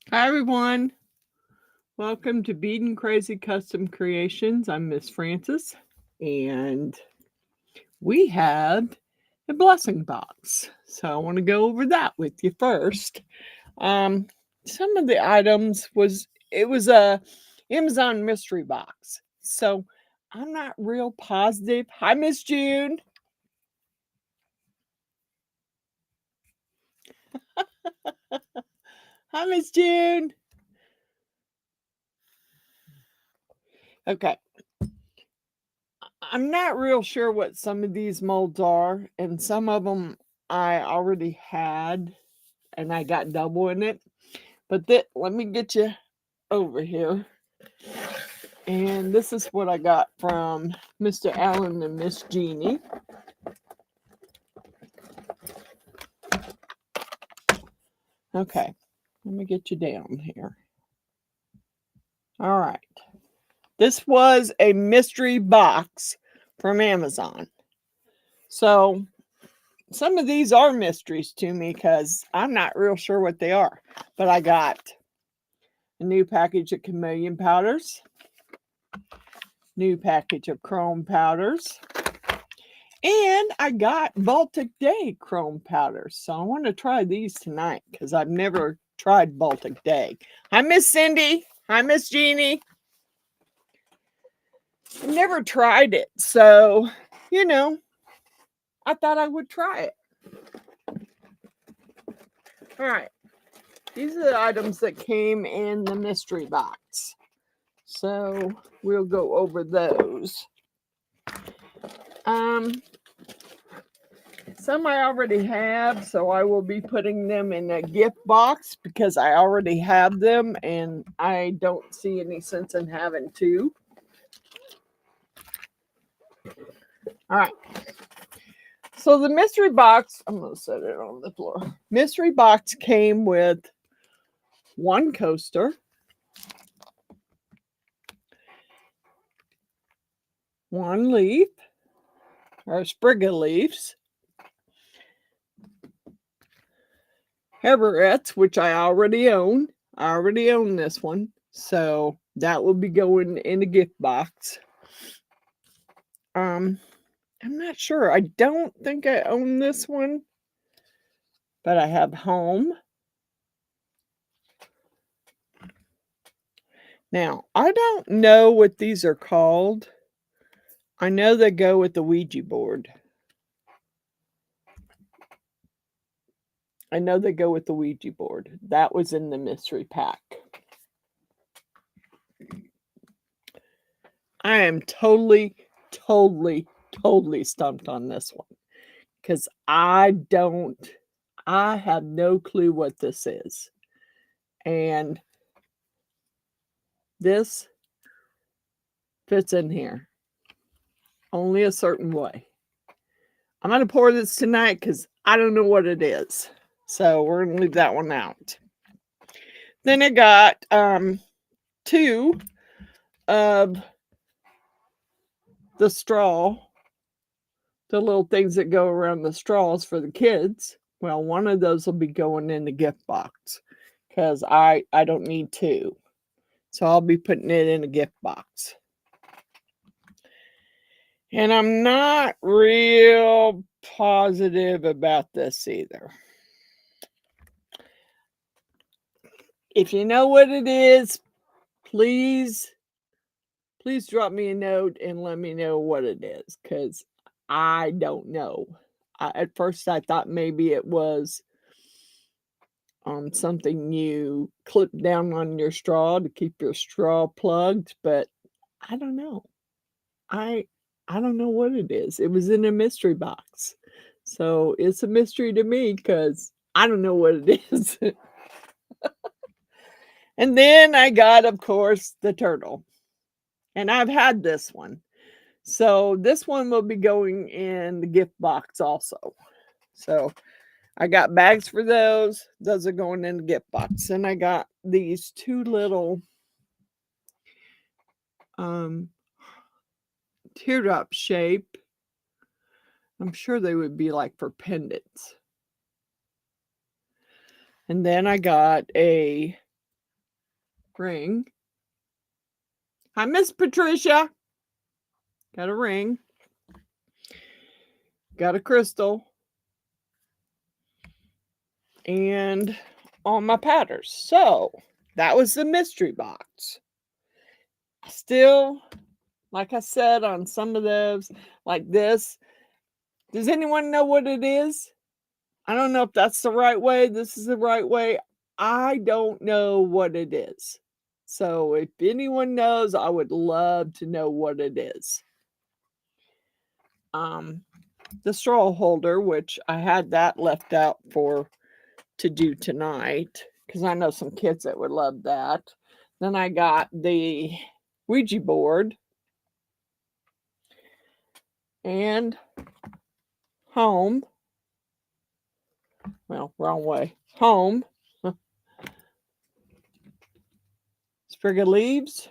Hi everyone, welcome to Beadinkrazy Custom Creations. I'm Miss Frances, and we have a blessing box. So I want to go over that with you first. Some of the items was a Amazon mystery box, so I'm not real positive. Hi, Miss June. Hi, Miss June. Okay. I'm not real sure what some of these molds are, and some of them I already had and I got double in it. But let me get you over here. And this is what I got from Mr. Allen and Miss Jeannie. Okay, let me get you down here. All right. This was a mystery box from Amazon. So some of these are mysteries to me because I'm not real sure what they are. But I got a new package of chameleon powders, new package of chrome powders, and I got Baltic Day chrome powders. So I want to try these tonight because I've never tried Baltic Day. Hi, Miss Cindy. Hi, Miss Jeannie. I've never tried it. So, I thought I would try it. All right. These are the items that came in the mystery box. So we'll go over those. Some I already have, so I will be putting them in a gift box because I already have them and I don't see any sense in having two. All right. So the mystery box, I'm going to set it on the floor. Mystery box came with one coaster, one leaf, or a sprig of leaves, Herberets, which I already own. I already own this one. So that will be going in the gift box. I'm not sure. I don't think I own this one. But I have home. Now, I don't know what these are called. I know they go with the Ouija board. I know they go with the Ouija board. That was in the mystery pack. I am totally stumped on this one. Because I have no clue what this is. And this fits in here. Only a certain way. I'm going to pour this tonight because I don't know what it is. So we're going to leave that one out. Then I got two of the straw, the little things that go around the straws for the kids. Well, one of those will be going in the gift box because I don't need two. So I'll be putting it in a gift box. And I'm not real positive about this either. If you know what it is, please drop me a note and let me know what it is because I don't know. At first, I thought maybe it was something you clip down on your straw to keep your straw plugged, but I don't know. I don't know what it is. It was in a mystery box. So it's a mystery to me because I don't know what it is. And then I got, of course, the turtle. And I've had this one. So this one will be going in the gift box also. So I got bags for those. Those are going in the gift box. And I got these two little teardrop shape. I'm sure they would be like for pendants. And then I got a ring. Hi, Miss Patricia. Got a ring. Got a crystal. And all my patterns. So that was the mystery box. Still, like I said on some of those, like this, does anyone know what it is? I don't know if that's the right way. This is the right way. I don't know what it is. So if anyone knows, I would love to know what it is. The straw holder, which I had that left out to do tonight, because I know some kids that would love that. Then I got the Ouija board and home. Well, wrong way. Home. Sprig of leaves.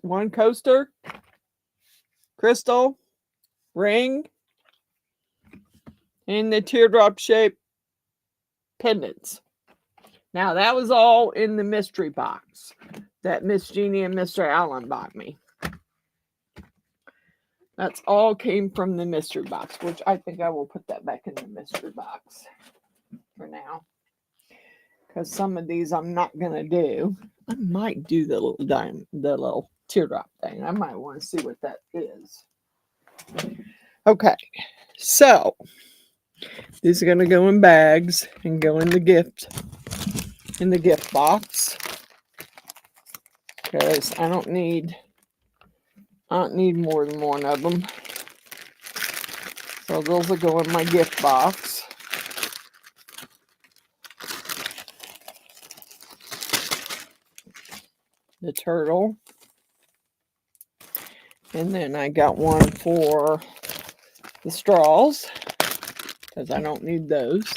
One coaster. Crystal. Ring. And the teardrop shaped pendants. Now, that was all in the mystery box that Miss Jeannie and Mr. Allen bought me. That's all came from the mystery box, which I think I will put that back in the mystery box for now. Because some of these I'm not going to do. I might do the little teardrop thing. I might want to see what that is. Okay, so these are going to go in bags and go in the gift box. Because I don't need more than one of them. So those will go in my gift box. The turtle. And then I got one for the straws, because I don't need those.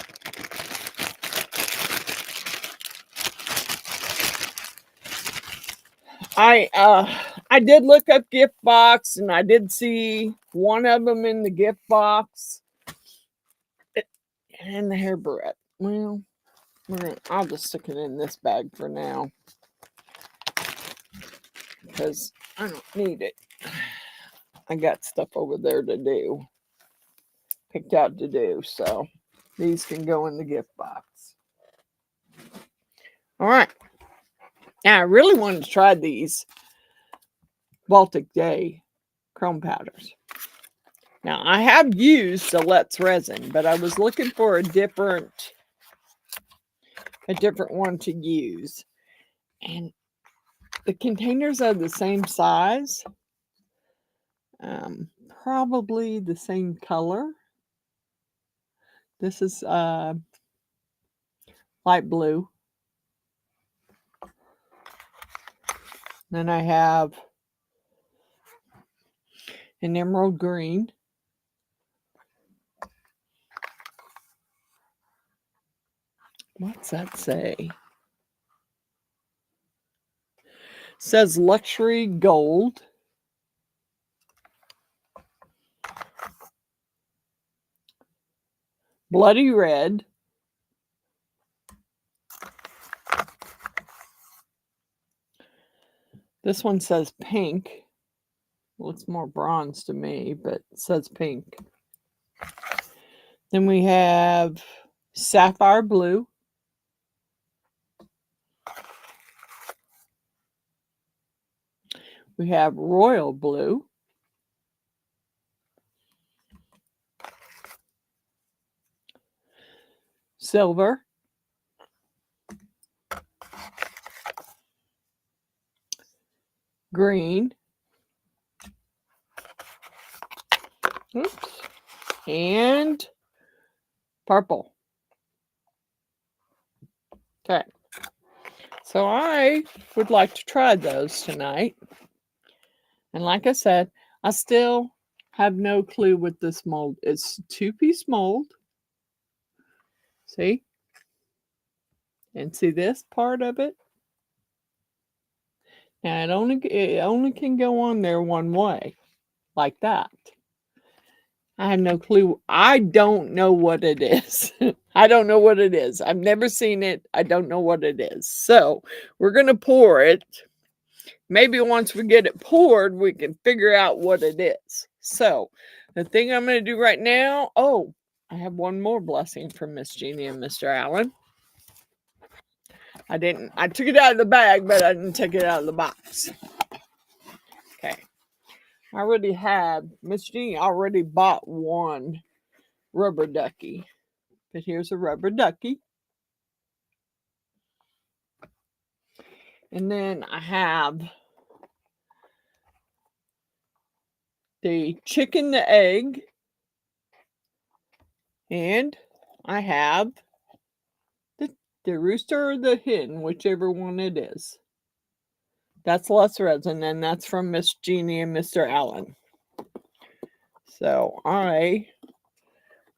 I did look up gift box, and I did see one of them in the gift box. And the hair barrette. Well, I'll just stick it in this bag for now, because I don't need it. I got stuff over there to do. Picked out to do, so these can go in the gift box. All right. Now, I really wanted to try these Baltic Day chrome powders. Now, I have used the Let's Resin, but I was looking for a different one to use. And the containers are the same size. Probably the same color. This is light blue. Then I have an emerald green. What's that say? It says luxury gold. Bloody red. This one says pink. Well, it's more bronze to me, but it says pink. Then we have sapphire blue. We have royal blue. Silver. Green. Oops. And purple. Okay. So I would like to try those tonight. And like I said, I still have no clue what this mold is. It's a two-piece mold. See? And see this part of it? Now it only can go on there one way. Like that. I have no clue. I don't know what it is. I don't know what it is. I've never seen it. I don't know what it is. So we're going to pour it. Maybe once we get it poured, we can figure out what it is. So the thing I'm going to do right now, oh, I have one more blessing from Miss Jeannie and Mr. Allen. I took it out of the bag, but I didn't take it out of the box. Okay. I already have, Miss Jeannie already bought one rubber ducky. But here's a rubber ducky. And then I have the chicken, the egg. And I have the rooster or the hen, whichever one it is. That's less resin, and that's from Miss Jeannie and Mr. Allen. So I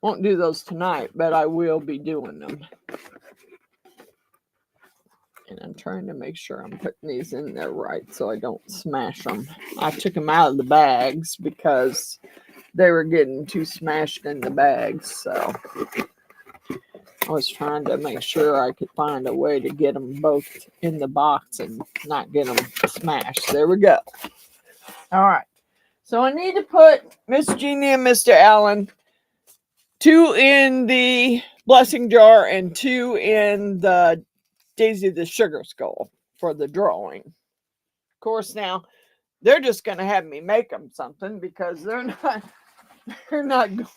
won't do those tonight, but I will be doing them. And I'm trying to make sure I'm putting these in there right so I don't smash them. I took them out of the bags because they were getting too smashed in the bags. So I was trying to make sure I could find a way to get them both in the box and not get them smashed. There we go. All right. So I need to put Miss Jeannie and Mr. Allen 2 in the blessing jar and 2 in the Daisy the Sugar Skull for the drawing. Of course, now they're just going to have me make them something because they're not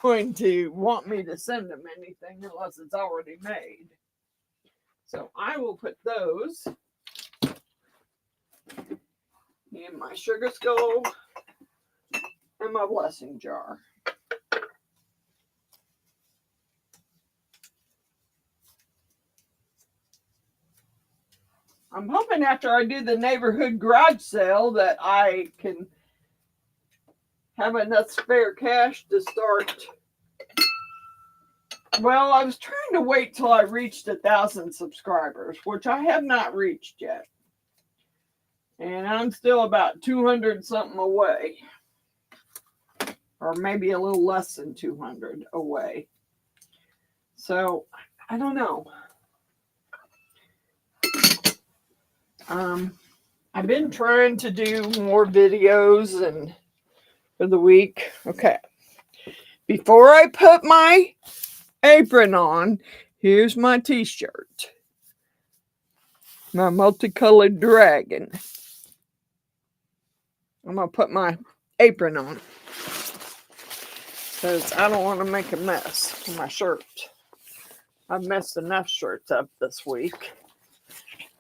going to want me to send them anything unless it's already made. So I will put those in my sugar skull and my blessing jar. I'm hoping after I do the neighborhood garage sale that I can have enough spare cash to start. Well, I was trying to wait till I reached 1,000 subscribers, which I have not reached yet. And I'm still about 200 something away. Or maybe a little less than 200 away. So, I don't know. I've been trying to do more videos and for the week. Okay. Before I put my apron on, here's my t-shirt. My multicolored dragon. I'm going to put my apron on because I don't want to make a mess with my shirt. I've messed enough shirts up this week.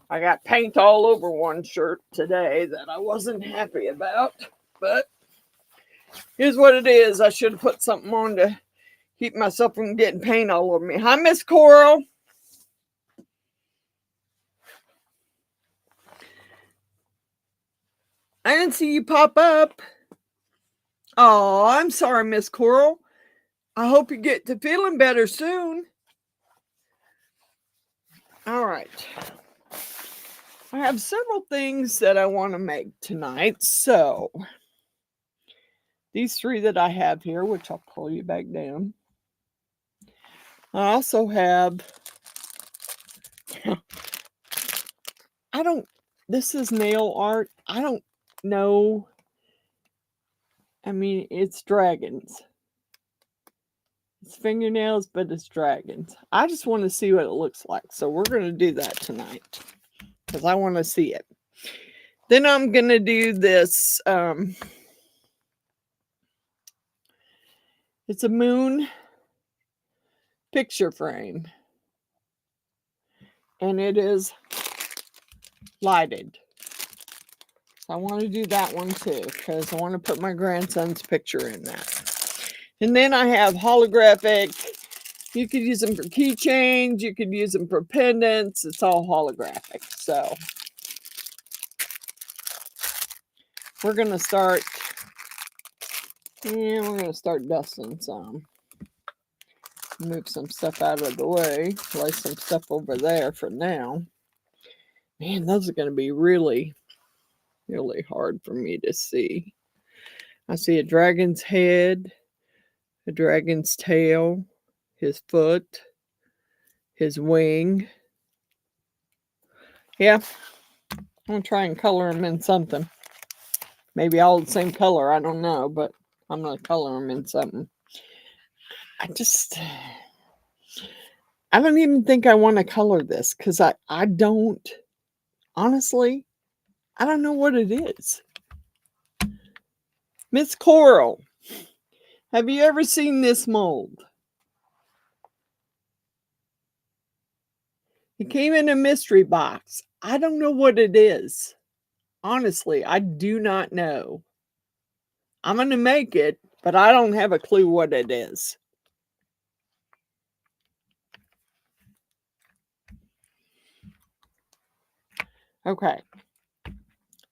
I got paint all over one shirt today that I wasn't happy about, but here's what it is. I should have put something on to keep myself from getting paint all over me. Hi, Miss Coral. I didn't see you pop up. Oh, I'm sorry, Miss Coral. I hope you get to feeling better soon. All right. I have several things that I want to make tonight. So these 3 that I have here, which I'll pull you back down. I also have, this is nail art. I don't know. I mean, it's dragons. It's fingernails, but it's dragons. I just want to see what it looks like. So we're going to do that tonight because I want to see it. Then I'm going to do this. It's a moon picture frame. And it is lighted. So I want to do that one too because I want to put my grandson's picture in that. And then I have holographic. You could use them for keychains. You could use them for pendants. It's all holographic. So we're going to start. Yeah, we're going to start dusting some. Move some stuff out of the way. Lay some stuff over there for now. Man, those are going to be really, really hard for me to see. I see a dragon's head, a dragon's tail, his foot, his wing. Yeah, I'm going to try and color him in something. Maybe all the same color, I don't know, but I'm going to color him in something. I don't even think I want to color this because I don't, honestly, I don't know what it is. Miss Coral, have you ever seen this mold? It came in a mystery box. I don't know what it is. Honestly, I do not know. I'm going to make it, but I don't have a clue what it is. Okay.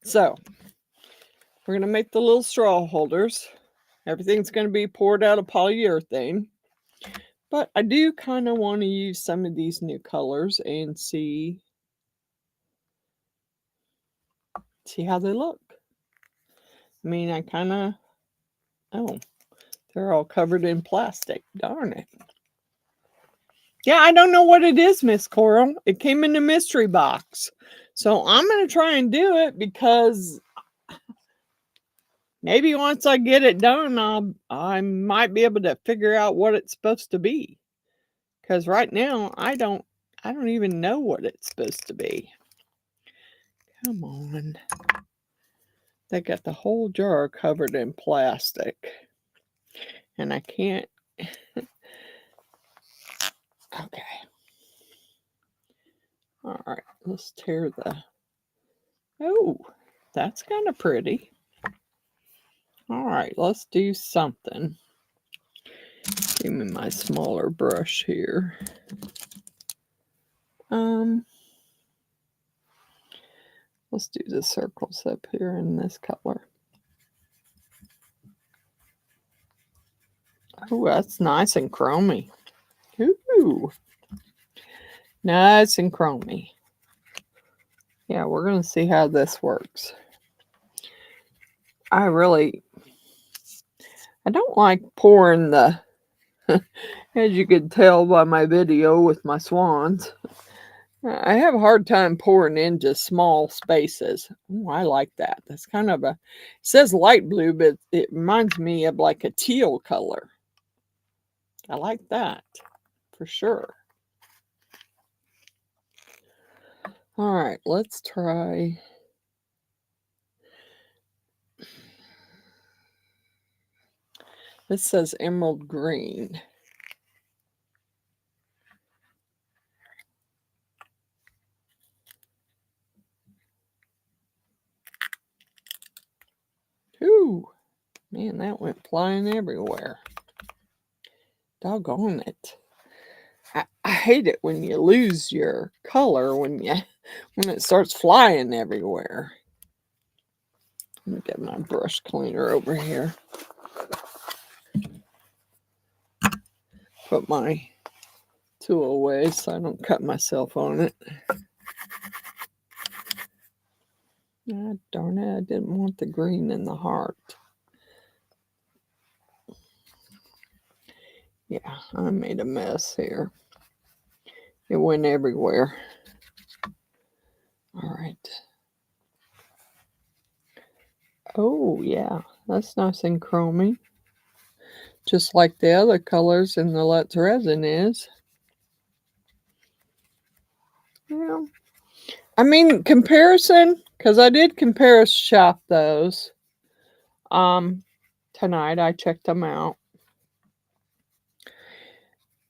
So, we're going to make the little straw holders. Everything's going to be poured out of polyurethane. But I do kind of want to use some of these new colors and see how they look. I mean, I kind of, oh, they're all covered in plastic. Darn it. Yeah, I don't know what it is, Miss Coral. It came in a mystery box. So I'm going to try and do it because maybe once I get it done, I might be able to figure out what it's supposed to be. Because right now, I don't even know what it's supposed to be. Come on. They got the whole jar covered in plastic. And I can't. Okay. All right, let's tear the. Oh, that's kind of pretty. All right, let's do something. Give me my smaller brush here. Let's do the circles up here in this color. Oh, that's nice and chromy. Ooh, nice and chromy. Yeah, we're going to see how this works. I don't like pouring the, as you could tell by my video with my swans, I have a hard time pouring into small spaces. Oh, I like that. That's kind of it says light blue, but it reminds me of like a teal color. I like that for sure. All right, let's try. This says emerald green. Ooh, man, that went flying everywhere. Doggone it. I hate it when you lose your color when it starts flying everywhere. Let me get my brush cleaner over here. Put my tool away so I don't cut myself on it. Ah, darn it, I didn't want the green in the heart. Yeah, I made a mess here. It went everywhere. All right. Oh, yeah, that's nice and chromy. Just like the other colors in the Let's Resin is. Yeah. I mean, comparison, because I did shop those. Tonight I checked them out.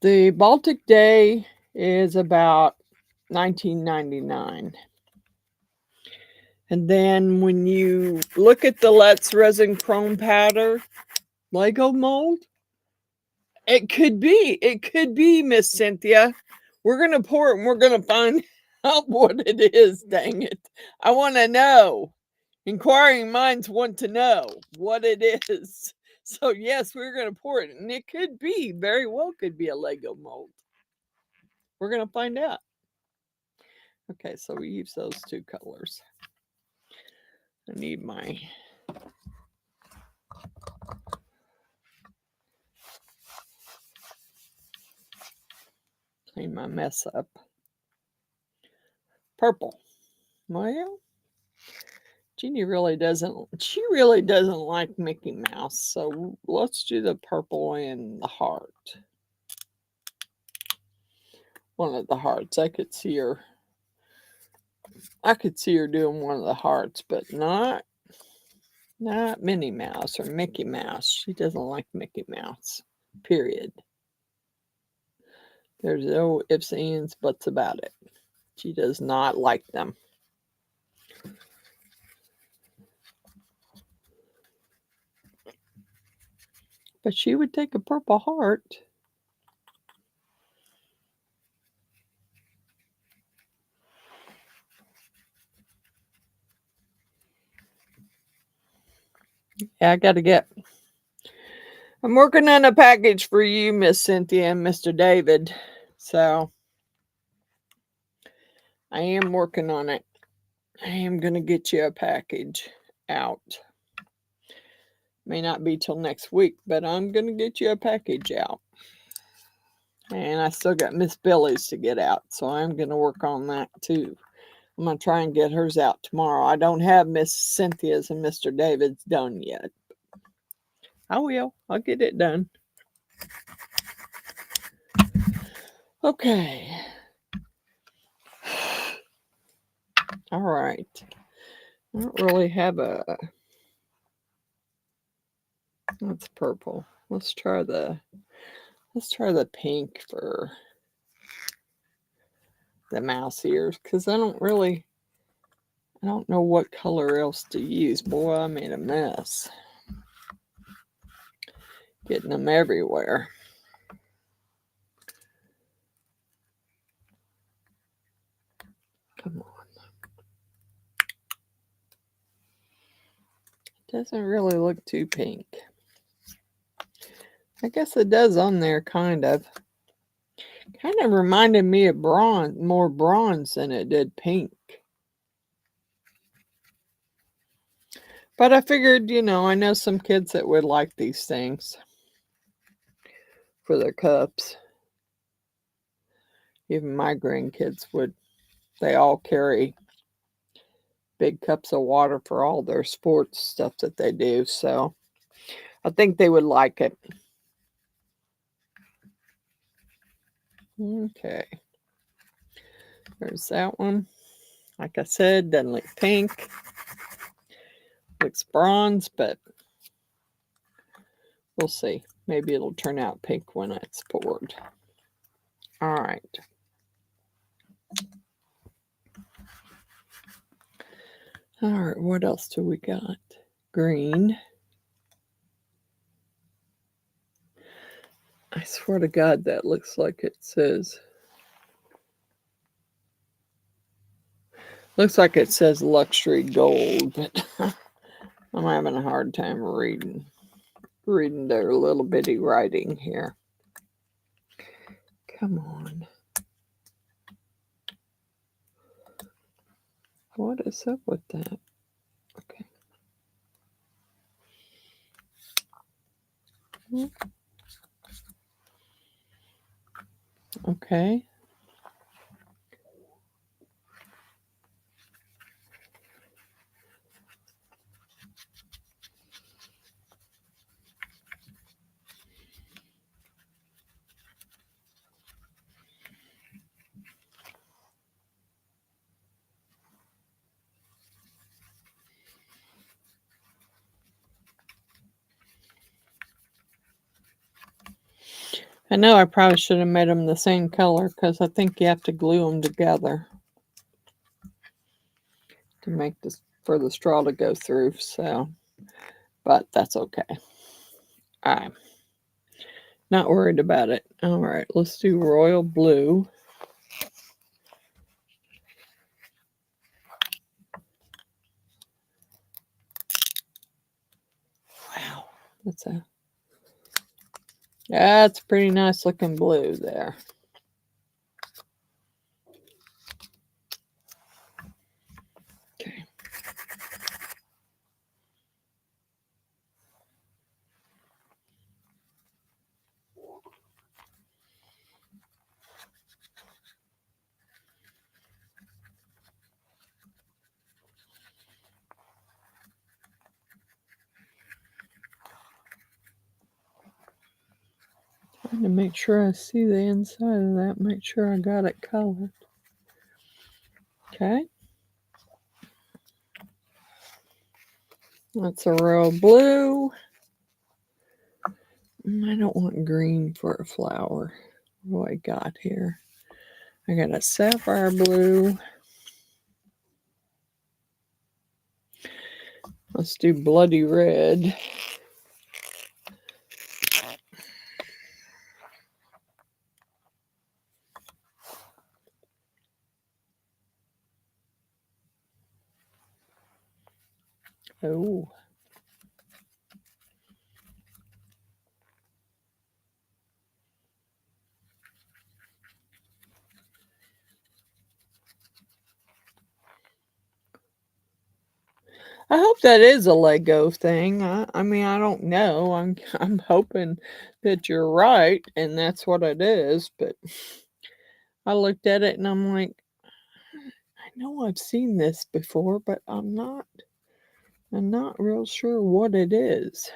The Baltic Day is about $19.99. And then when you look at the Let's Resin Chrome Powder Lego mold, it could be, Miss Cynthia. We're going to pour it and we're going to find out what it is, dang it. I want to know. Inquiring minds want to know what it is. So yes, we're going to pour it. And it could be, very well could be a Lego mold. We're going to find out. Okay, so we use those two colors. I need my Clean my mess up. Purple. Well, Jeannie really doesn't, she really doesn't like Mickey Mouse. So let's do the purple and the heart. One of the hearts. I could see her doing one of the hearts, but not Minnie Mouse or Mickey Mouse. She doesn't like Mickey Mouse. Period. There's no ifs, ands, buts about it. She does not like them. But she would take a purple heart. Yeah, I got to get. I'm working on a package for you, Miss Cynthia and Mr. David. So I am working on it. I am going to get you a package out. May not be till next week, but I'm going to get you a package out. And I still got Miss Billy's to get out, so I'm going to work on that too. I'm going to try and get hers out tomorrow. I don't have Miss Cynthia's and Mr. David's done yet. I will. I'll get it done. Okay. All right. I don't really have a... That's purple. Let's try the pink for the mouse ears, because I don't know what color else to use. Boy, I made a mess. Getting them everywhere. Come on. Doesn't really look too pink. I guess it does on there, kind of. Kind of reminded me of bronze, more bronze than it did pink. But I figured, I know some kids that would like these things for their cups. Even my grandkids would. They all carry big cups of water for all their sports stuff that they do. So I think they would like it. Okay. There's that one. Like I said, doesn't look pink. Looks bronze, but we'll see. Maybe it'll turn out pink when it's poured. All right. All right, what else do we got? Green. I swear to God, that looks like it says... Looks like it says luxury gold, but I'm having a hard time reading their little bitty writing here. Come on. What is up with that? Okay. Okay. I know I probably should have made them the same color, because I think you have to glue them together to make this for the straw to go through. So, but that's okay. I'm not worried about it. All right, let's do royal blue. Wow, that's pretty nice looking blue there. Okay. trying to make sure I see the inside of that, make sure I got it colored. Okay. That's a royal blue. I don't want green for a flower. What do I got here? I got a sapphire blue. Let's do bloody red. Oh. I hope that is a Lego thing. I mean, I don't know. I'm hoping that you're right and that's what it is, but I looked at it and I'm like, I know I've seen this before, but I'm not real sure what it is.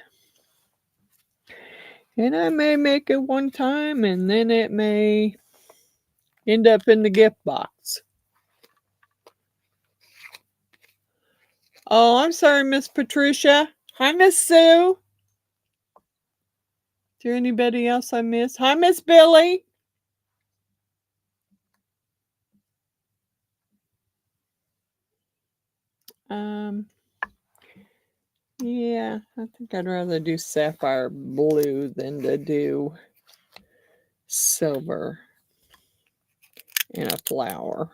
And I may make it one time and then it may end up in the gift box. Oh, I'm sorry, Miss Patricia. Hi, Miss Sue. Is there anybody else I missed? Hi, Miss Billy. Yeah, I think I'd rather do sapphire blue than to do silver in a flower.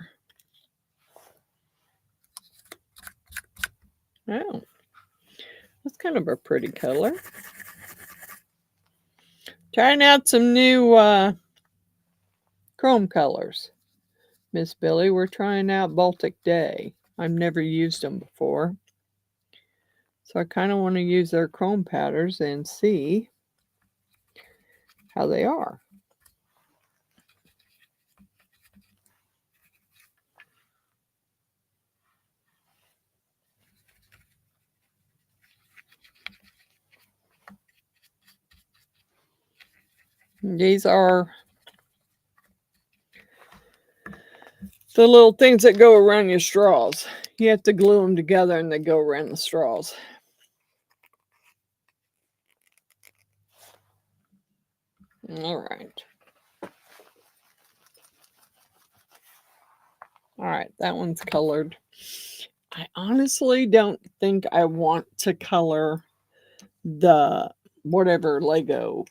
Oh, that's kind of a pretty color. Trying out some new chrome colors. Miss Billy, we're trying out Baltic Day. I've never used them before. So I kind of want to use their chrome powders and see how they are. These are the little things that go around your straws. You have to glue them together and they go around the straws. All right. All right, that one's colored. I honestly don't think I want to color the whatever Lego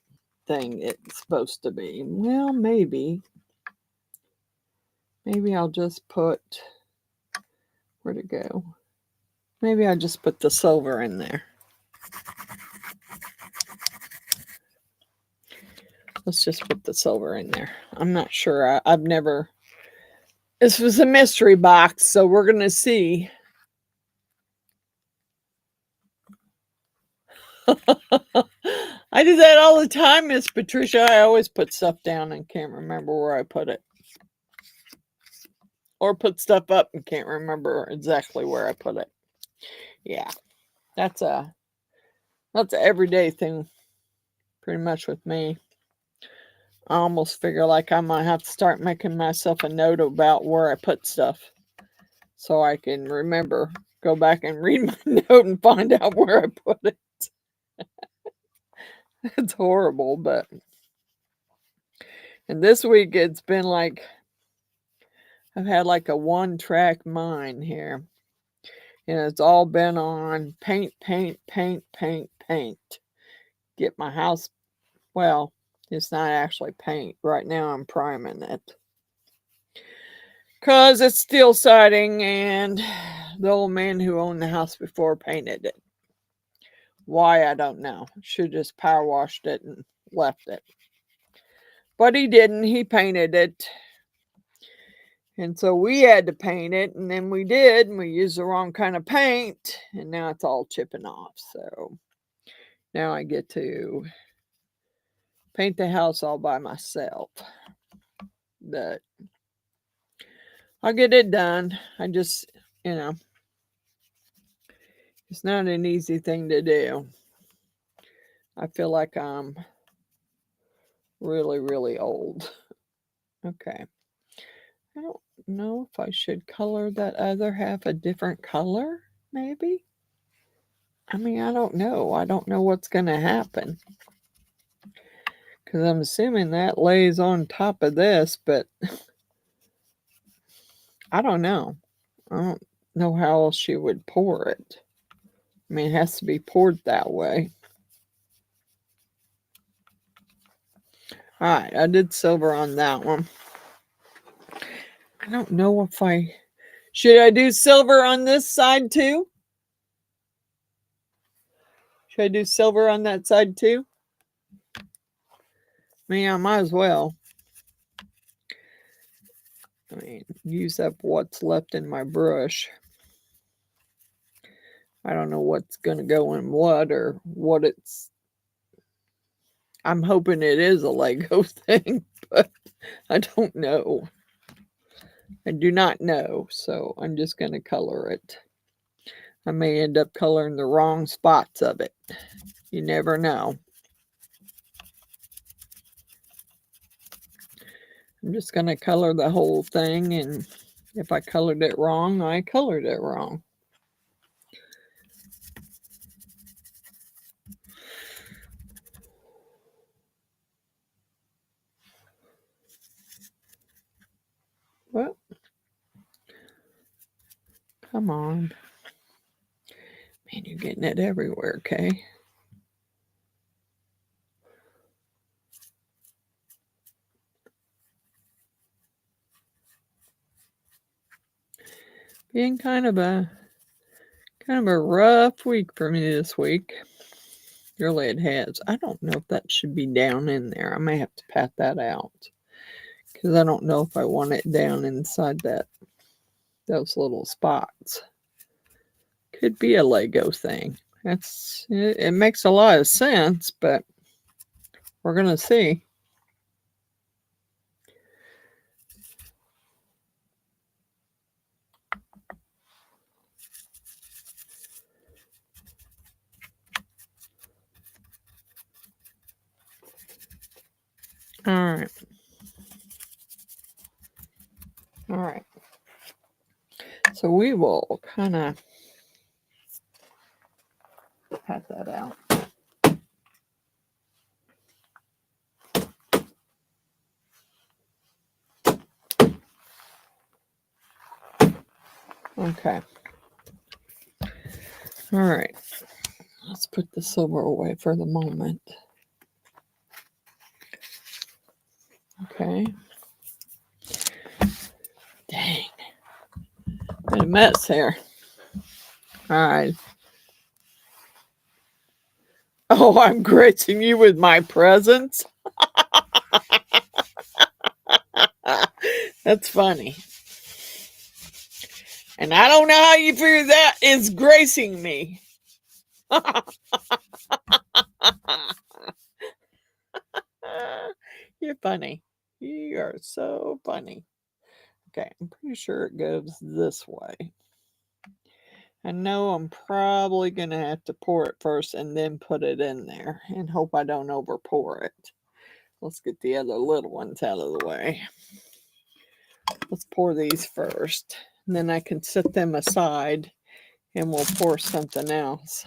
thing it's supposed to be. Well, maybe. Maybe I'll just put, where'd it go? Maybe I'll just put the silver in there. Let's just put the silver in there. I'm not sure. I've never, this was a mystery box, so we're going to see. I do that all the time, Miss Patricia. I always put stuff down and can't remember where I put it. Or put stuff up and can't remember exactly where I put it. Yeah, that's a everyday thing pretty much with me. I almost figure like I might have to start making myself a note about where I put stuff so I can remember, go back and read my note and find out where I put it. It's horrible, but and this week it's been like I've had like a one-track mind here. And it's all been on paint, paint, paint, paint, paint. Get my house, well, it's not actually paint. Right now I'm priming it. Because it's steel siding and the old man who owned the house before painted it. Why, I don't know. Should just power washed it and left it. But he didn't. He painted it. And so we had to paint it. And then we did. And we used the wrong kind of paint. And now it's all chipping off. So now I get to paint the house all by myself. But I'll get it done. I just, you know, it's not an easy thing to do. I feel like I'm really, really old. Okay. I don't know if I should color that other half a different color, maybe? I mean, I don't know. I don't know what's going to happen. Because I'm assuming that lays on top of this, but I don't know. I don't know how else she would pour it. I mean, it has to be poured that way. All right, I did silver on that one. I don't know if I... Should I do silver on this side too? Should I do silver on that side too? I mean, I might as well. I mean, use up what's left in my brush. I don't know what's going to go in what or what it's... I'm hoping it is a Lego thing, but I don't know. I do not know, so I'm just going to color it. I may end up coloring the wrong spots of it. You never know. I'm just going to color the whole thing, and if I colored it wrong, I colored it wrong. Well, come on. Man, you're getting it everywhere, okay? Being kind of a rough week for me this week. Really it has. I don't know if that should be down in there. I may have to pat that out. Because I don't know if I want it down inside those little spots. Could be a Lego thing. It makes a lot of sense, but we're gonna see. All right. All right. So we will kind of pat that out. Okay. All right. Let's put the silver away for the moment. Okay. Dang. Been a mess here. All right. Oh, I'm gracing you with my presence. That's funny. And I don't know how you figure that is gracing me. You're funny. You are so funny. Okay, I'm pretty sure it goes this way. I know I'm probably going to have to pour it first and then put it in there and hope I don't over pour it. Let's get the other little ones out of the way. Let's pour these first. And then I can set them aside and we'll pour something else.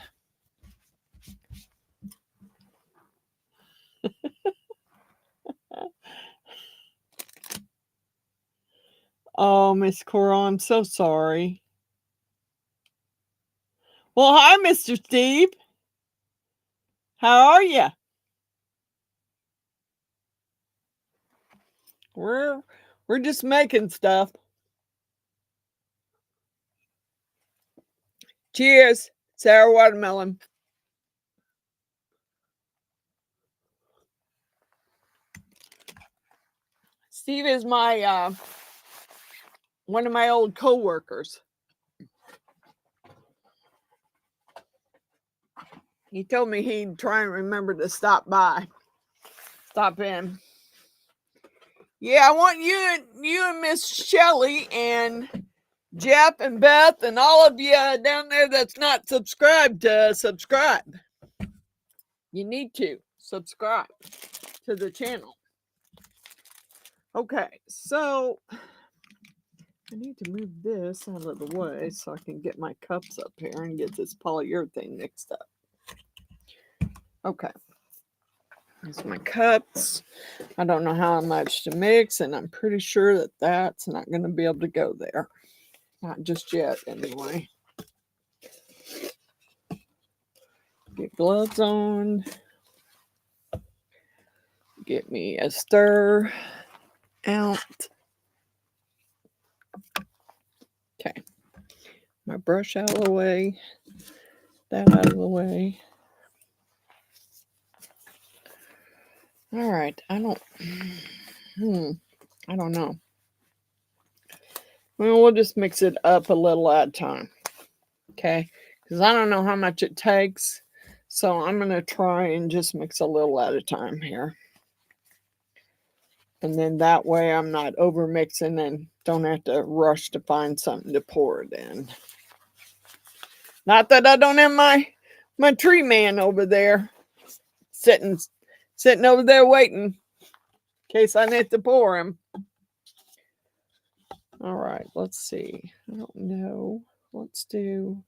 Oh, Miss Cora, I'm so sorry. Well, hi, Mr. Steve. How are you? We're just making stuff. Cheers, sour watermelon. Steve is my one of my old co-workers. He told me he'd try and remember to stop in. Yeah, I want you and Miss Shelley and Jeff and Beth and all of you down there that's not subscribed to subscribe. You need to subscribe to the channel. Okay, so I need to move this out of the way so I can get my cups up here and get this polyurethane mixed up. Okay. Here's my cups. I don't know how much to mix, and I'm pretty sure that that's not going to be able to go there. Not just yet, anyway. Get gloves on. Get me a stir out. Okay. My brush out of the way. That out of the way. All right. I don't know. Well, we'll just mix it up a little at a time. Okay. Because I don't know how much it takes. So I'm going to try and just mix a little at a time here. And then that way I'm not over mixing and don't have to rush to find something to pour it in. Not that I don't have my tree man over there sitting over there waiting in case I need to pour him. All right, let's see. I don't know. Let's do,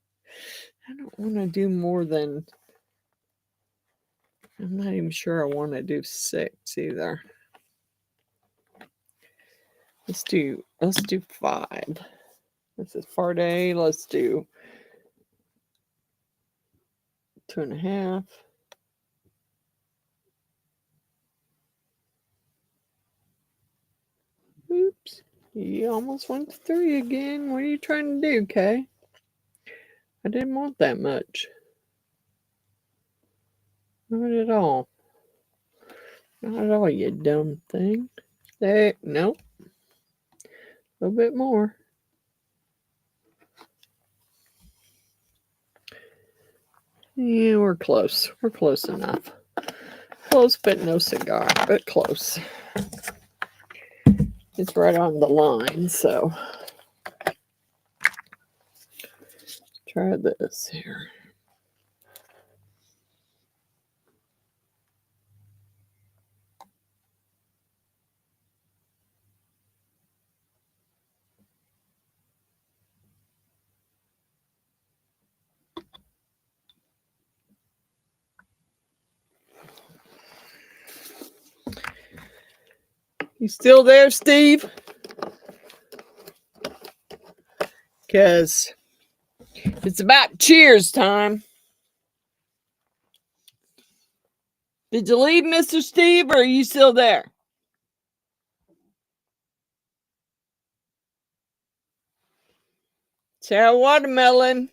I don't want to do more than, I'm not even sure I want to do 6 either. Let's do 5. This is part A. Let's do 2.5. Oops. You almost went to 3 again. What are you trying to do, Kay? I didn't want that much. Not at all. Not at all, you dumb thing. There. Nope. A little bit more. Yeah, we're close. We're close enough. Close, but no cigar. But close. It's right on the line, so try this here. You still there, Steve? Because it's about cheers time. Did you leave, Mr. Steve, or are you still there? Sarah Watermelon.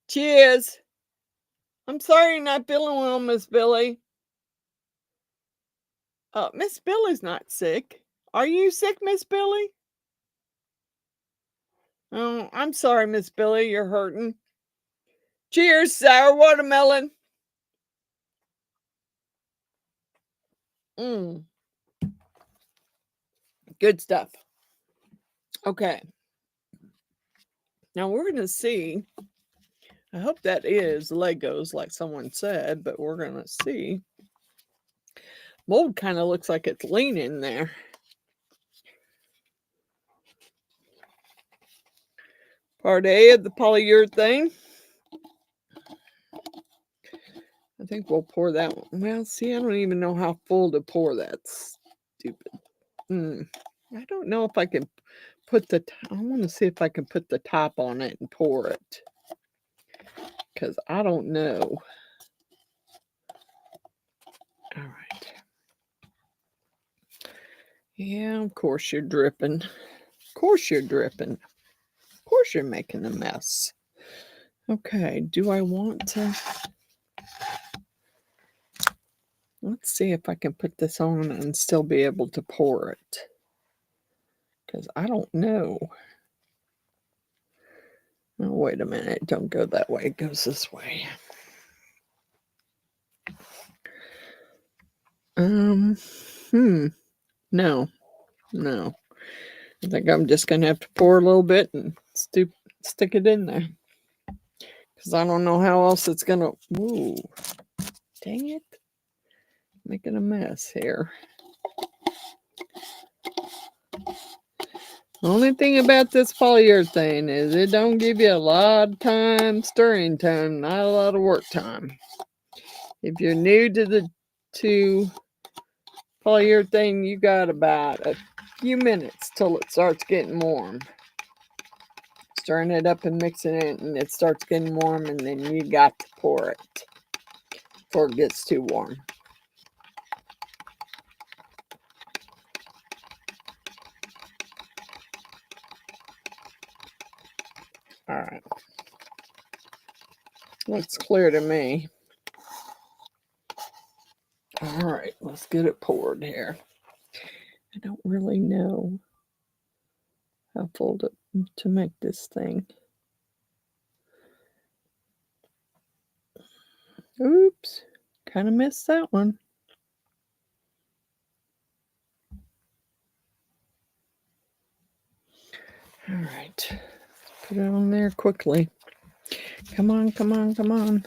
Cheers. I'm sorry you're not feeling well, Miss Billy. Miss Billy's not sick. Are you sick, Miss Billy? Oh, I'm sorry, Miss Billy, you're hurting. Cheers, Sour Watermelon. Good stuff. Okay. Now we're going to see. I hope that is Legos, like someone said, but we're going to see. Mold kind of looks like it's leaning there. Part A of the polyurethane. I think we'll pour that one. Well, see, I don't even know how full to pour that. Stupid. I don't know if I can put the, I want to see if I can put the top on it and pour it. Because I don't know. All right. Yeah, of course you're dripping. Of course you're dripping. Of course you're making a mess. Okay, do I want to? Let's see if I can put this on and still be able to pour it. Because I don't know. Oh, wait a minute. Don't go that way. It goes this way. No. I think I'm just going to have to pour a little bit and stick it in there. Because I don't know how else it's going to... Ooh. Dang it. Making a mess here. Only thing about this polyurethane is it don't give you a lot of time, stirring time, not a lot of work time. If you're new to polyurethane, you got about a few minutes till it starts getting warm. Stirring it up and mixing it, and it starts getting warm, and then you got to pour it before it gets too warm. All right. Looks clear to me. All right, let's get it poured here. I don't really know how full to make this thing. Oops, kind of missed that one. All right, put it on there quickly. Come on, come on, come on.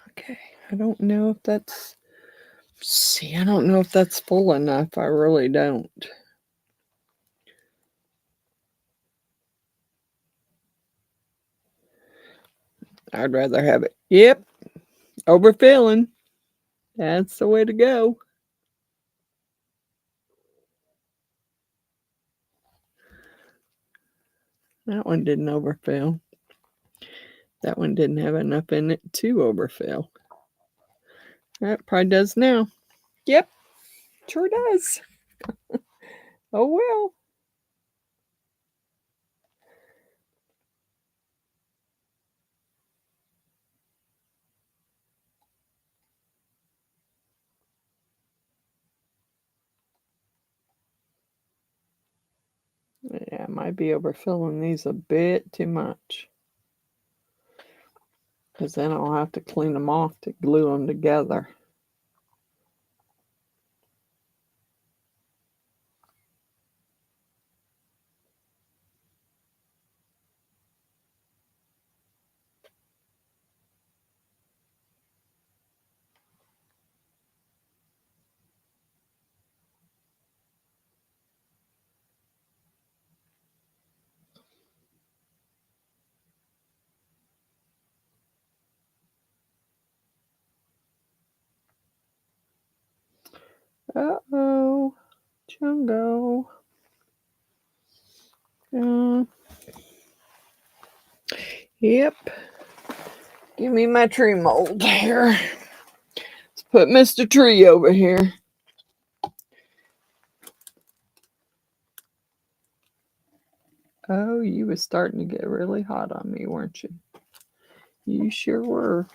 Okay, I don't know if that's, see, I don't know if that's full enough. I really don't. I'd rather have it. Yep, overfilling. That's the way to go. That one didn't overfill. That one didn't have enough in it to overfill. That probably does now. Yep, sure does. Oh well. Yeah, I might be overfilling these a bit too much. Because then I'll have to clean them off to glue them together. Uh-oh. Jungo. Yep. Give me my tree mold here. Let's put Mr. Tree over here. Oh, you was starting to get really hot on me, weren't you? You sure were.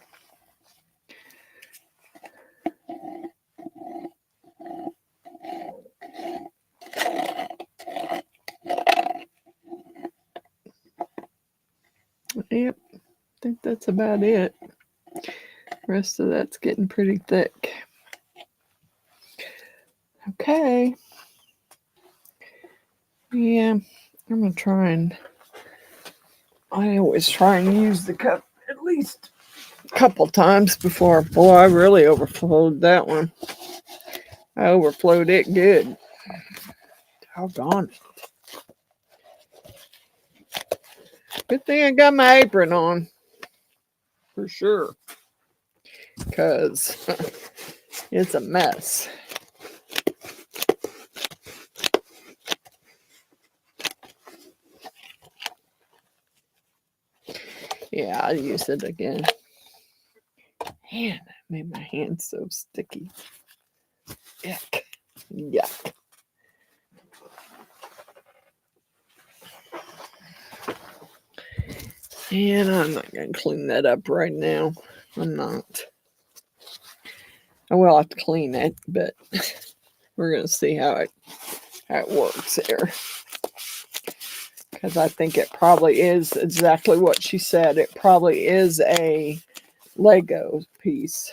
Yep, I think that's about it. The rest of that's getting pretty thick. Okay. Yeah, I'm going to try and... I always try and use the cup at least a couple times before... Boy, I really overflowed that one. I overflowed it good. Doggone it. Good thing I got my apron on. For sure. Because it's a mess. Yeah, I'll use it again. Man, that made my hands so sticky. Yuck. Yuck. And I'm not going to clean that up right now. I'm not. I will have to clean it, but we're going to see how it works here. Because I think it probably is exactly what she said. It probably is a Lego piece.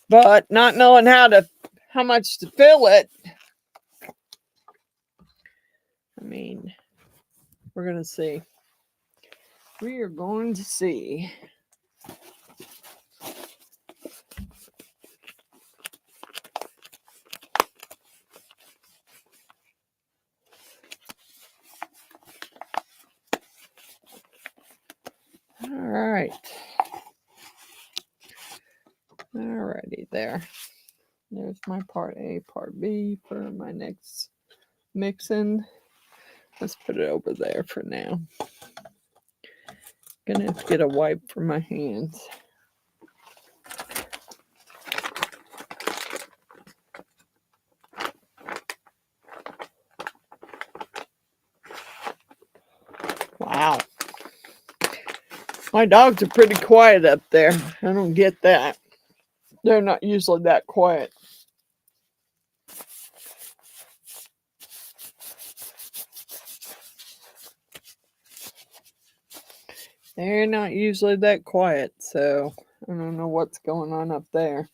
But not knowing how much to fill it, I mean, we're going to see. We are going to see. right. Alrighty there. There's my part A, part B for my next mixing. Let's put it over there for now. Gonna have to get a wipe for my hands. Wow. My dogs are pretty quiet up there. I don't get that. They're not usually that quiet. They're not usually that quiet, so I don't know what's going on up there.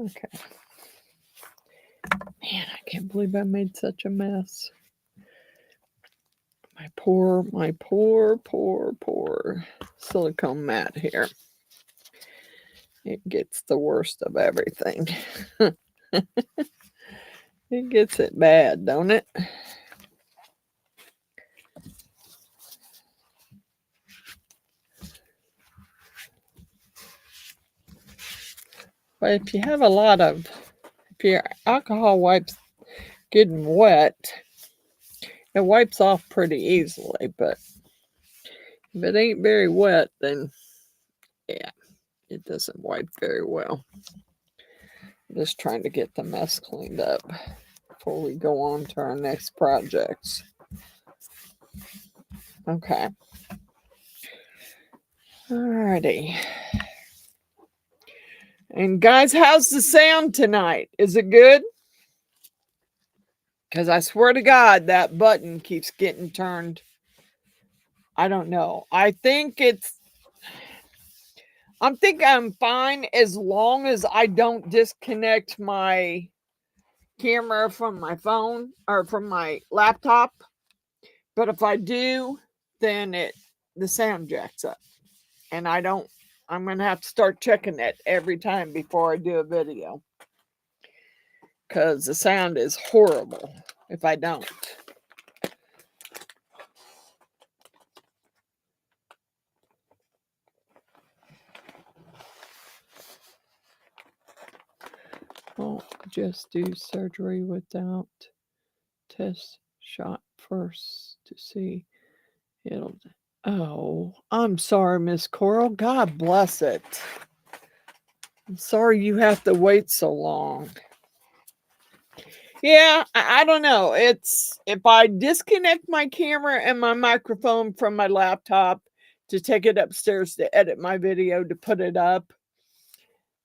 Okay. Man, I can't believe I made such a mess. My poor silicone mat here. It gets the worst of everything. It gets it bad, don't it? But if you have a lot of, if your alcohol wipes getting wet, it wipes off pretty easily. But if it ain't very wet, then yeah, it doesn't wipe very well. I'm just trying to get the mess cleaned up before we go on to our next projects. Okay. Alrighty. And guys, how's the sound tonight? Is it good? Because I swear to God, that button keeps getting turned. I don't know. I think I'm fine as long as I don't disconnect my camera from my phone or from my laptop. But if I do, then the sound jacks up. And I'm going to have to start checking it every time before I do a video. Because the sound is horrible if I don't. Won't just do surgery without test shot first to see it'll. Oh, I'm sorry, Miss Coral. God bless it. I'm sorry you have to wait so long. Yeah, I don't know. It's if I disconnect my camera and my microphone from my laptop to take it upstairs to edit my video to put it up,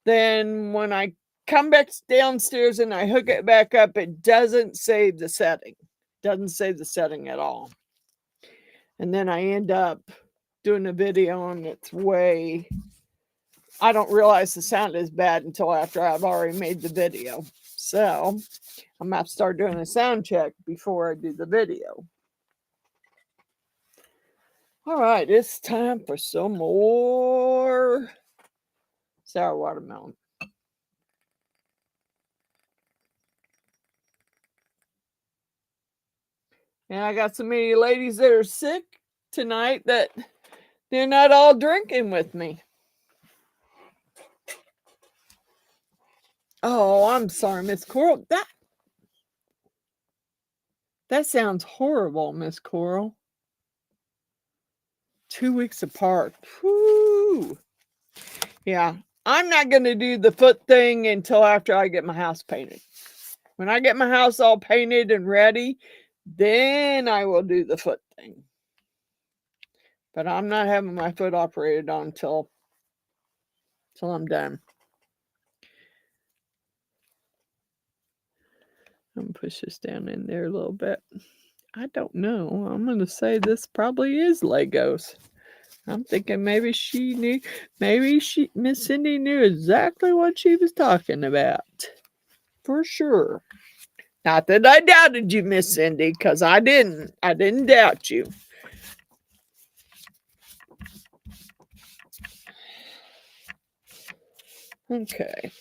then when I come back downstairs and I hook it back up, it doesn't save the setting. Doesn't save the setting at all. And then I end up doing a video and it's I don't realize the sound is bad until after I've already made the video. So I'm going to have to start doing a sound check before I do the video. All right, it's time for some more sour watermelon. And I got so many ladies that are sick tonight that they're not all drinking with me. Oh, I'm sorry, Miss Coral. That sounds horrible, Miss Coral. 2 weeks apart. Whoo. Yeah, I'm not going to do the foot thing until after I get my house painted. When I get my house all painted and ready, then I will do the foot thing. But I'm not having my foot operated on until I'm done. I'm going to push this down in there a little bit. I don't know. I'm going to say this probably is Legos. I'm thinking maybe she knew, Miss Cindy knew exactly what she was talking about. For sure. Not that I doubted you, Miss Cindy, because I didn't. I didn't doubt you. Okay.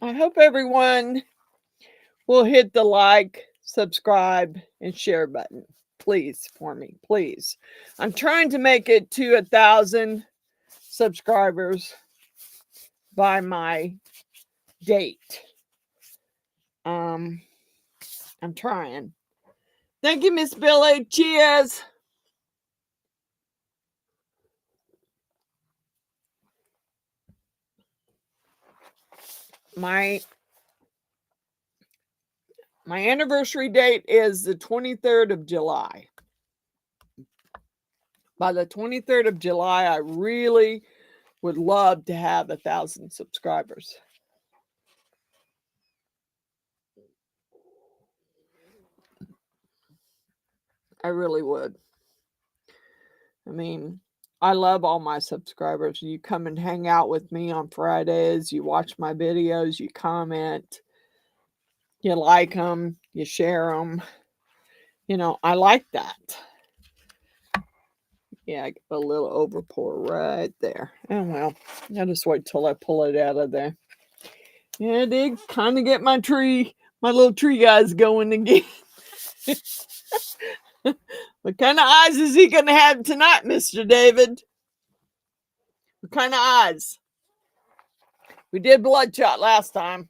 I hope everyone will hit the like, subscribe, and share button. Please, for me, please. I'm trying to make it to 1,000 subscribers by my date. I'm trying. Thank you, Miss Billy. Cheers. My anniversary date is the 23rd of July. By the 23rd of July, I really would love to have 1,000 subscribers. I really would. I mean, I love all my subscribers. You come and hang out with me on Fridays. You watch my videos. You comment. You like them. You share them. You know, I like that. Yeah, I got a little overpour right there. Oh, well, I'll just wait till I pull it out of there. Yeah, I did kind of get my little tree guys going again. What kind of eyes is he going to have tonight, Mr. David? What kind of eyes? We did bloodshot last time.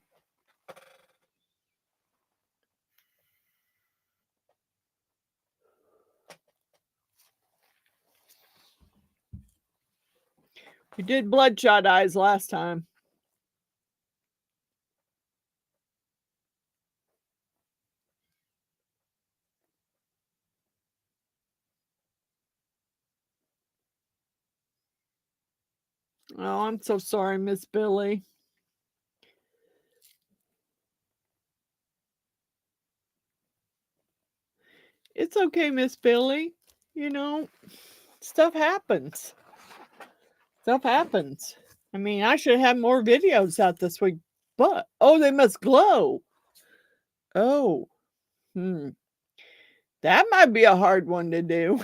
We did bloodshot eyes last time. Oh, I'm so sorry, Miss Billy. It's okay, Miss Billy. You know, stuff happens. Stuff happens. I mean, I should have more videos out this week, but oh, they must glow. Oh, that might be a hard one to do.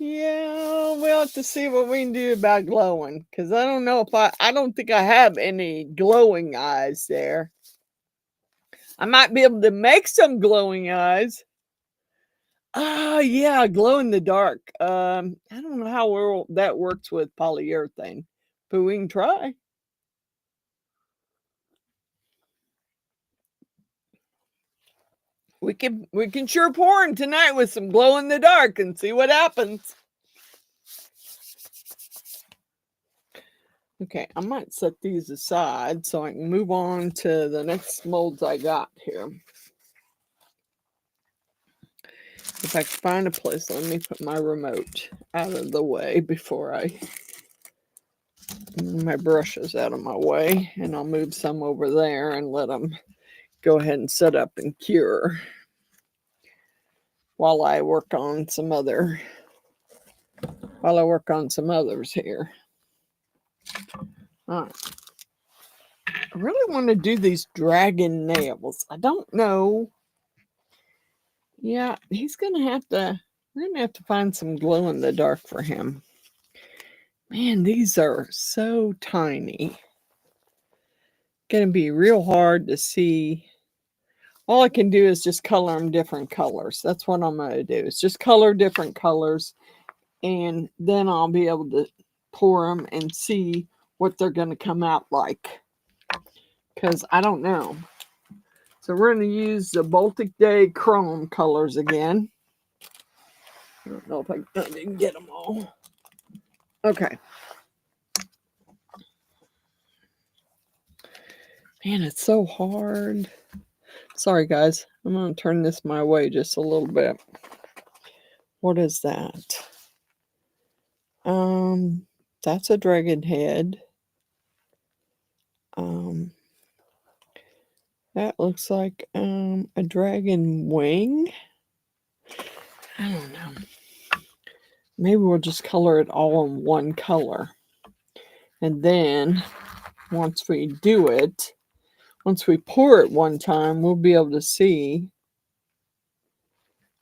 Yeah, we'll have to see what we can do about glowing, because I don't know if I don't think I have any glowing eyes there. I might be able to make some glowing eyes. Yeah, glow in the dark. I don't know how well that works with polyurethane, but we can try. We can sure pour in tonight with some glow in the dark and see what happens. Okay, I might set these aside so I can move on to the next molds I got here. If I can find a place, let me put my remote out of the way before I move my brushes out of my way, and I'll move some over there and let them go ahead and set up and cure while I work on some others here. All right. I really want to do these dragon nails. I don't know. Yeah, we're gonna have to find some glow in the dark for him. Man, these are so tiny. Gonna be real hard to see. All I can do is just color them different colors. That's what I'm gonna do. Is just color different colors, and then I'll be able to pour them and see what they're gonna come out like. Because I don't know. So we're gonna use the Baltic Day Chrome colors again. I don't know if I didn't get them all. Okay. Man, it's so hard. Sorry, guys. I'm going to turn this my way just a little bit. What is that? That's a dragon head. That looks like a dragon wing. I don't know. Maybe we'll just color it all in one color. And then once we do it, once we pour it one time, we'll be able to see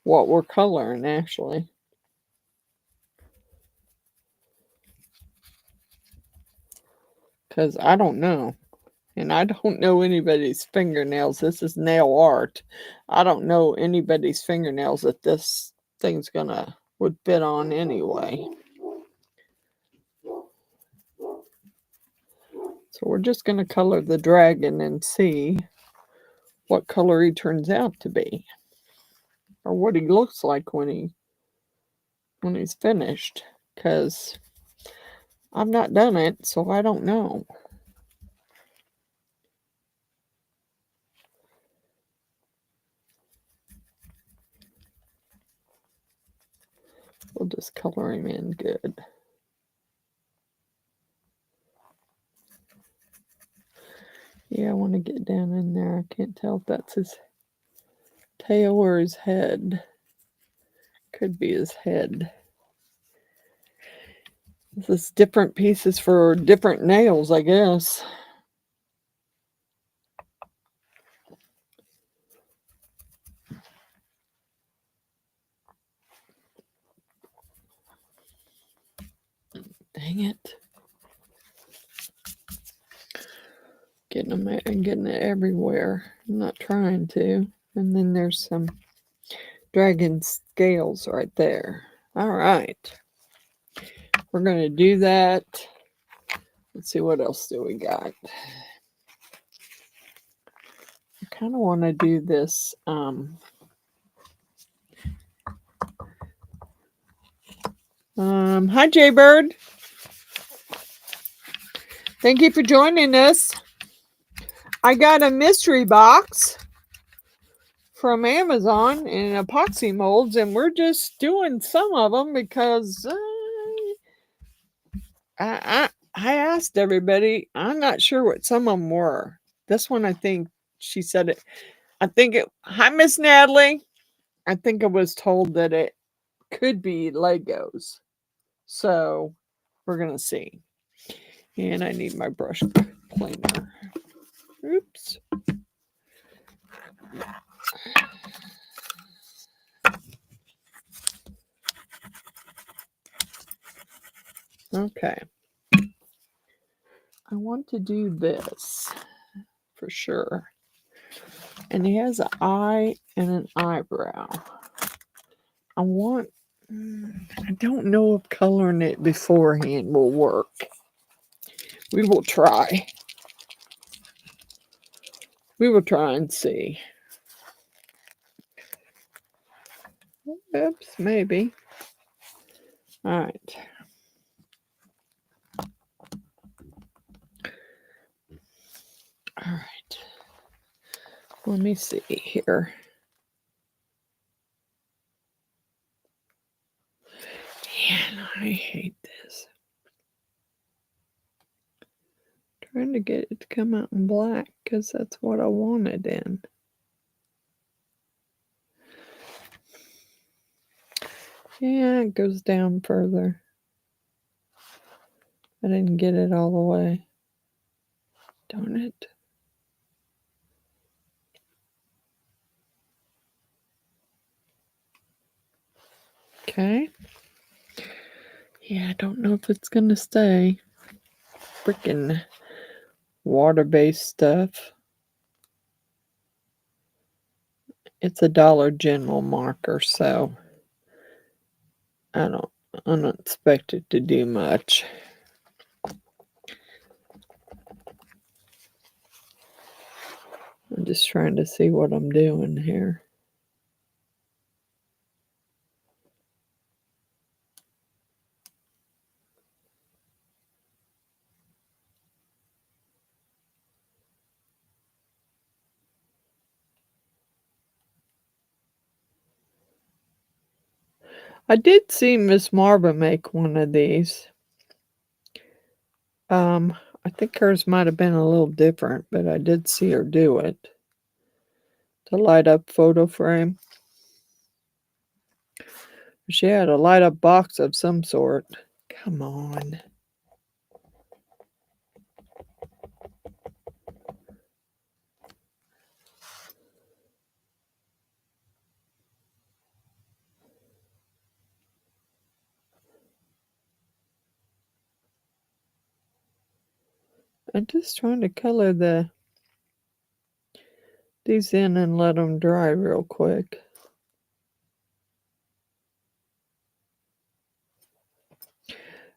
what we're coloring actually. because I don't know. And I don't know anybody's fingernails. This is nail art. I don't know anybody's fingernails that this thing's would fit on anyway. So we're just going to color the dragon and see what color he turns out to be. Or what he looks like when he's finished. Because I've not done it, so I don't know. We'll just color him in good. Yeah, I want to get down in there. I can't tell if that's his tail or his head. Could be his head. This is different pieces for different nails, I guess. Dang it. Getting it everywhere. I'm not trying to. And then there's some dragon scales right there. All right. We're going to do that. Let's see, what else do we got? I kind of want to do this. Hi, Jaybird. Thank you for joining us. I got a mystery box from Amazon in epoxy molds, and we're just doing some of them because I asked everybody. I'm not sure what some of them were. This one, I think she said it. Hi, Miss Natalie. I think I was told that it could be Legos. So we're going to see. And I need my brush cleaner. Oops. Okay. I want to do this for sure. And he has an eye and an eyebrow. I don't know if coloring it beforehand will work. We will try. We will try and see. Oops, maybe. All right. All right. Let me see here. Man, I hate this. Trying to get it to come out in black because that's what I wanted in. Yeah, it goes down further. I didn't get it all the way. Darn it. Okay. Yeah, I don't know if it's going to stay. Freaking water-based stuff. It's a Dollar General marker, so I don't expect it to do much. I'm just trying to see what I'm doing here. I did see Miss Marva make one of these. I think hers might have been a little different, but I did see her do it. To light up photo frame. She had a light up box of some sort. Come on. I'm just trying to color these in and let them dry real quick.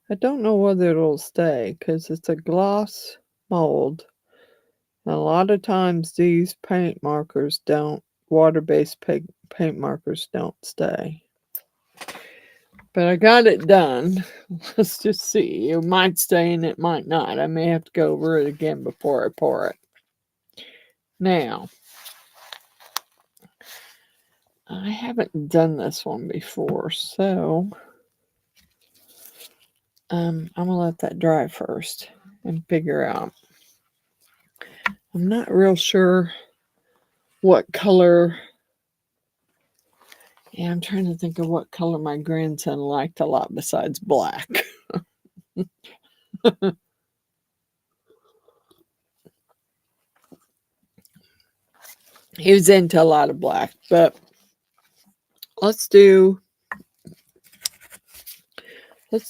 I don't know whether it'll stay because it's a gloss mold. And a lot of times these paint markers don't, water-based paint markers don't stay. But I got it done. Let's just see. It might stay and it might not. I may have to go over it again before I pour it. Now, I haven't done this one before, so I'm going to let that dry first and figure out. I'm not real sure what color. Yeah, I'm trying to think of what color my grandson liked a lot besides black. He was into a lot of black, but let's do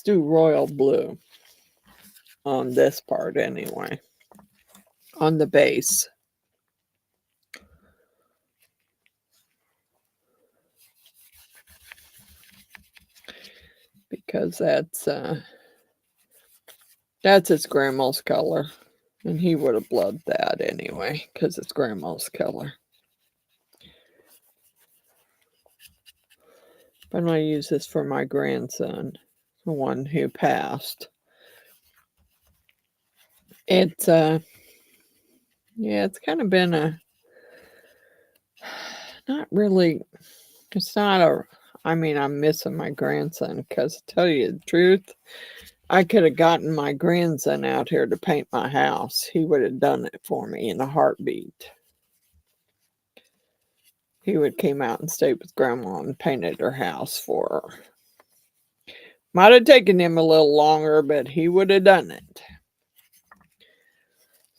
royal blue on this part anyway, on the base. Because that's his grandma's color, and he would have loved that anyway because it's grandma's color. But I'm going to use this for my grandson, the one who passed. It's yeah, it's kind of been not really, it's not I mean, I'm missing my grandson because to tell you the truth, I could have gotten my grandson out here to paint my house. He would have done it for me in a heartbeat. He would have came out and stayed with grandma and painted her house for her. Might have taken him a little longer, but he would have done it.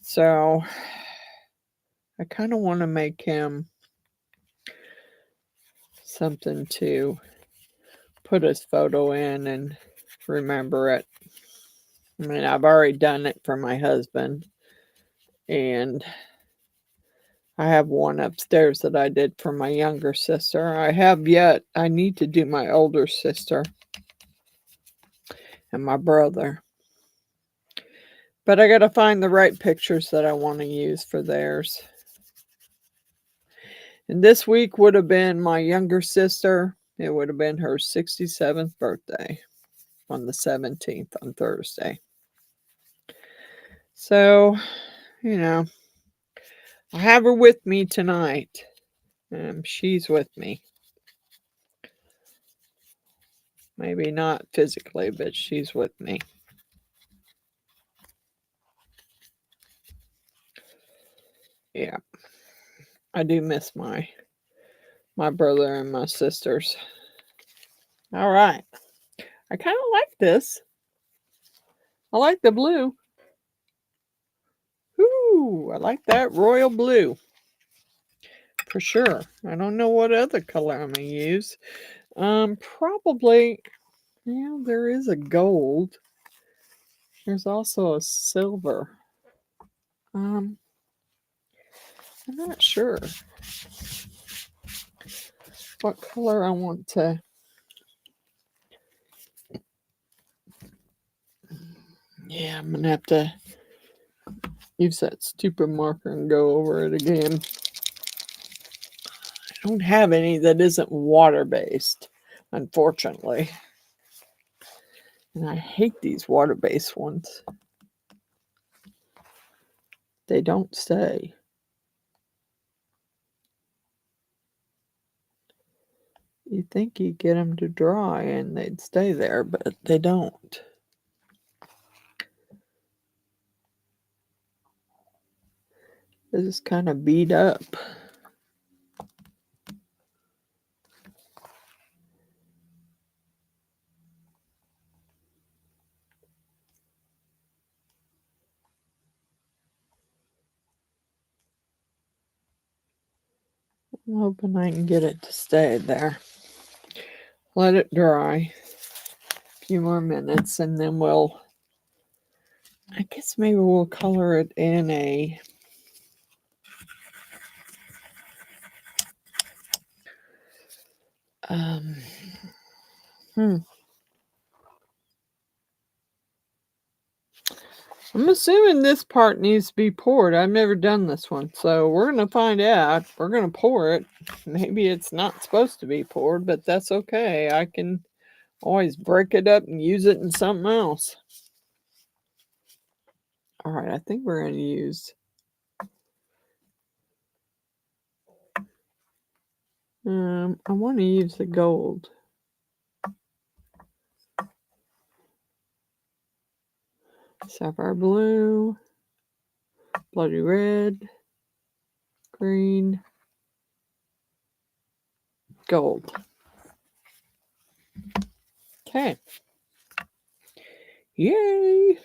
So I kind of want to make him something to put his photo in and remember it. I mean, I've already done it for my husband, and I have one upstairs that I did for my younger sister. I need to do my older sister and my brother. But I got to find the right pictures that I want to use for theirs. And this week would have been my younger sister. It would have been her 67th birthday on the 17th on Thursday. So, you know, I have her with me tonight. She's with me. Maybe not physically, but she's with me. Yeah. I do miss my brother and my sisters. All right. I kind of like this. I like the blue. Ooh, I like that royal blue. For sure. I don't know what other color I'm going to use. Probably, yeah, there is a gold. There's also a silver. I'm not sure what color I want to. Yeah, I'm going to have to use that stupid marker and go over it again. I don't have any that isn't water-based, unfortunately. And I hate these water-based ones. They don't stay. You'd think you'd get them to dry and they'd stay there, but they don't. This is kind of beat up. I'm hoping I can get it to stay there. Let it dry a few more minutes and then we'll I guess maybe we'll color it in a hmm. I'm assuming this part needs to be poured. I've never done this one, so we're going to find out. We're going to pour it. Maybe it's not supposed to be poured, but that's okay. I can always break it up and use it in something else. All right, I think we're going to use I want to use the gold. Sapphire blue, bloody red, green, gold. Okay. Yay!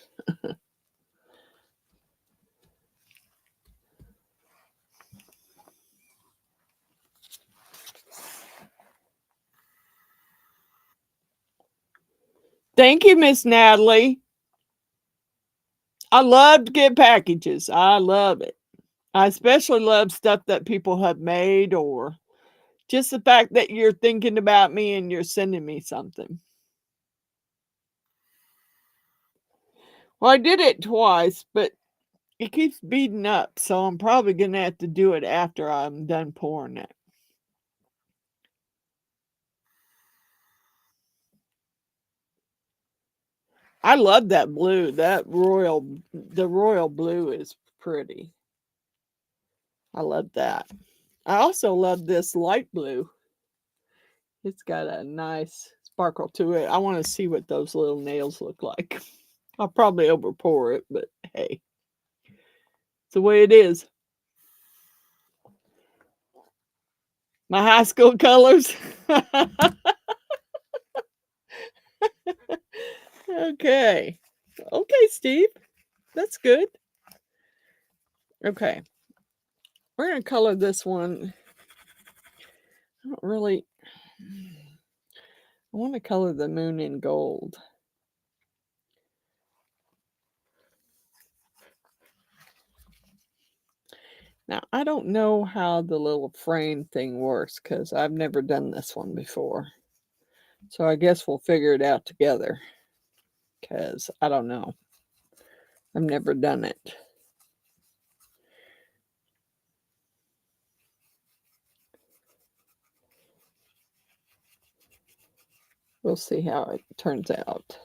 Thank you, Miss Natalie. I love to get packages. I love it. I especially love stuff that people have made, or just the fact that you're thinking about me and you're sending me something. Well, I did it twice, but it keeps beading up, so I'm probably going to have to do it after I'm done pouring it. I love that blue. The royal blue is pretty. I love that. I also love this light blue. It's got a nice sparkle to it. I want to see what those little nails look like. I'll probably over pour it, but hey, it's the way it is. My high school colors. Okay. Okay, Steve. That's good. Okay. We're going to color this one. I don't really. I want to color the moon in gold. Now, I don't know how the little frame thing works because I've never done this one before. So I guess we'll figure it out together because I don't know. I've never done it. We'll see how it turns out.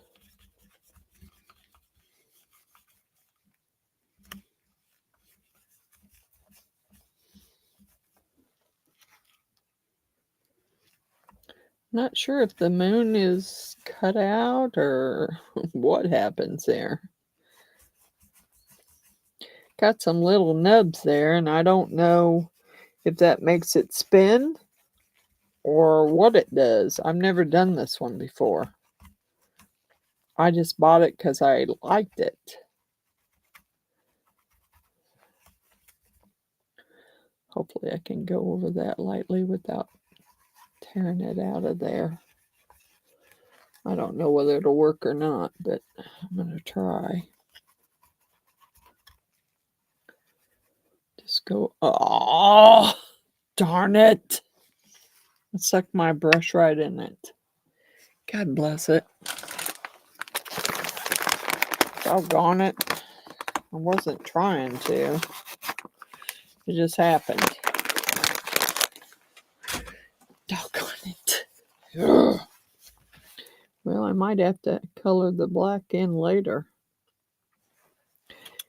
Not sure if the moon is cut out or what happens there. Got some little nubs there, and I don't know if that makes it spin or what it does. I've never done this one before. I just bought it because I liked it. Hopefully I can go over that lightly without tearing it out of there. I don't know whether it'll work or not, but I'm going to try. Just go, oh, darn it. I sucked my brush right in it. God bless it. Doggone it. I wasn't trying to. It just happened. Doggone it. Ugh. Well, I might have to color the black in later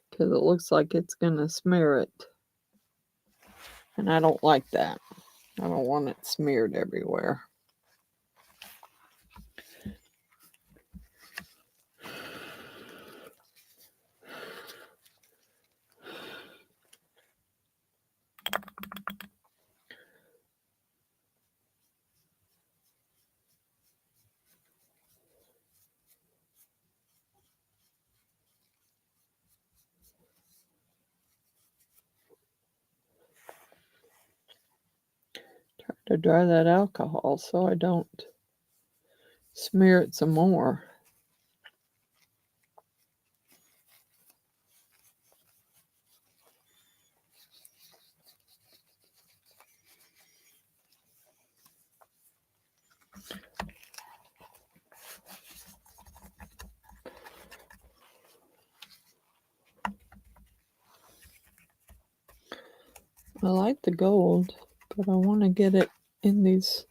because it looks like it's going to smear it. And I don't like that. I don't want it smeared everywhere. Try to dry that alcohol so I don't smear it some more. I like the gold, but I want to get it in these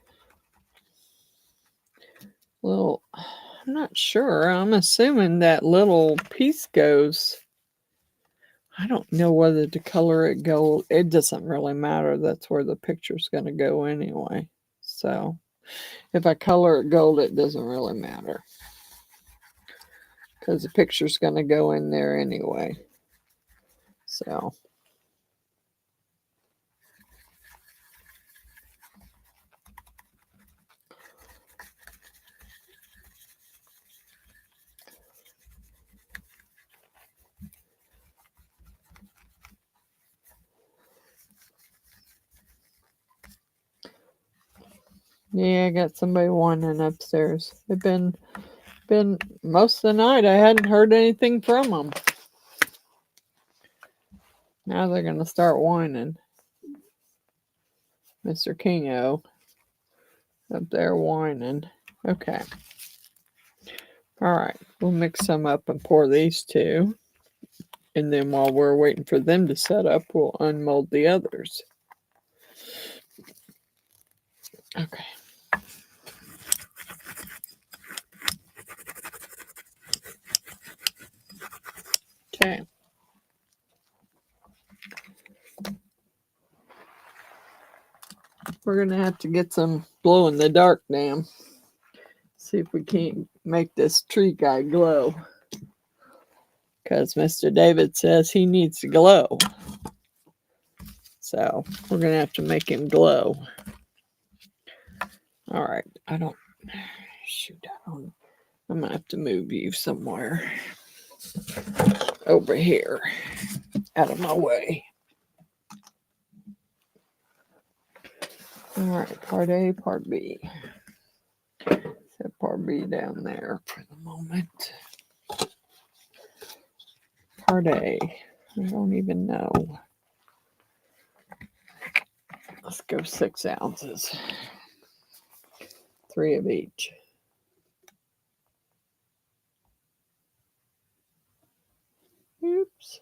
little, I'm not sure. I'm assuming that little piece goes. I don't know whether to color it gold. It doesn't really matter. That's where the picture's going to go anyway. So if I color it gold, it doesn't really matter, because the picture's going to go in there anyway. So yeah, I got somebody whining upstairs. They've been most of the night. I hadn't heard anything from them. Now they're going to start whining. Mr. Kingo up there whining. Okay. All right. We'll mix some up and pour these two. And then while we're waiting for them to set up, we'll unmold the others. Okay. Okay. We're going to have to get some glow in the dark now. See if we can't make this tree guy glow. Because Mr. David says he needs to glow. So we're going to have to make him glow. All right. Shoot, I'm going to have to move you somewhere over here, out of my way. All right, part A, part B. Set part B down there for the moment. Part A, I don't even know. Let's go 6 ounces. 3 of each. Oops.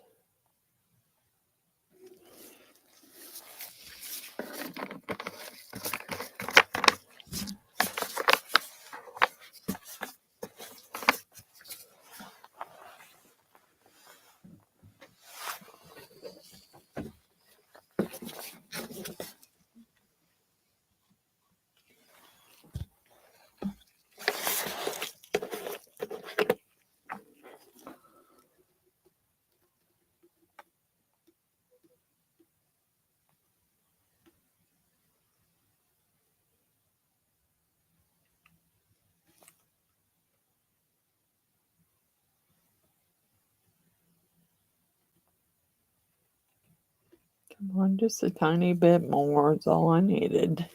Come on, just a tiny bit more is all I needed.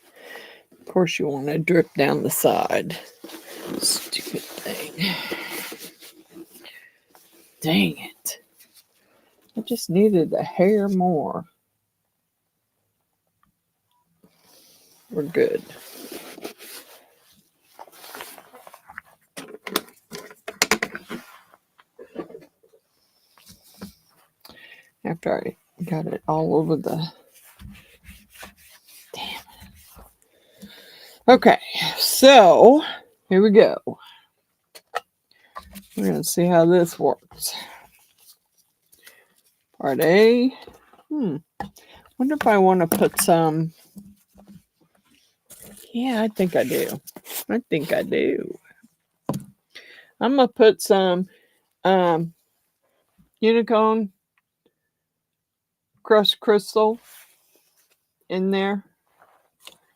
Of course, you want to drip down the side. Stupid thing. Dang it. I just needed a hair more. We're good. After I got it all over the... Damn it. Okay, so here we go. We're going to see how this works. Part A. Wonder if I want to put some... Yeah, I think I do. I'm going to put some Unicorn crushed crystal in there,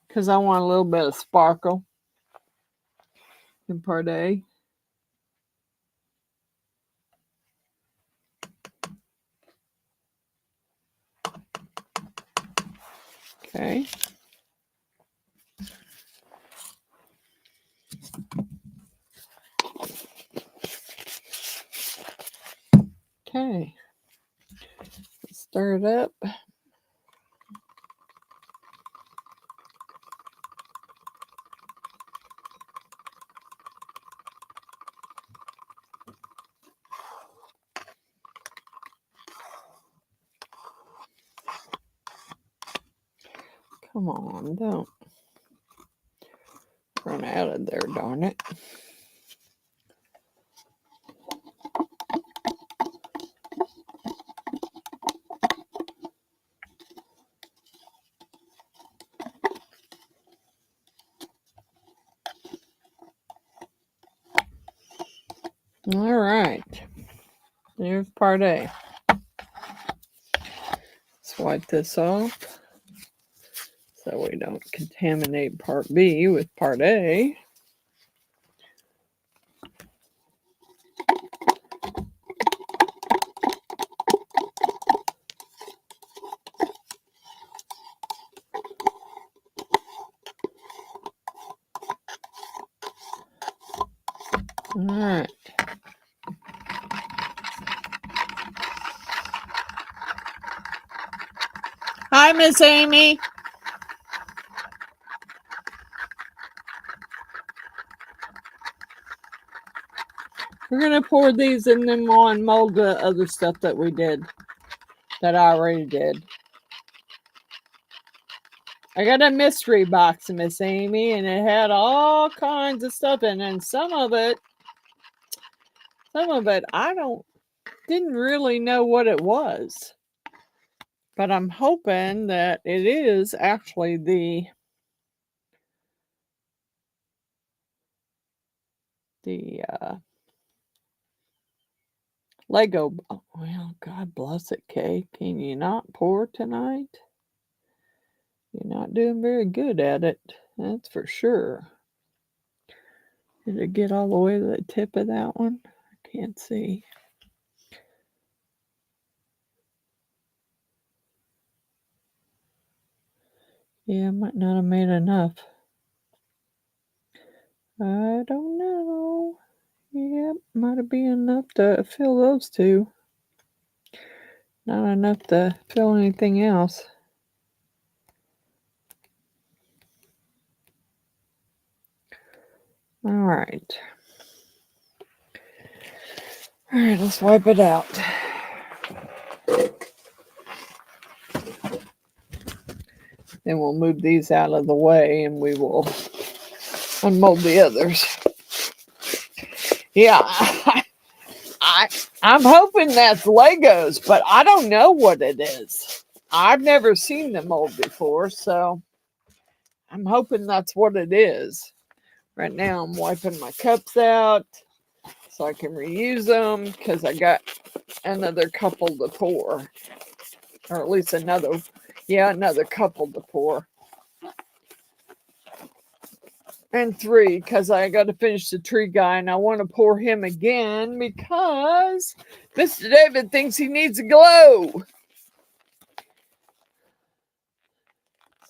because I want a little bit of sparkle in part A. Okay. Okay. Stir it up. Come on, don't run out of there, darn it. All right, there's part A. Let's wipe this off so we don't contaminate part B with part A. All right. Hi, Miss Amy. We're going to pour these and then we'll unmold the other stuff that we did, that I already did. I got a mystery box, Miss Amy, and it had all kinds of stuff in it. And some of it, I didn't really know what it was. But I'm hoping that it is actually the Lego. Oh, well, God bless it, Kay. Can you not pour tonight? You're not doing very good at it. That's for sure. Did it get all the way to the tip of that one? I can't see. Yeah, I might not have made enough. I don't know. Yep, might have been enough to fill those two. Not enough to fill anything else. All right. All right, let's wipe it out. Then we'll move these out of the way and we will unmold the others. Yeah, I'm hoping that's Legos, but I don't know what it is. I've never seen them mold before, so I'm hoping that's what it is. Right now I'm wiping my cups out so I can reuse them because I got another couple to pour. Or at least another couple to pour. And 3, because I got to finish the tree guy and I want to pour him again because Mr. David thinks he needs a glow.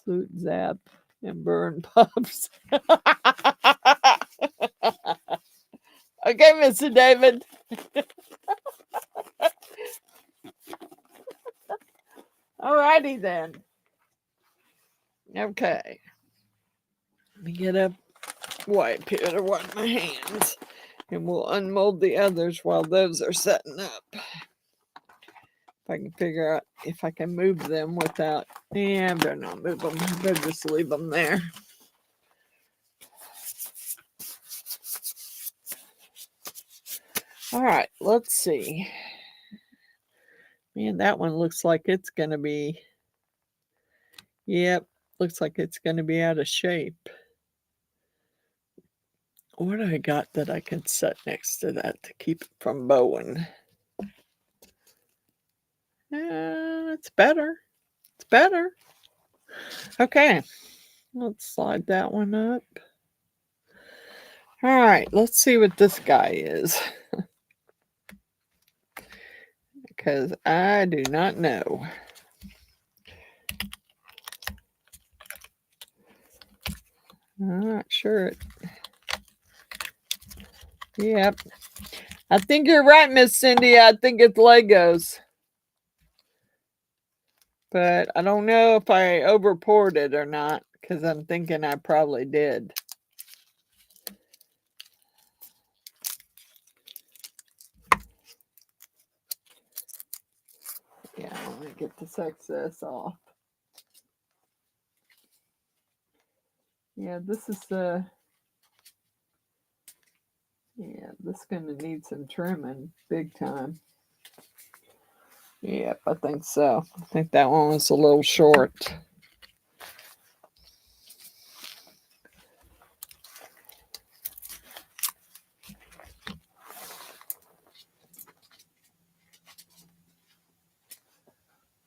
Salute, zap, and burn pups. Okay, Mr. David. Alrighty then. Okay. Let me get a wipe here to wipe my hands. And we'll unmold the others while those are setting up. If I can figure out if I can move them without... Yeah, I better not move them. I better just leave them there. All right, let's see. Man, that one looks like it's going to be... Yep, looks like it's going to be out of shape. What do I got that I can set next to that to keep it from bowing? It's better. It's better. Okay, let's slide that one up. All right, let's see what this guy is. Because I do not know. I'm not sure. Yep. I think you're right, Miss Cindy. I think it's Legos. But I don't know if I over poured it or not. Because I'm thinking I probably did. Yeah, I'm going to get this excess off. Yeah, this is the... Yeah, this is going to need some trimming big time. Yep, I think so. I think that one was a little short.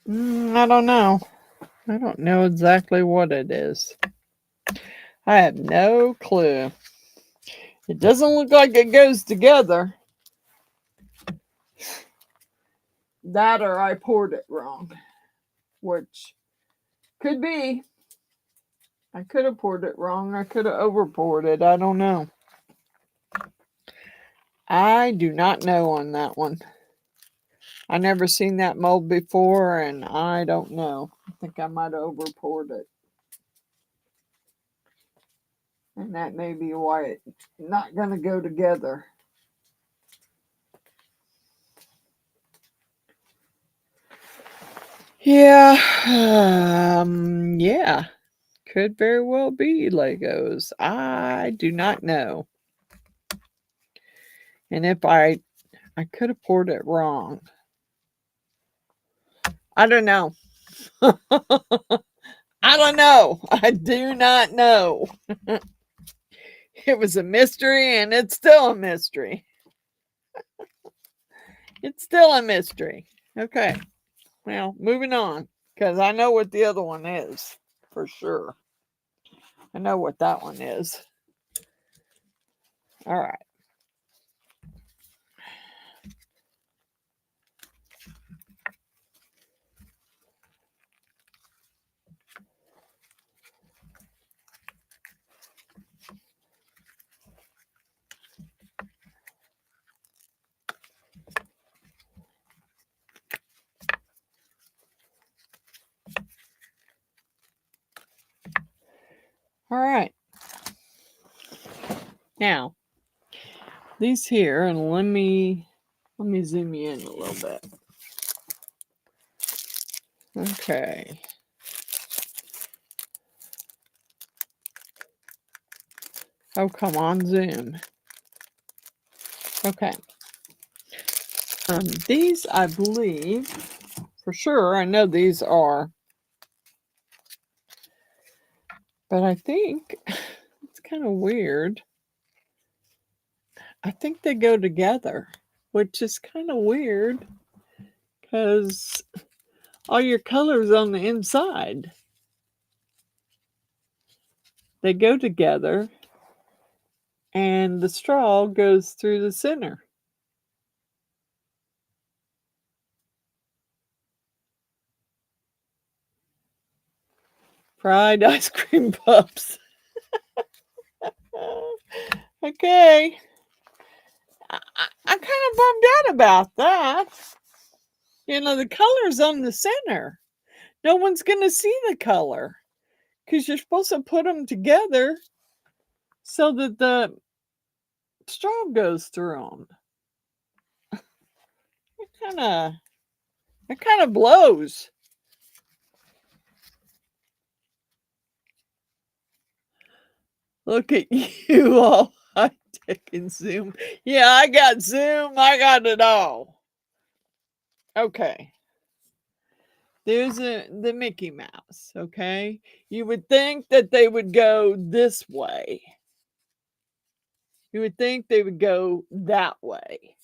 I don't know. I don't know exactly what it is. I have no clue. It doesn't look like it goes together. That or I poured it wrong, which could be. I could have poured it wrong. I could have over poured it. I don't know. I do not know on that one. I never seen that mold before, and I don't know. I think I might have over poured it. And that may be why it's not going to go together. Yeah. Yeah. Could very well be Legos. I do not know. And if I could have poured it wrong. I don't know. I don't know. I do not know. It was a mystery, and it's still a mystery. It's still a mystery. Okay. Well, moving on, because I know what the other one is for sure. I know what that one is. All right. All right. Now, these here, and let me zoom you in a little bit. Okay. Oh, come on, zoom. Okay. These, I believe, for sure, I know these are, but I think it's kind of weird. I think they go together, which is kind of weird because all your colors on the inside, they go together, and the straw goes through the center. Fried ice cream puffs. Okay. I'm kind of bummed out about that. You know, the color's on the center. No one's going to see the color because you're supposed to put them together so that the straw goes through them. It kind of blows. Look at you all high tech and Zoom. Yeah, I got Zoom. I got it all. Okay. There's the Mickey Mouse. Okay. You would think that they would go this way. You would think they would go that way,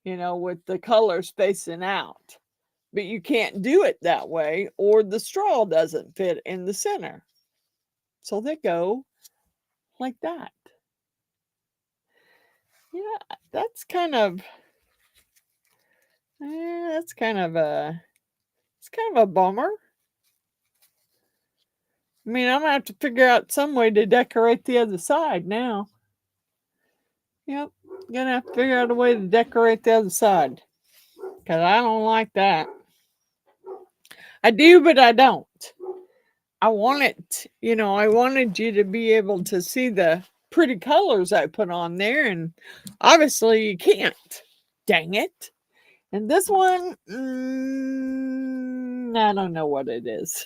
you know, with the colors facing out. But you can't do it that way, or the straw doesn't fit in the center. So they go like that. Yeah, that's kind of it's kind of a bummer. I mean, I'm gonna have to figure out some way to decorate the other side now. Yep, gonna have to figure out a way to decorate the other side because I don't like that. I do, but I don't. I want it, you know, I wanted you to be able to see the pretty colors I put on there, and obviously you can't. Dang it. And this one, I don't know what it is.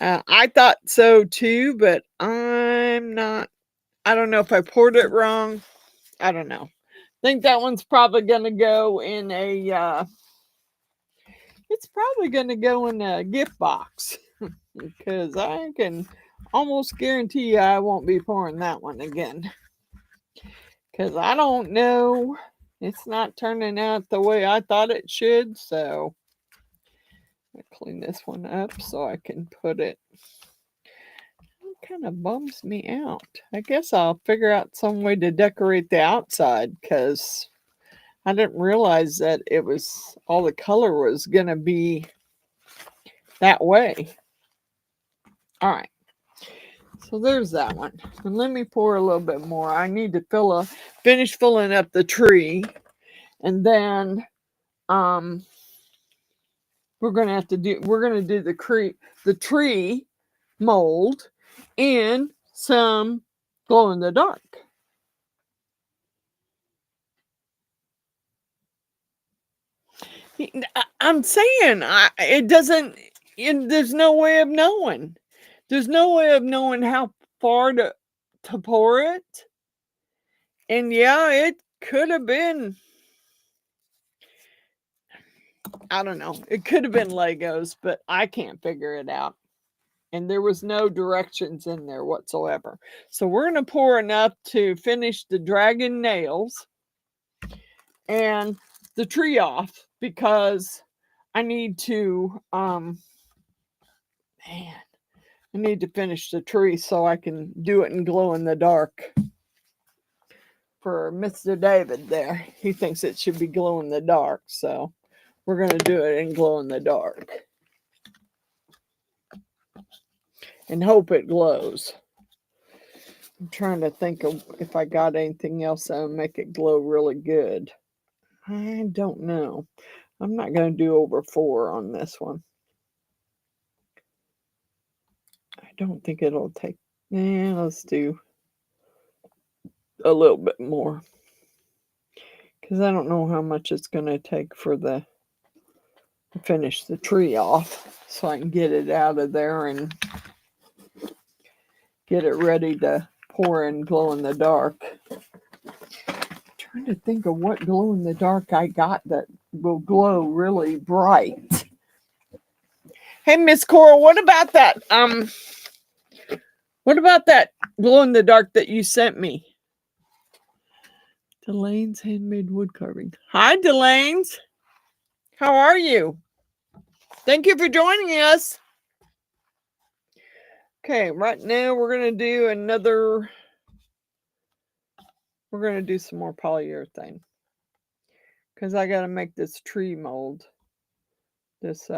I thought so too, but I'm not. I don't know if I poured it wrong. I don't know. I think that one's probably going to go in a. It's probably going to go in a gift box because I can almost guarantee you I won't be pouring that one again. Because I don't know. It's not turning out the way I thought it should. So I clean this one up so I can put it. It kind of bums me out. I guess I'll figure out some way to decorate the outside because I didn't realize that it was all the color was going to be that way. All right. So there's that one. And let me pour a little bit more. I need to finish filling up the tree. And then we're gonna do the tree mold in some glow in the dark. I'm saying it doesn't. There's no way of knowing. There's no way of knowing how far to pour it. And yeah, it could have been. I don't know. It could have been Legos, but I can't figure it out. And there was no directions in there whatsoever. So we're going to pour enough to finish the dragon nails and the tree off because I need to I need to finish the tree so I can do it in glow in the dark. For Mr. David there, he thinks it should be glow in the dark, so we're going to do it in glow in the dark and hope it glows. I'm trying to think of if I got anything else that would make it glow really good. I don't know. I'm not going to do over 4 on this one. I don't think it'll take. Let's do a little bit more. Because I don't know how much it's going to take for to finish the tree off so I can get it out of there and get it ready to pour in glow in the dark. I'm trying to think of what glow in the dark I got that will glow really bright. Hey, Miss Cora, what about that? What about that glow in the dark that you sent me? Delaine's handmade wood carving. Hi, Delaine's. How are you? Thank you for joining us. Okay, right now we're going to do another. We're going to do some more polyurethane. Because I got to make this tree mold. This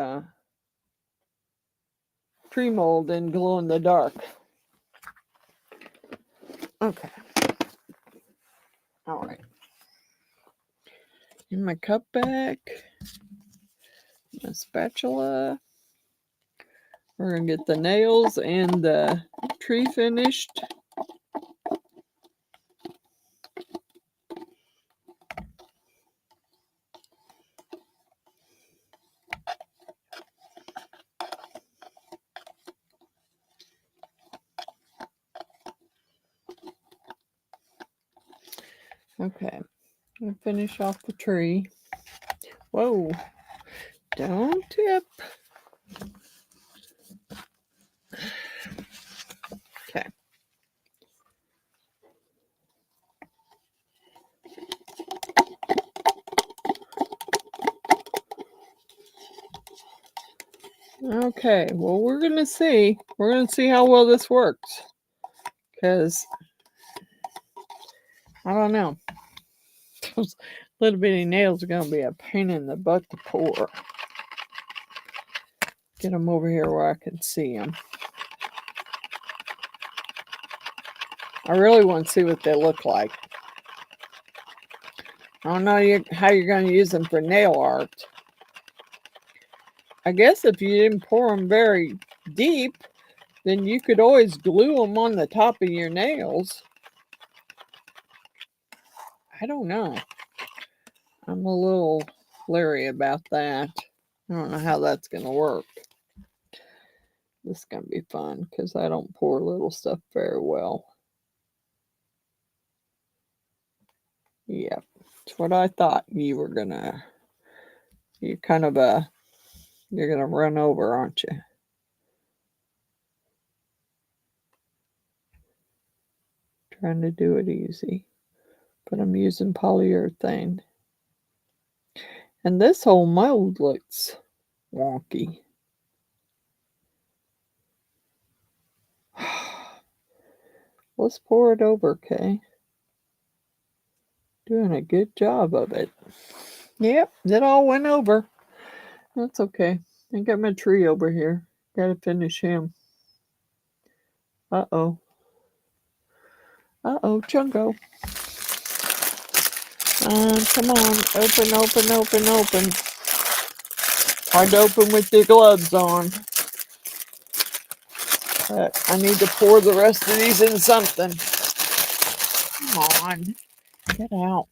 tree mold in glow in the dark. Okay. All right. In my cup back. My spatula. We're going to get the nails and the tree finished. Okay. I'm going to finish off the tree. Whoa. Don't tip. Okay. Okay, well, we're going to see. We're going to see how well this works. Because, I don't know. Those little bitty nails are going to be a pain in the butt to pour. Get them over here where I can see them. I really want to see what they look like. I don't know how you're going to use them for nail art. I guess if you didn't pour them very deep, then you could always glue them on the top of your nails. I don't know. I'm a little leery about that. I don't know how that's going to work. This is going to be fun because I don't pour little stuff very well. Yep, that's what I thought you were going to. You're kind of you're going to run over, aren't you? Trying to do it easy. But I'm using polyurethane. And this whole mold looks wonky. Let's pour it over, okay? Doing a good job of it. Yep, it all went over. That's okay. I got my tree over here. Gotta finish him. Uh-oh. Uh-oh, Chungo. Come on. Open, open, open, open. Hard to open with your gloves on. But I need to pour the rest of these in something. Come on. Get out.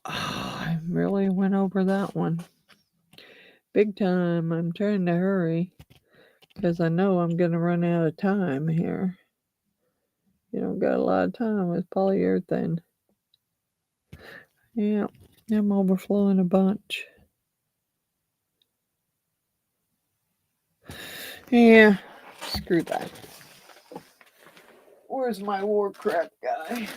Oh, I really went over that one. Big time. I'm trying to hurry because I know I'm going to run out of time here. You don't got a lot of time with polyurethane. Yeah, I'm overflowing a bunch. Yeah, screw that. Where's my Warcraft guy?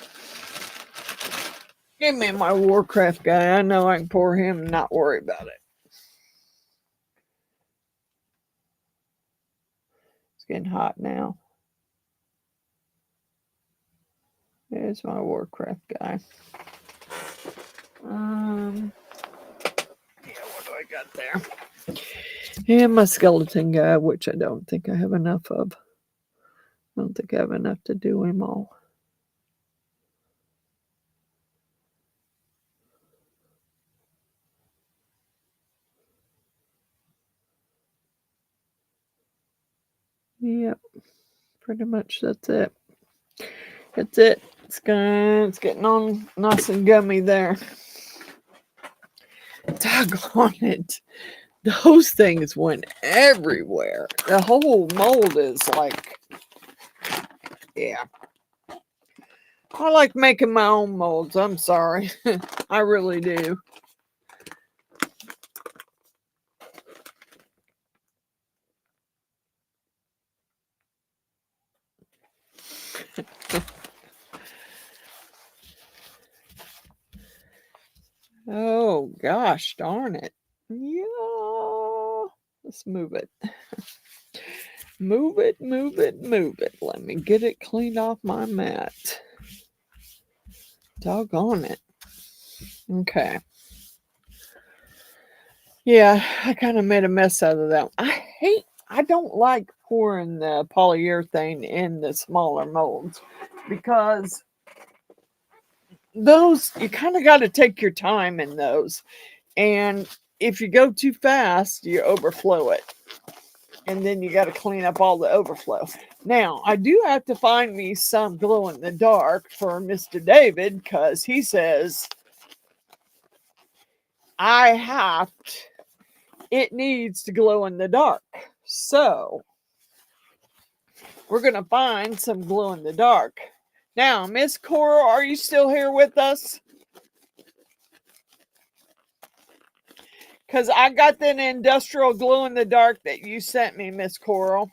Give me my Warcraft guy. I know I can pour him and not worry about it. It's getting hot now. There's my Warcraft guy. Yeah, what do I got there? And my skeleton guy, which I don't think I have enough of. I don't think I have enough to do him all. Yep, pretty much that's it. That's it. It's getting on nice and gummy there. Doggone it. Those things went everywhere. The whole mold is like, yeah. I like making my own molds. I'm sorry. I really do. Oh, gosh darn it. Yeah. Let's move it. Move it, move it, move it. Let me get it cleaned off my mat. Doggone it. Okay. Yeah, I kind of made a mess out of that. I don't like pouring the polyurethane in the smaller molds because those, you kind of got to take your time in those. And if you go too fast, you overflow it. And then you got to clean up all the overflow. Now, I do have to find me some glow in the dark for Mr. David because he says it needs to glow in the dark. So, we're going to find some glow in the dark. Now, Miss Cora, are you still here with us? Because I got that industrial glow in the dark that you sent me, Miss Coral.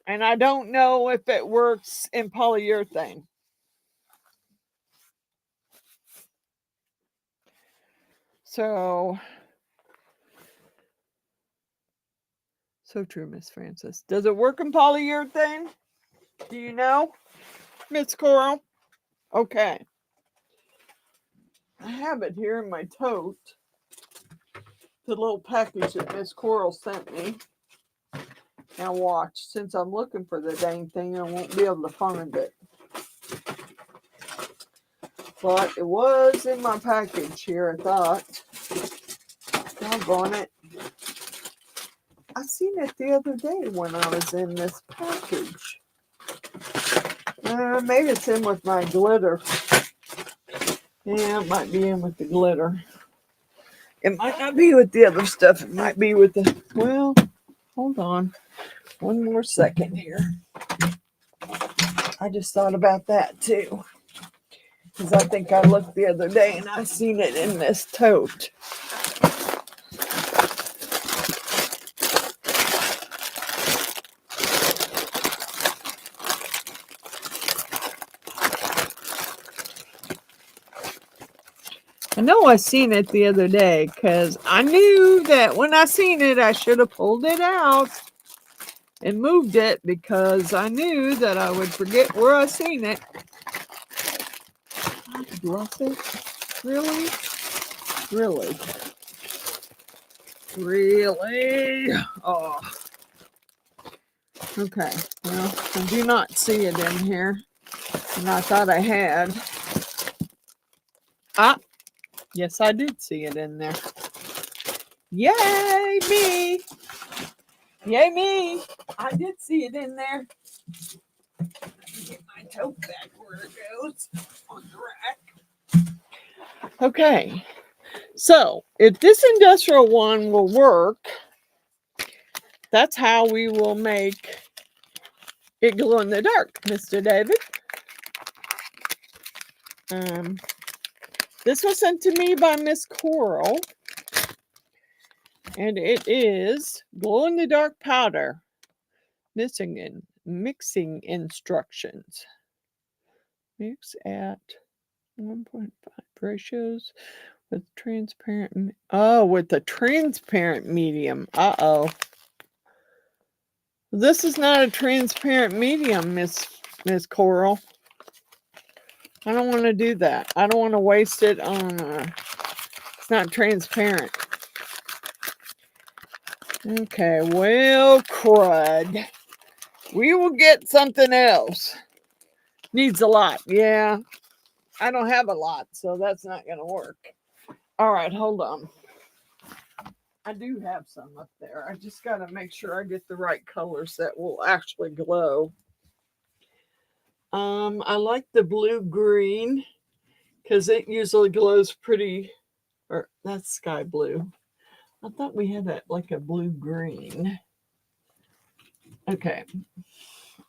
And I don't know if it works in polyurethane. So true, Miss Frances. Does it work in polyurethane? Do you know, Miss Coral? Okay. I have it here in my tote. the little package that Miss Coral sent me. Now watch, since I'm looking for the dang thing, I won't be able to find it. But it was in my package here, I thought. Doggone it. I seen it the other day when I was in this package. Maybe it's in with my glitter. Yeah, it might be in with the glitter. It might not be with the other stuff. It might be with the... Well, hold on. One more second here. I just thought about that too. Because I think I looked the other day and I seen it in this tote. I know I seen it the other day because I knew that when I seen it, I should have pulled it out and moved it because I knew that I would forget where I seen it. I love it. Really? Really? Really? Oh. Okay. Well, I do not see it in here. And I thought I had. Ah. Yes, I did see it in there. Yay, me! Yay, me! I did see it in there. Get my tote back where it goes on the rack. Okay, so if this industrial one will work, that's how we will make it glow in the dark, Mr. David. This was sent to me by Miss Coral, and it is glow in the dark powder. Mixing instructions. Mix at 1.5 ratios with transparent. Oh, with the transparent medium. Uh-oh. This is not a transparent medium, Miss Coral. I don't want to do that. I don't want to waste it on it's not transparent. Okay, well, crud. We will get something else. Needs a lot. Yeah. I don't have a lot, so that's not going to work. All right, hold on. I do have some up there. I just got to make sure I get the right colors that will actually glow. I like the blue-green because it usually glows pretty, or that's sky blue. I thought we had like a blue-green. Okay.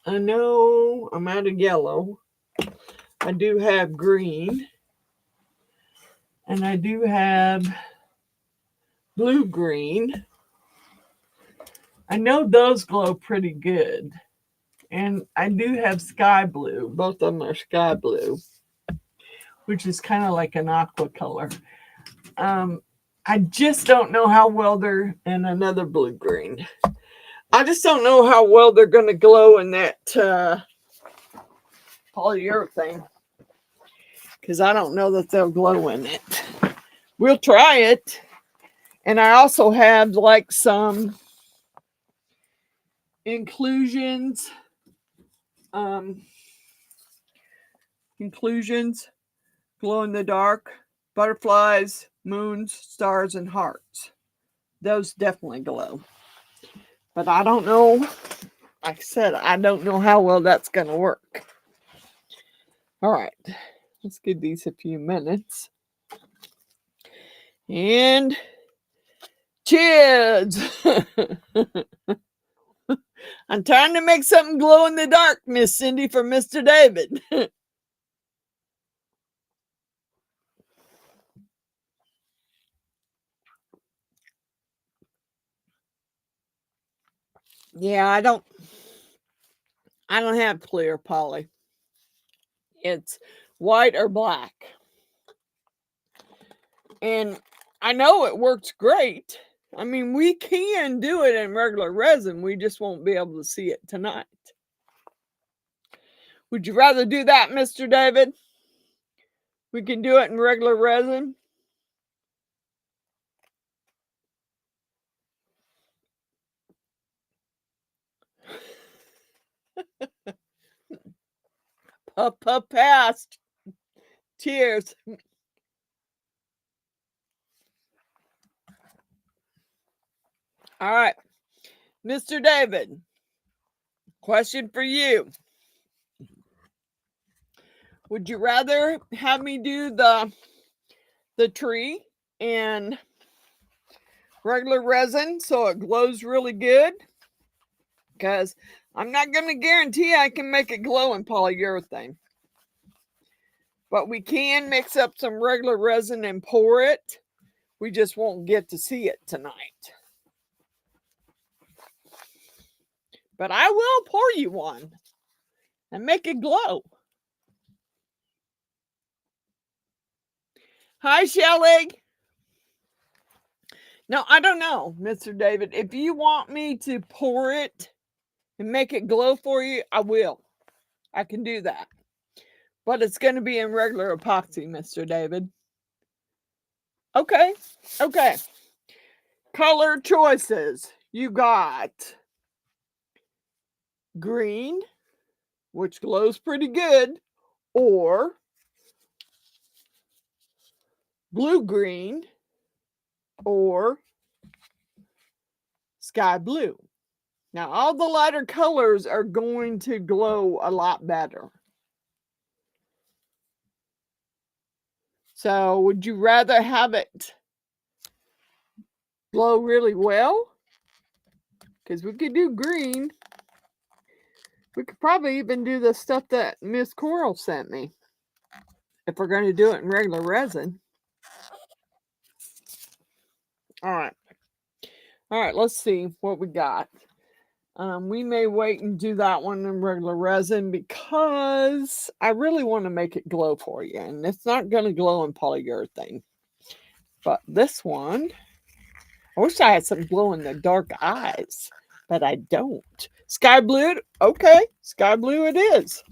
I know I'm out of yellow. I do have green. And I do have blue-green. I know those glow pretty good. And I do have sky blue. Both of them are sky blue, which is kind of like an aqua color. I just don't know how well they're in another blue-green. I just don't know how well they're going to glow in that polyurethane. Because I don't know that they'll glow in it. We'll try it. And I also have like some inclusions. Inclusions, glow in the dark, butterflies, moons, stars, and hearts. Those definitely glow. But I don't know. Like I said, I don't know how well that's going to work. All right. Let's give these a few minutes. And cheers! I'm trying to make something glow in the dark, Miss Cindy, for Mr. David. Yeah, I don't have clear poly. It's white or black. And I know it works great. I mean, we can do it in regular resin. We just won't be able to see it tonight. Would you rather do that, Mr. David? We can do it in regular resin. Past. Cheers. All right. Mr. David, question for you. Would you rather have me do the tree in regular resin so it glows really good? Because I'm not going to guarantee I can make it glow in polyurethane. But we can mix up some regular resin and pour it. We just won't get to see it tonight. But I will pour you one and make it glow. Hi, Shelly. Now, I don't know, Mr. David. If you want me to pour it and make it glow for you, I will. I can do that. But it's going to be in regular epoxy, Mr. David. Okay. Okay. Color choices. You got green, which glows pretty good, or blue-green, or sky blue. Now, all the lighter colors are going to glow a lot better. So, would you rather have it glow really well? Because we could do green. We could probably even do the stuff that Miss Coral sent me. If we're going to do it in regular resin. All right. All right, let's see what we got. We may wait and do that one in regular resin because I really want to make it glow for you. And it's not going to glow in polyurethane. But this one, I wish I had some glow in the dark eyes, but I don't. Sky blue, okay, sky blue it is.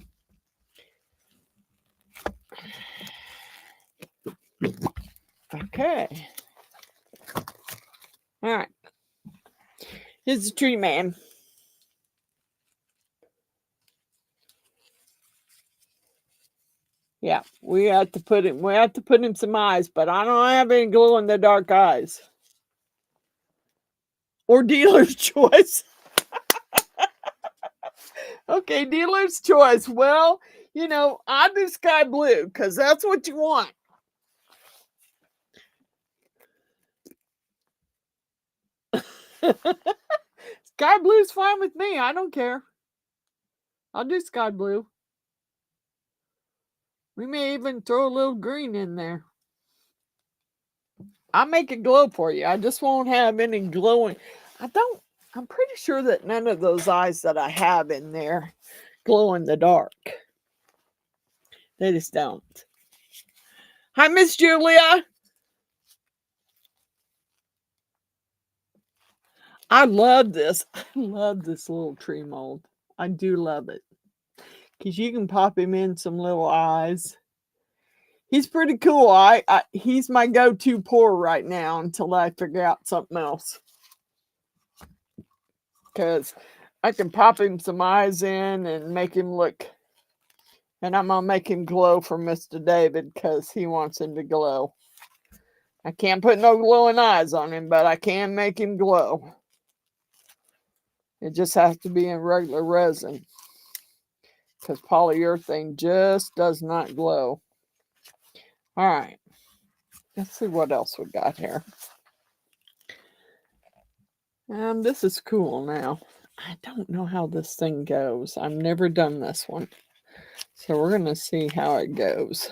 Okay. All right. Here's the tree man. Yeah, we have to put him some eyes, but I don't have any glow in the dark eyes. Or dealer's choice. Okay, dealer's choice. Well, you know, I do sky blue because that's what you want. Sky blue's fine with me. I don't care. I'll do sky blue. We may even throw a little green in there. I'll make it glow for you. I just won't have any glowing. I'm pretty sure that none of those eyes that I have in there glow in the dark. They just don't. Hi, Miss Julia. I love this. I love this little tree mold. I do love it. Because you can pop him in some little eyes. He's pretty cool. He's my go-to pour right now until I figure out something else. Because I can pop him some eyes in and make him look. And I'm going to make him glow for Mr. David because he wants him to glow. I can't put no glowing eyes on him, but I can make him glow. It just has to be in regular resin. Because polyurethane just does not glow. All right. Let's see what else we got here. This is cool now. I don't know how this thing goes. I've never done this one. So we're going to see how it goes.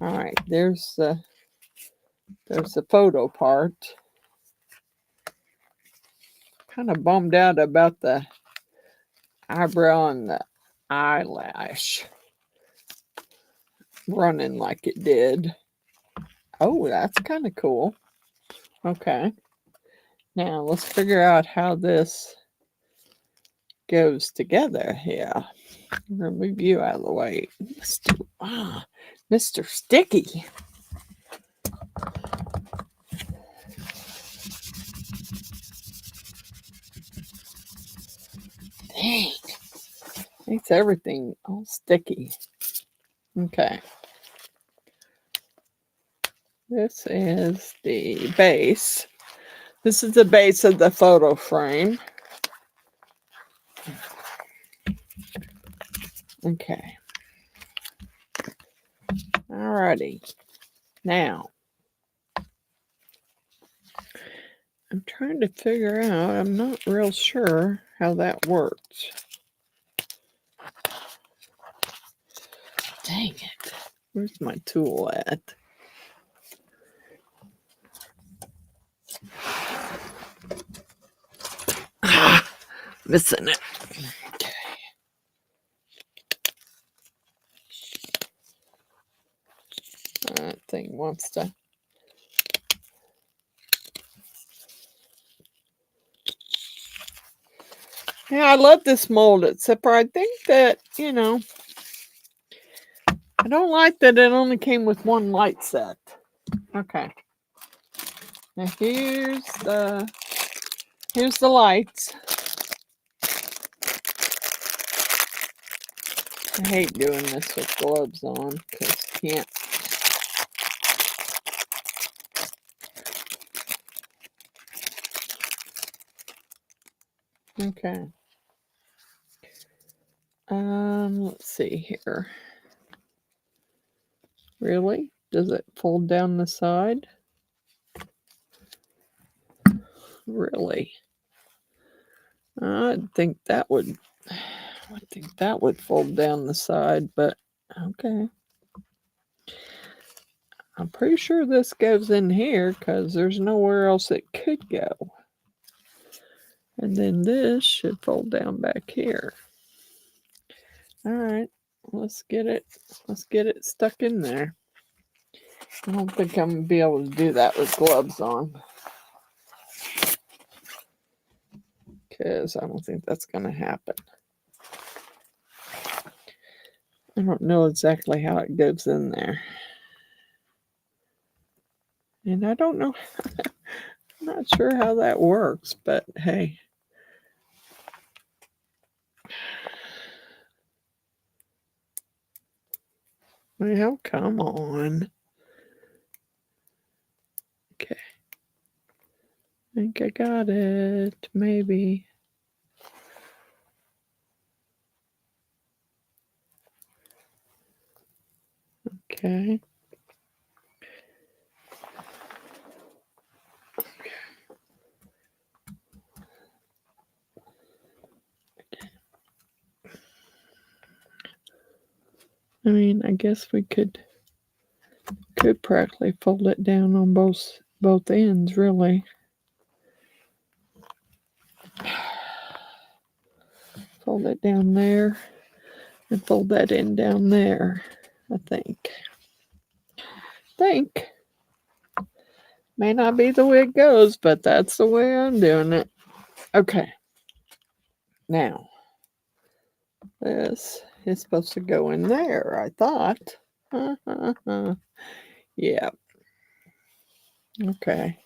All right. There's the photo part. Kind of bummed out about the eyebrow and the eyelash running like it did. Oh, that's kind of cool. Okay. Now let's figure out how this goes together here. I'm gonna move you out of the way. Mr. Sticky. Dang. Makes everything all sticky. Okay. This is the base. This is the base of the photo frame. Okay. Alrighty. Now, I'm trying to figure out, I'm not real sure how that works. Dang it. Where's my tool at? Ah, missing it. Okay. That thing wants to. Yeah, I love this mold, except for I think that, you know, I don't like that it only came with one light set. Okay. Now here's the lights. I hate doing this with gloves on because you can't. Okay. Let's see here. Really? Does it fold down the side? Really? I think that would fold down the side, but okay. I'm pretty sure this goes in here because there's nowhere else it could go. And then this should fold down back here. All right, let's get it stuck in there. I don't think I'm gonna be able to do that with gloves on, because I don't think that's gonna happen. I don't know exactly how it goes in there. And I don't know, I'm not sure how that works, but hey. Well, come on. Okay. I think I got it, maybe. Okay. I mean, I guess we could practically fold it down on both ends, really. Fold it down there and fold that in down there, I think. May not be the way it goes, but that's the way I'm doing it. Okay. Now, this is supposed to go in there, I thought. Yeah. Okay.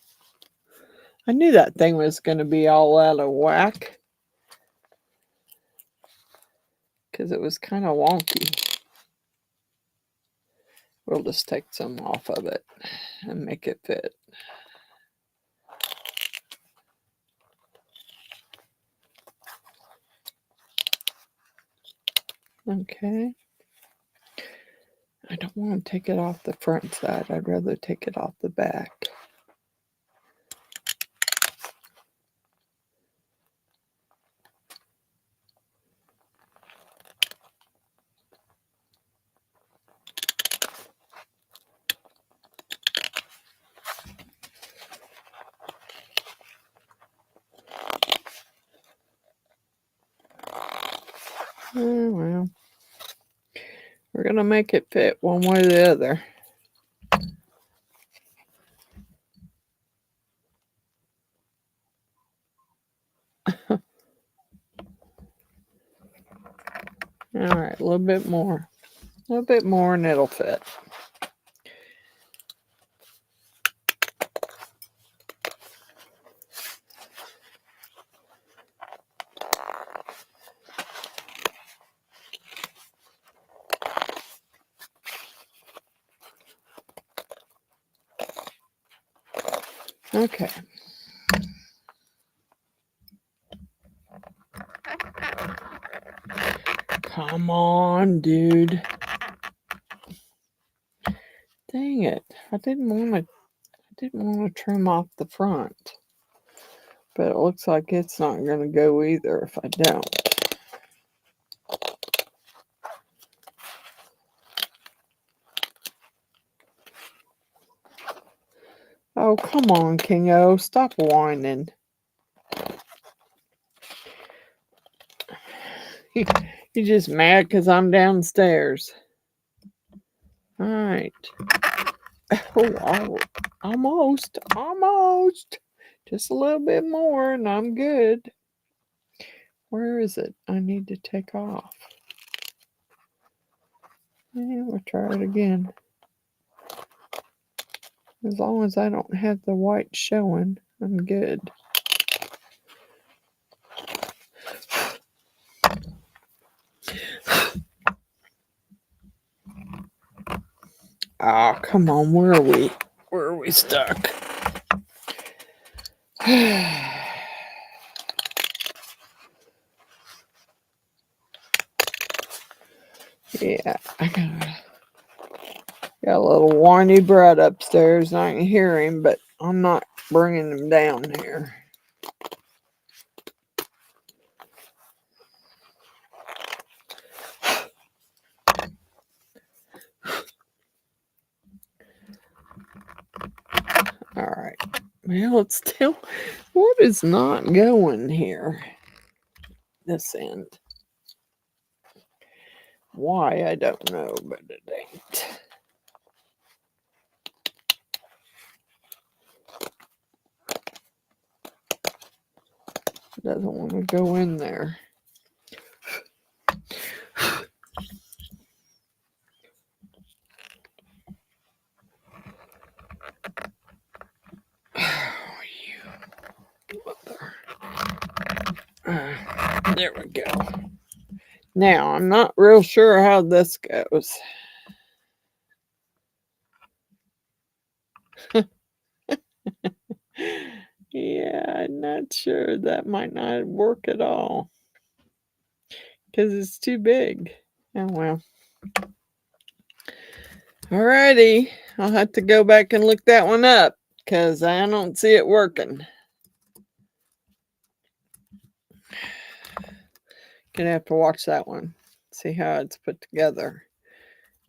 I knew that thing was going to be all out of whack because it was kind of wonky. We'll just take some off of it and make it fit. Okay. I don't want to take it off the front side. I'd rather take it off the back. Oh, well, we're going to make it fit one way or the other. All right, a little bit more. A little bit more and it'll fit. Okay. Come on, dude. Dang it. I didn't want to trim off the front. But it looks like it's not going to go either if I don't. Oh, come on, Kingo. Stop whining. You're just mad because I'm downstairs. All right. Oh, almost. Just a little bit more and I'm good. Where is it? I need to take off. Yeah, we'll try it again. As long as I don't have the white showing, I'm good. Oh, come on. Where are we? Where are we stuck? Yeah, I got a little whiny brat upstairs. I can hear him, but I'm not bringing him down here. All right. Well, it's still, what is not going here? This end. Why, I don't know, but it ain't. Doesn't want to go in there. Oh, you mother. There we go. Now, I'm not real sure how this goes. Yeah, I'm not sure. That might not work at all. Because it's too big. Oh, well. Alrighty. I'll have to go back and look that one up. Because I don't see it working. Gonna have to watch that one. See how it's put together.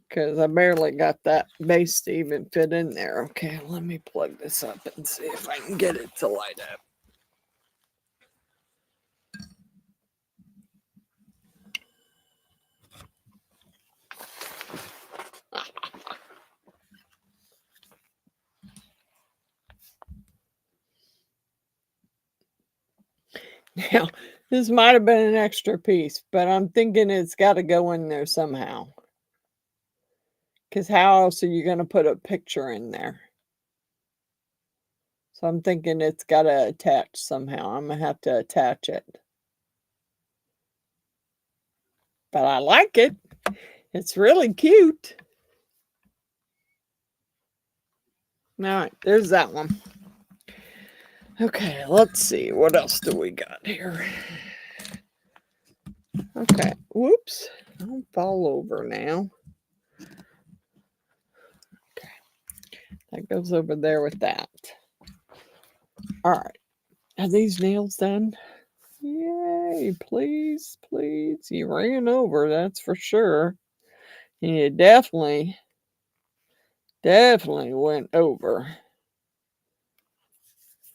Because I barely got that base to even fit in there. Okay, let me plug this up and see if I can get it to light up. Now, this might have been an extra piece, but I'm thinking it's got to go in there somehow. Because how else are you going to put a picture in there? So I'm thinking it's got to attach somehow. I'm going to have to attach it. But I like it. It's really cute. All right, there's that one. Okay, let's see. What else do we got here? Okay, whoops. Don't fall over now. Okay, that goes over there with that. All right, are these nails done? Yay, please, please. You ran over, that's for sure. And you definitely went over.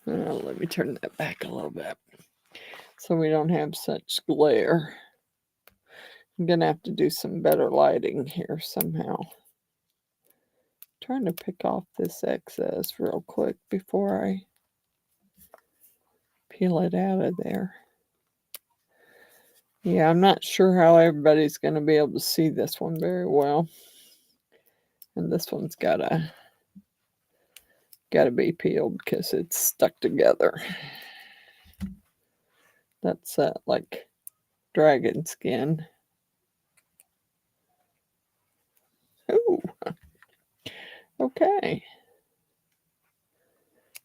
Let me turn that back a little bit so we don't have such glare. I'm going to have to do some better lighting here somehow. Trying to pick off this excess real quick before I peel it out of there. Yeah, I'm not sure how everybody's going to be able to see this one very well. And this one's got to be peeled because it's stuck together. That's like dragon skin. Ooh. Okay.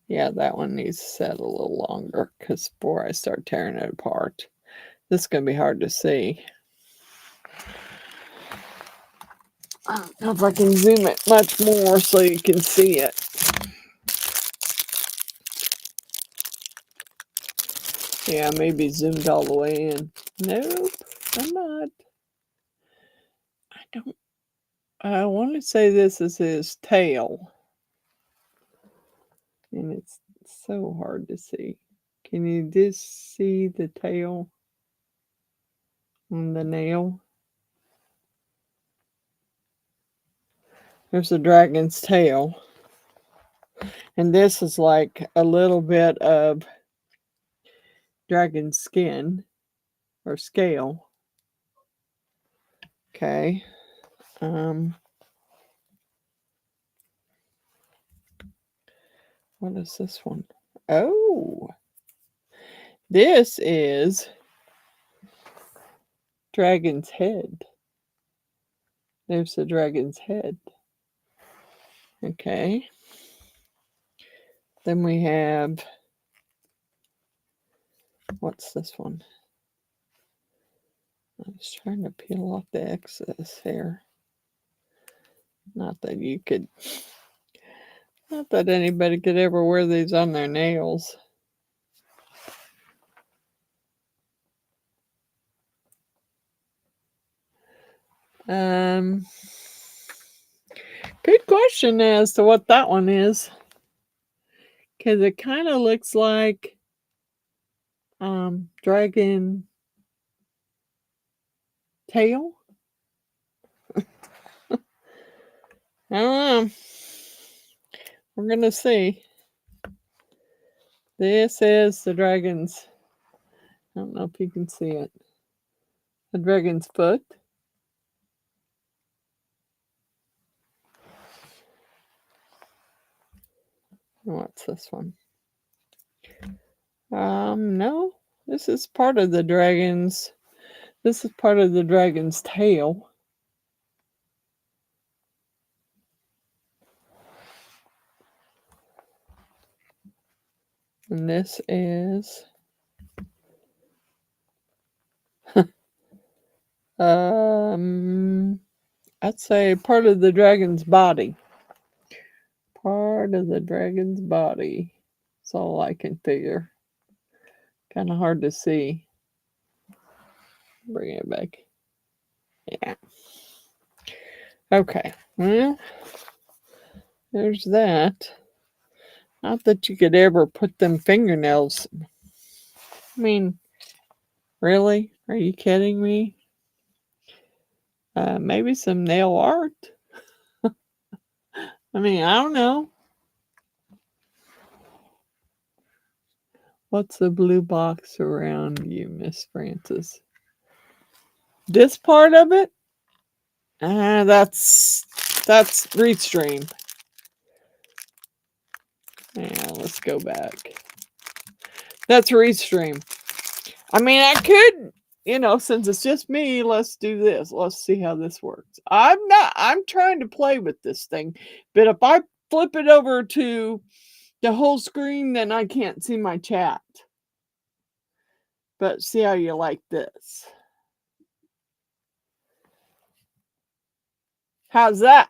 Yeah, that one needs to set a little longer because before I start tearing it apart. This is going to be hard to see. I don't know if I can zoom it much more so you can see it. Yeah, maybe zoomed all the way in. Nope, I'm not. I want to say this is his tail. And it's so hard to see. Can you just see the tail on the nail? There's a dragon's tail. And this is like a little bit of dragon skin or scale. Okay. What is this one? Oh, this is dragon's head. There's the dragon's head. Okay. Then we have, what's this one? I was trying to peel off the excess hair. Not that anybody could ever wear these on their nails. Good question as to what that one is. Because it kind of looks like dragon tail. I don't know. We're going to see. This is the dragon's, I don't know if you can see it. The dragon's foot. What's this one? No. This is part of the dragon's, this is part of the dragon's tail. And this is I'd say part of the dragon's body. Part of the dragon's body. That's all I can figure. Kind of hard to see. Bring it back. Yeah. Okay. Well, there's that. Not that you could ever put them fingernails. I mean, really? Are you kidding me? Maybe some nail art. I mean, I don't know. What's the blue box around you, Miss Frances? This part of it? That's Restream. Yeah, let's go back. That's Restream. I mean, I could, since it's just me, let's do this. Let's see how this works. I'm trying to play with this thing, but if I flip it over to the whole screen, then I can't see my chat. But see how you like this. How's that?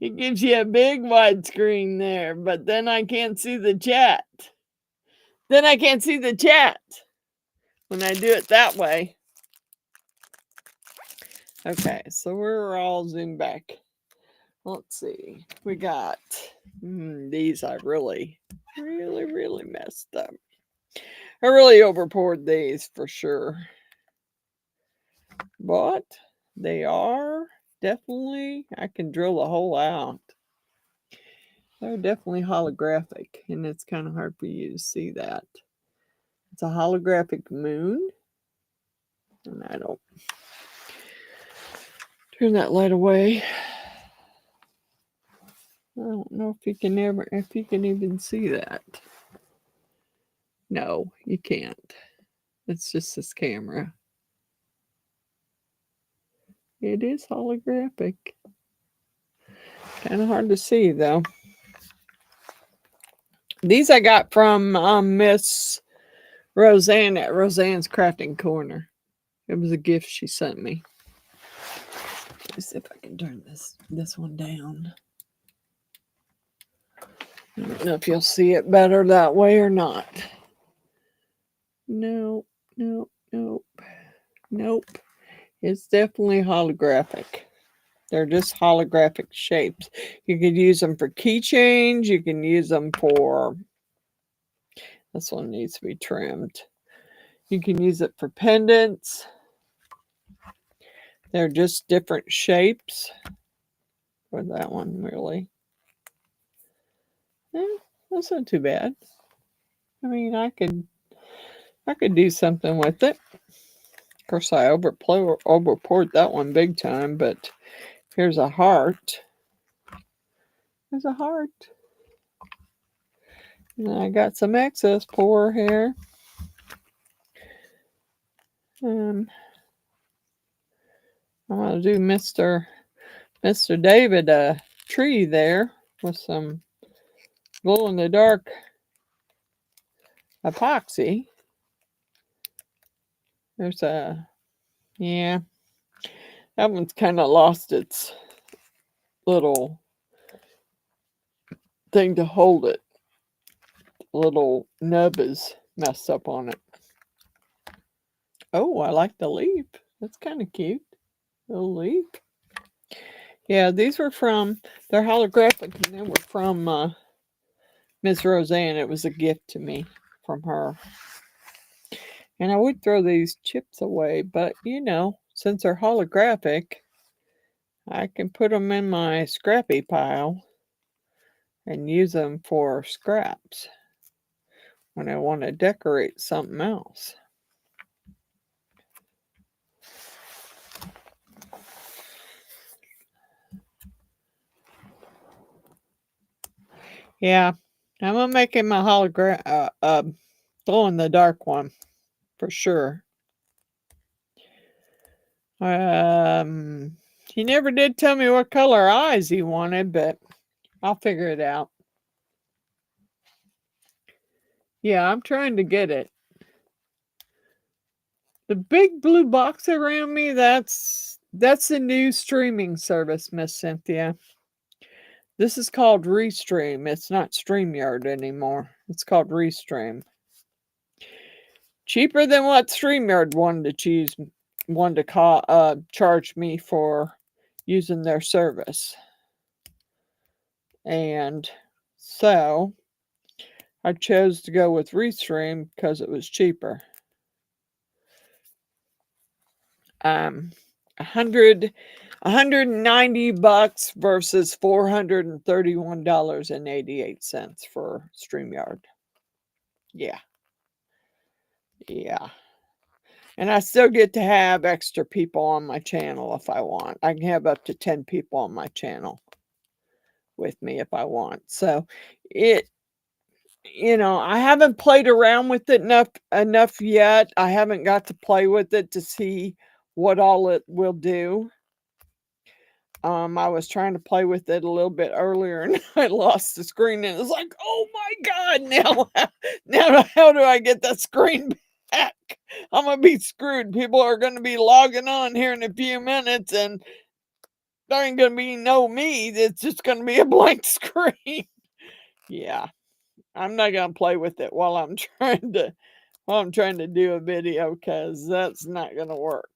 It gives you a big widescreen there, but then I can't see the chat. Then I can't see the chat when I do it that way. Okay, so we're all zoomed back. Let's see. We got these. I really messed up. I really overpoured these for sure. But they are definitely, I can drill the hole out. They're definitely holographic, and it's kind of hard for you to see that. It's a holographic moon. And I don't turn that light away. I don't know if you can even see that. No, you can't. It's just this camera. It is holographic. Kind of hard to see, though. These I got from Miss Roseanne at Roseanne's Crafting Corner. It was a gift she sent me. Let's see if I can turn this one down. I don't know if you'll see it better that way or not. No, no, nope, nope. It's definitely holographic. They're just holographic shapes. You could use them for keychains. You can use them for... This one needs to be trimmed. You can use it for pendants. They're just different shapes. For that one, really. That's not too bad. I mean, I could do something with it. Of course, I overpoured that one big time, but here's a heart. There's a heart. And I got some excess pour here. I'm going to do Mr. David a tree there with some glow-in-the-dark epoxy. There's yeah, that one's kind of lost its little thing to hold it. The little nub is messed up on it. Oh, I like the leaf. That's kind of cute. Little leaf. Yeah, these were from, they're holographic, and they were from Miss Roseanne. It was a gift to me from her. And I would throw these chips away, but you know, since they're holographic, I can put them in my scrappy pile and use them for scraps when I want to decorate something else. Yeah, I'm gonna make him a glow in the dark one for sure. He never did tell me what color eyes he wanted, but I'll figure it out. Yeah, I'm trying to get it. The big blue box around me, that's the new streaming service, Miss Cynthia. This is called Restream. It's not StreamYard anymore. It's called Restream. Cheaper than what StreamYard wanted to charge me for using their service. And so I chose to go with Restream because it was cheaper. $190 versus $431.88 for StreamYard. Yeah. Yeah. And I still get to have extra people on my channel if I want. I can have up to 10 people on my channel with me if I want. So it, you know, I haven't played around with it enough yet. I haven't got to play with it to see what all it will do. I was trying to play with it a little bit earlier and I lost the screen and it's like, oh my God, now how do I get that screen back? I'm going to be screwed. People are going to be logging on here in a few minutes and there ain't going to be no me. It's just going to be a blank screen. Yeah, I'm not going to play with it while I'm trying to do a video because that's not going to work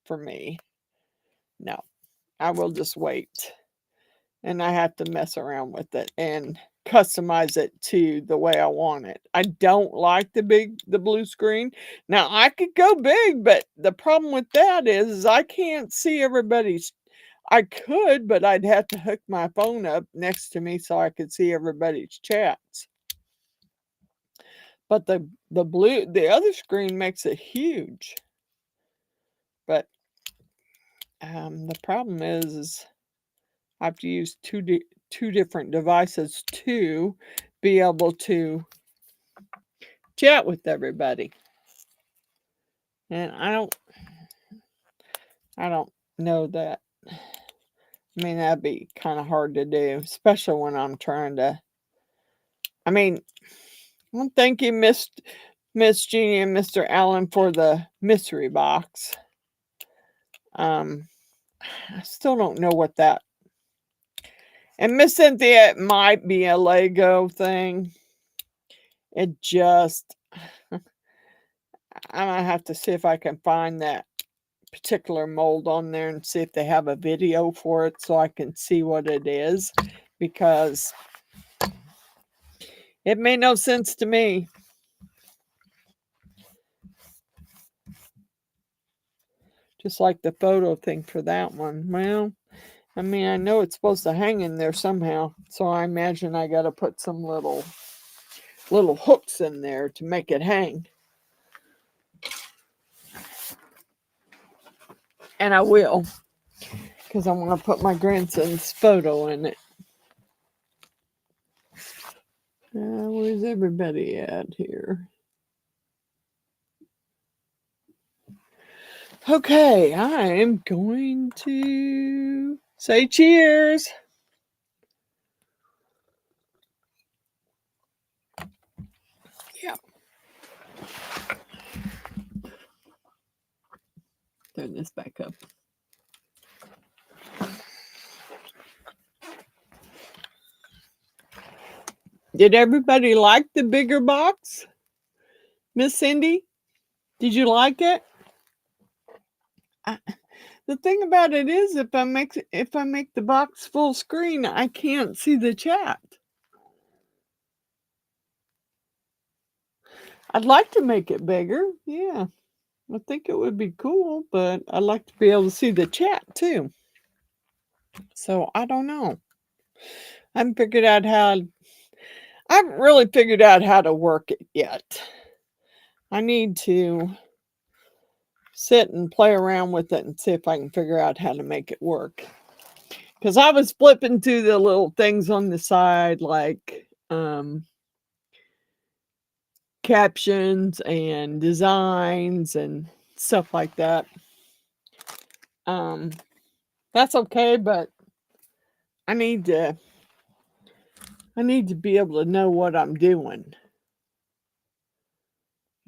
for me. No. I will just wait. And I have to mess around with it and customize it to the way I want it. I don't like the blue screen. Now I could go big, but the problem with that is I can't see everybody's. I could, but I'd have to hook my phone up next to me so I could see everybody's chats. But the other screen makes it huge. But the problem is I have to use two different devices to be able to chat with everybody. And I don't know that. I mean, that'd be kind of hard to do, especially when I'm trying to. I mean, well, thank you, Miss Jeannie and Mr. Allen, for the mystery box. I still don't know what that. And Miss Cynthia, it might be a Lego thing. It just, I'm gonna have to see if I can find that particular mold on there and see if they have a video for it so I can see what it is, because it made no sense to me. Just like the photo thing for that one. Well, I mean, I know it's supposed to hang in there somehow, so I imagine I got to put some little hooks in there to make it hang. And I will, because I want to put my grandson's photo in it. Where's everybody at here? Okay, I am going to say cheers. Yeah. Turn this back up. Did everybody like the bigger box? Miss Cindy, did you like it? The thing about it is, if I make the box full screen, I can't see the chat. I'd like to make it bigger. Yeah, I think it would be cool, but I'd like to be able to see the chat too. So I don't know. I haven't really figured out how to work it yet. I need to sit and play around with it and see if I can figure out how to make it work. Because I was flipping through the little things on the side, like captions and designs and stuff like that. That's okay, but I need to be able to know what I'm doing.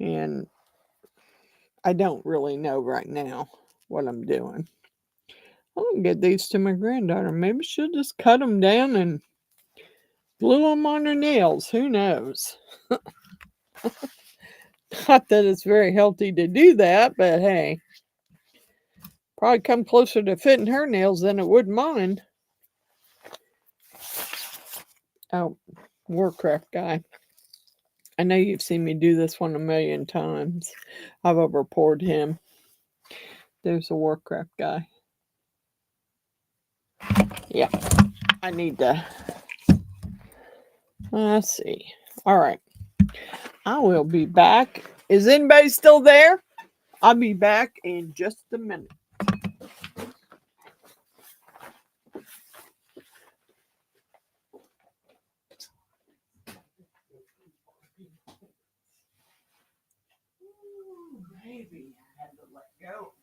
And I don't really know right now what I'm doing. I'm going to get these to my granddaughter. Maybe she'll just cut them down and glue them on her nails. Who knows? Not that it's very healthy to do that, but hey. Probably come closer to fitting her nails than it would mine. Oh, Warcraft guy. I know you've seen me do this one a million times. I've overpoured him. There's a Warcraft guy. Yeah, I need to. Let's see. All right. I will be back. Is anybody still there? I'll be back in just a minute. Maybe I had to let go.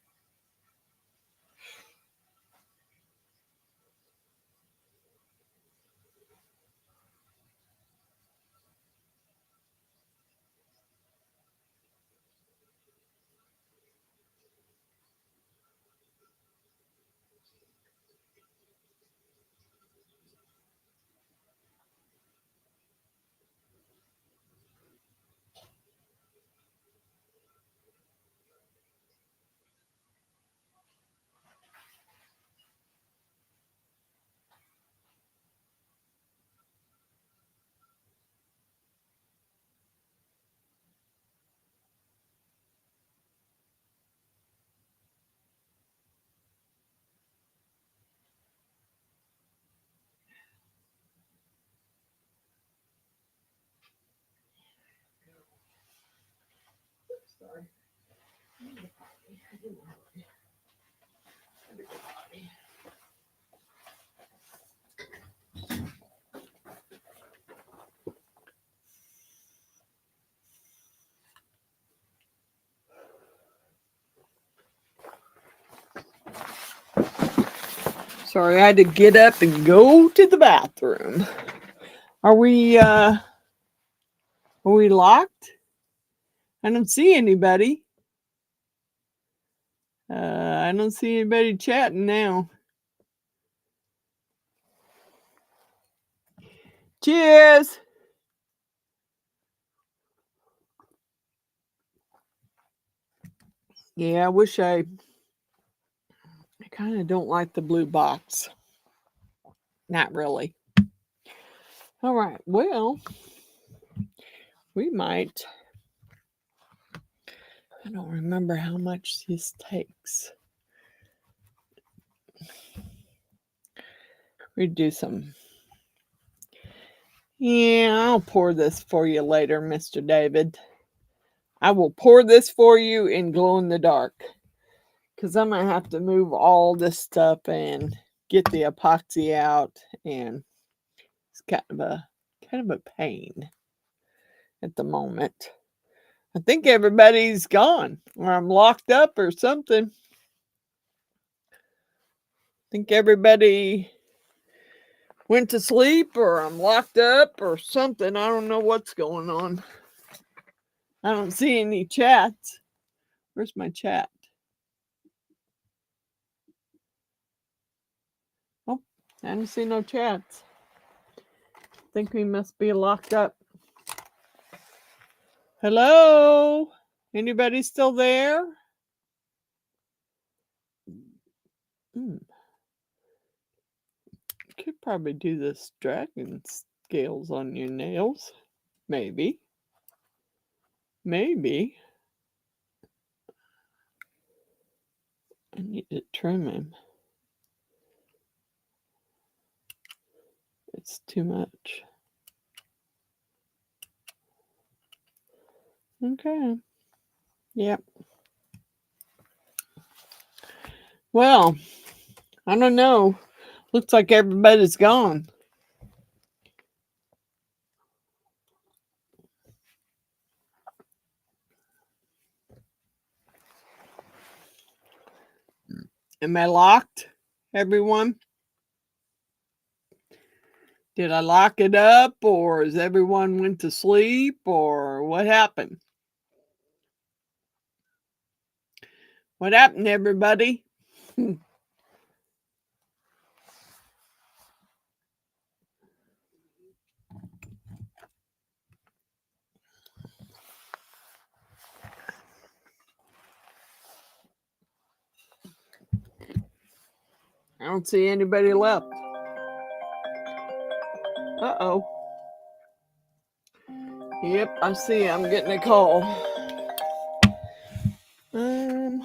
Sorry. Sorry, I had to get up and go to the bathroom. Are we locked? I don't see anybody. I don't see anybody chatting now. Cheers. Yeah, I wish I kind of don't like the blue box. Not really. All right. Well, we might. I don't remember how much this takes. We do some. Yeah, I'll pour this for you later, Mr. David. I will pour this for you in glow in the dark. Because I'm going to have to move all this stuff and get the epoxy out. And it's kind of a pain at the moment. I think everybody's gone, or I'm locked up or something. I think everybody went to sleep, or I'm locked up or something. I don't know what's going on. I don't see any chats. Where's my chat? Oh, I don't see no chats. I think we must be locked up. Hello? Anybody still there? Could probably do this dragon scales on your nails. Maybe. Maybe. I need to trim him. It's too much. Okay. Yep. Well, I don't know. Looks like everybody's gone. Am I locked, everyone? Did I lock it up, or is everyone went to sleep, or what happened? What happened, everybody? I don't see anybody left. Uh-oh. Yep, I see. I'm getting a call.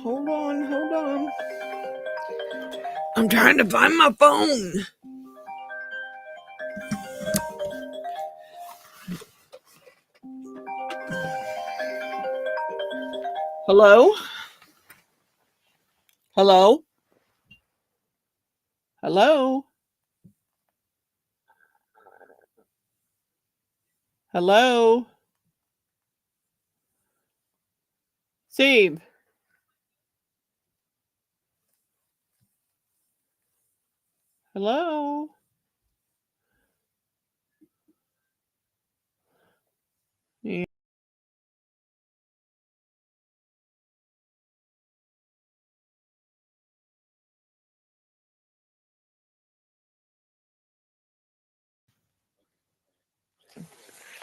Hold on. I'm trying to find my phone. Hello? Hello? Hello? Hello? Steve? Hello? Yeah.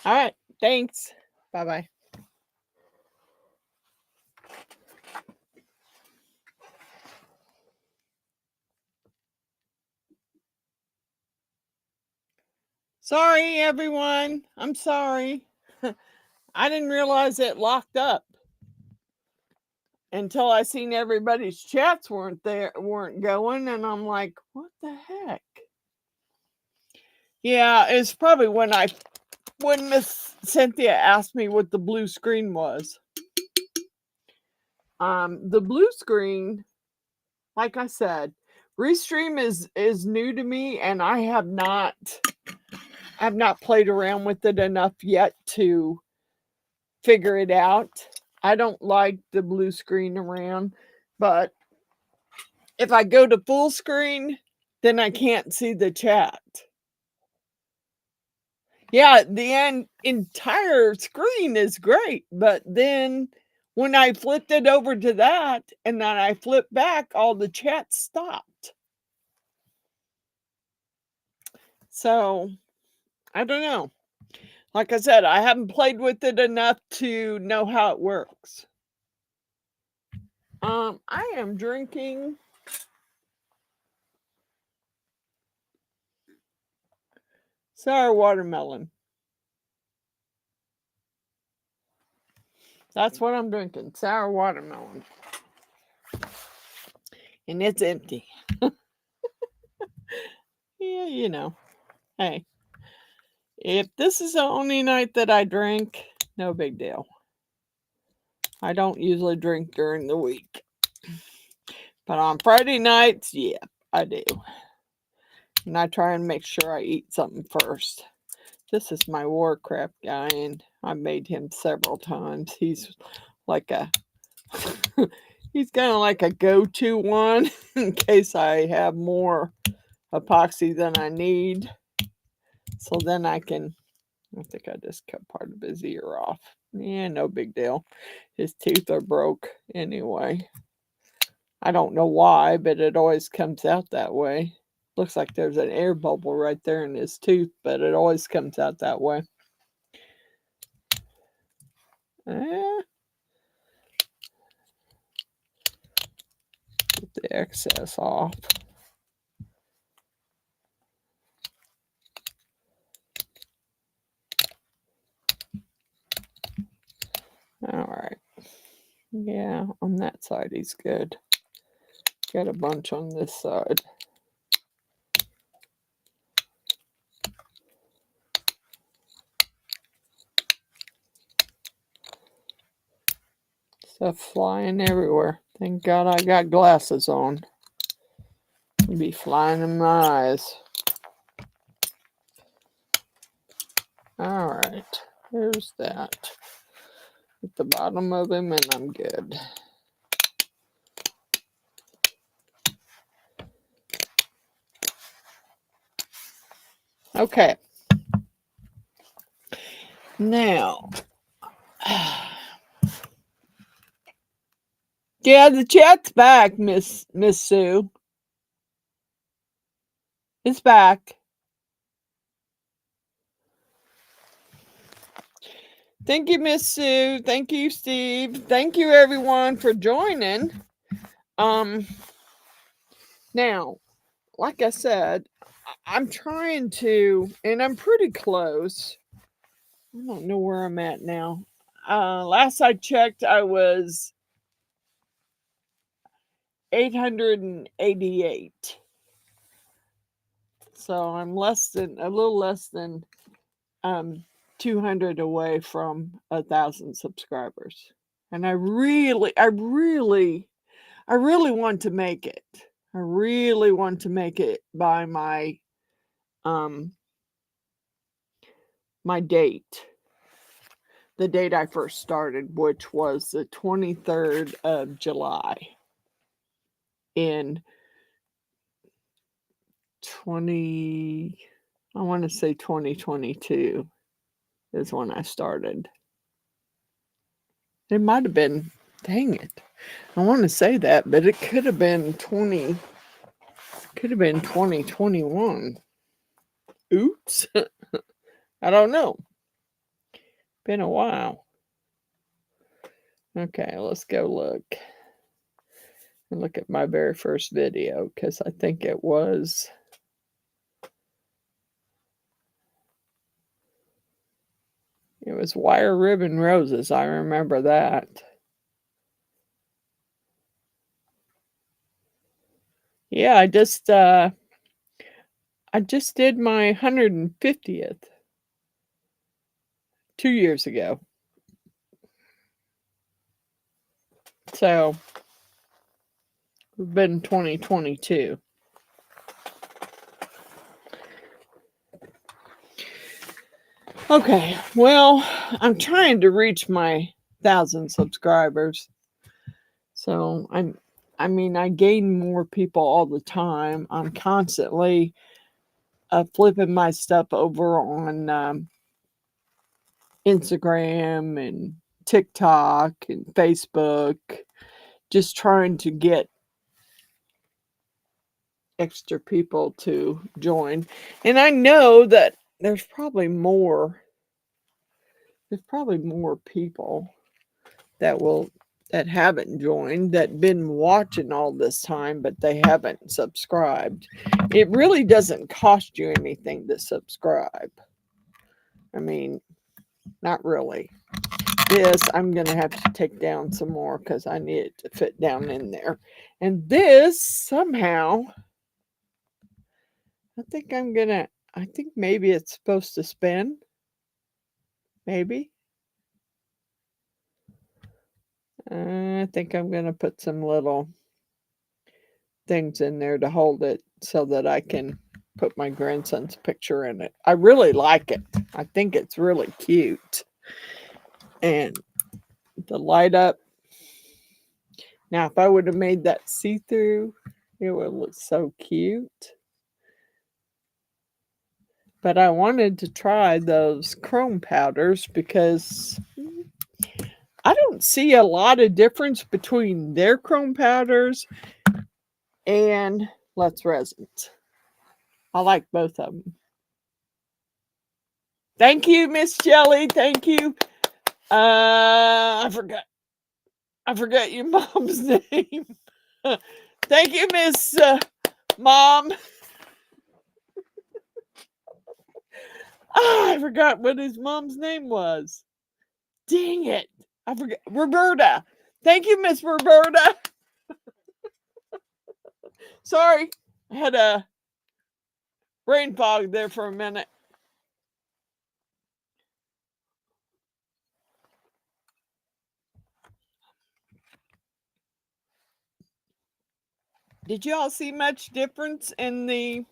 All right. Thanks. Bye-bye. Sorry, everyone. I'm sorry. I didn't realize it locked up until I seen everybody's chats weren't going, and I'm like, what the heck? Yeah, it's probably when Miss Cynthia asked me what the blue screen was. The blue screen, like I said, Restream is new to me, and I have not played around with it enough yet to figure it out. I don't like the blue screen around, but if I go to full screen, then I can't see the chat. Yeah, the entire screen is great, but then when I flipped it over to that and then I flipped back, all the chat stopped. So, I don't know. Like I said, I haven't played with it enough to know how it works. I am drinking sour watermelon. That's what I'm drinking, sour watermelon. And it's empty. Yeah, you know. Hey, if this is the only night that I drink, no big deal. I don't usually drink during the week. But on Friday nights, yeah, I do. And I try and make sure I eat something first. This is my Warcraft guy, and I made him several times. He's like a... he's kind of like a go-to one in case I have more epoxy than I need. So then I can... I think I just cut part of his ear off. Yeah, no big deal. His teeth are broke anyway. I don't know why, but it always comes out that way. Looks like there's an air bubble right there in his tooth, but it always comes out that way. Get the excess off. All right. Yeah, on that side he's good. Got a bunch on this side. Stuff flying everywhere. Thank God I got glasses on. It'd be flying in my eyes. All right. There's that. At the bottom of him and I'm good. Okay. Now, yeah, the chat's back, Miss Sue. It's back. Thank you, Miss Sue. Thank you, Steve. Thank you, everyone, for joining. Now, like I said, I'm trying to, and I'm pretty close. I don't know where I'm at now. Last I checked, I was 888. So I'm a little less than 200 away from 1,000 subscribers. And I really want to make it. I really want to make it by my my date. The date I first started, which was the 23rd of July in 2022 is when I started. It might have been, dang it. I want to say that, but it could have been 2021. Oops. I don't know. Been a while. Okay, let's go look. And look at my very first video, because I think it was Wire Ribbon Roses. I remember that. Yeah, I just did my 150th 2 years ago. So we've been 2022. Okay, well, I'm trying to reach my 1,000 subscribers. So I mean, I gain more people all the time. I'm constantly flipping my stuff over on Instagram and TikTok and Facebook, just trying to get extra people to join. And I know that there's probably more people that haven't joined, that been watching all this time, but they haven't subscribed. It really doesn't cost you anything to subscribe. I mean, not really. This I'm gonna have to take down some more because I need it to fit down in there. And this somehow, I think maybe it's supposed to spin. Maybe. I think I'm gonna put some little things in there to hold it so that I can put my grandson's picture in it. I really like it. I think it's really cute. And the light up. Now, if I would have made that see-through, it would look so cute. But I wanted to try those chrome powders because I don't see a lot of difference between their chrome powders and Let's Resins. I like both of them. Thank you, Miss Jelly. Thank you. I forgot your mom's name. Thank you, Miss Mom. I forgot what his mom's name was. Dang it. I forgot. Roberta. Thank you, Miss Roberta. Sorry. I had a brain fog there for a minute. Did you all see much difference in the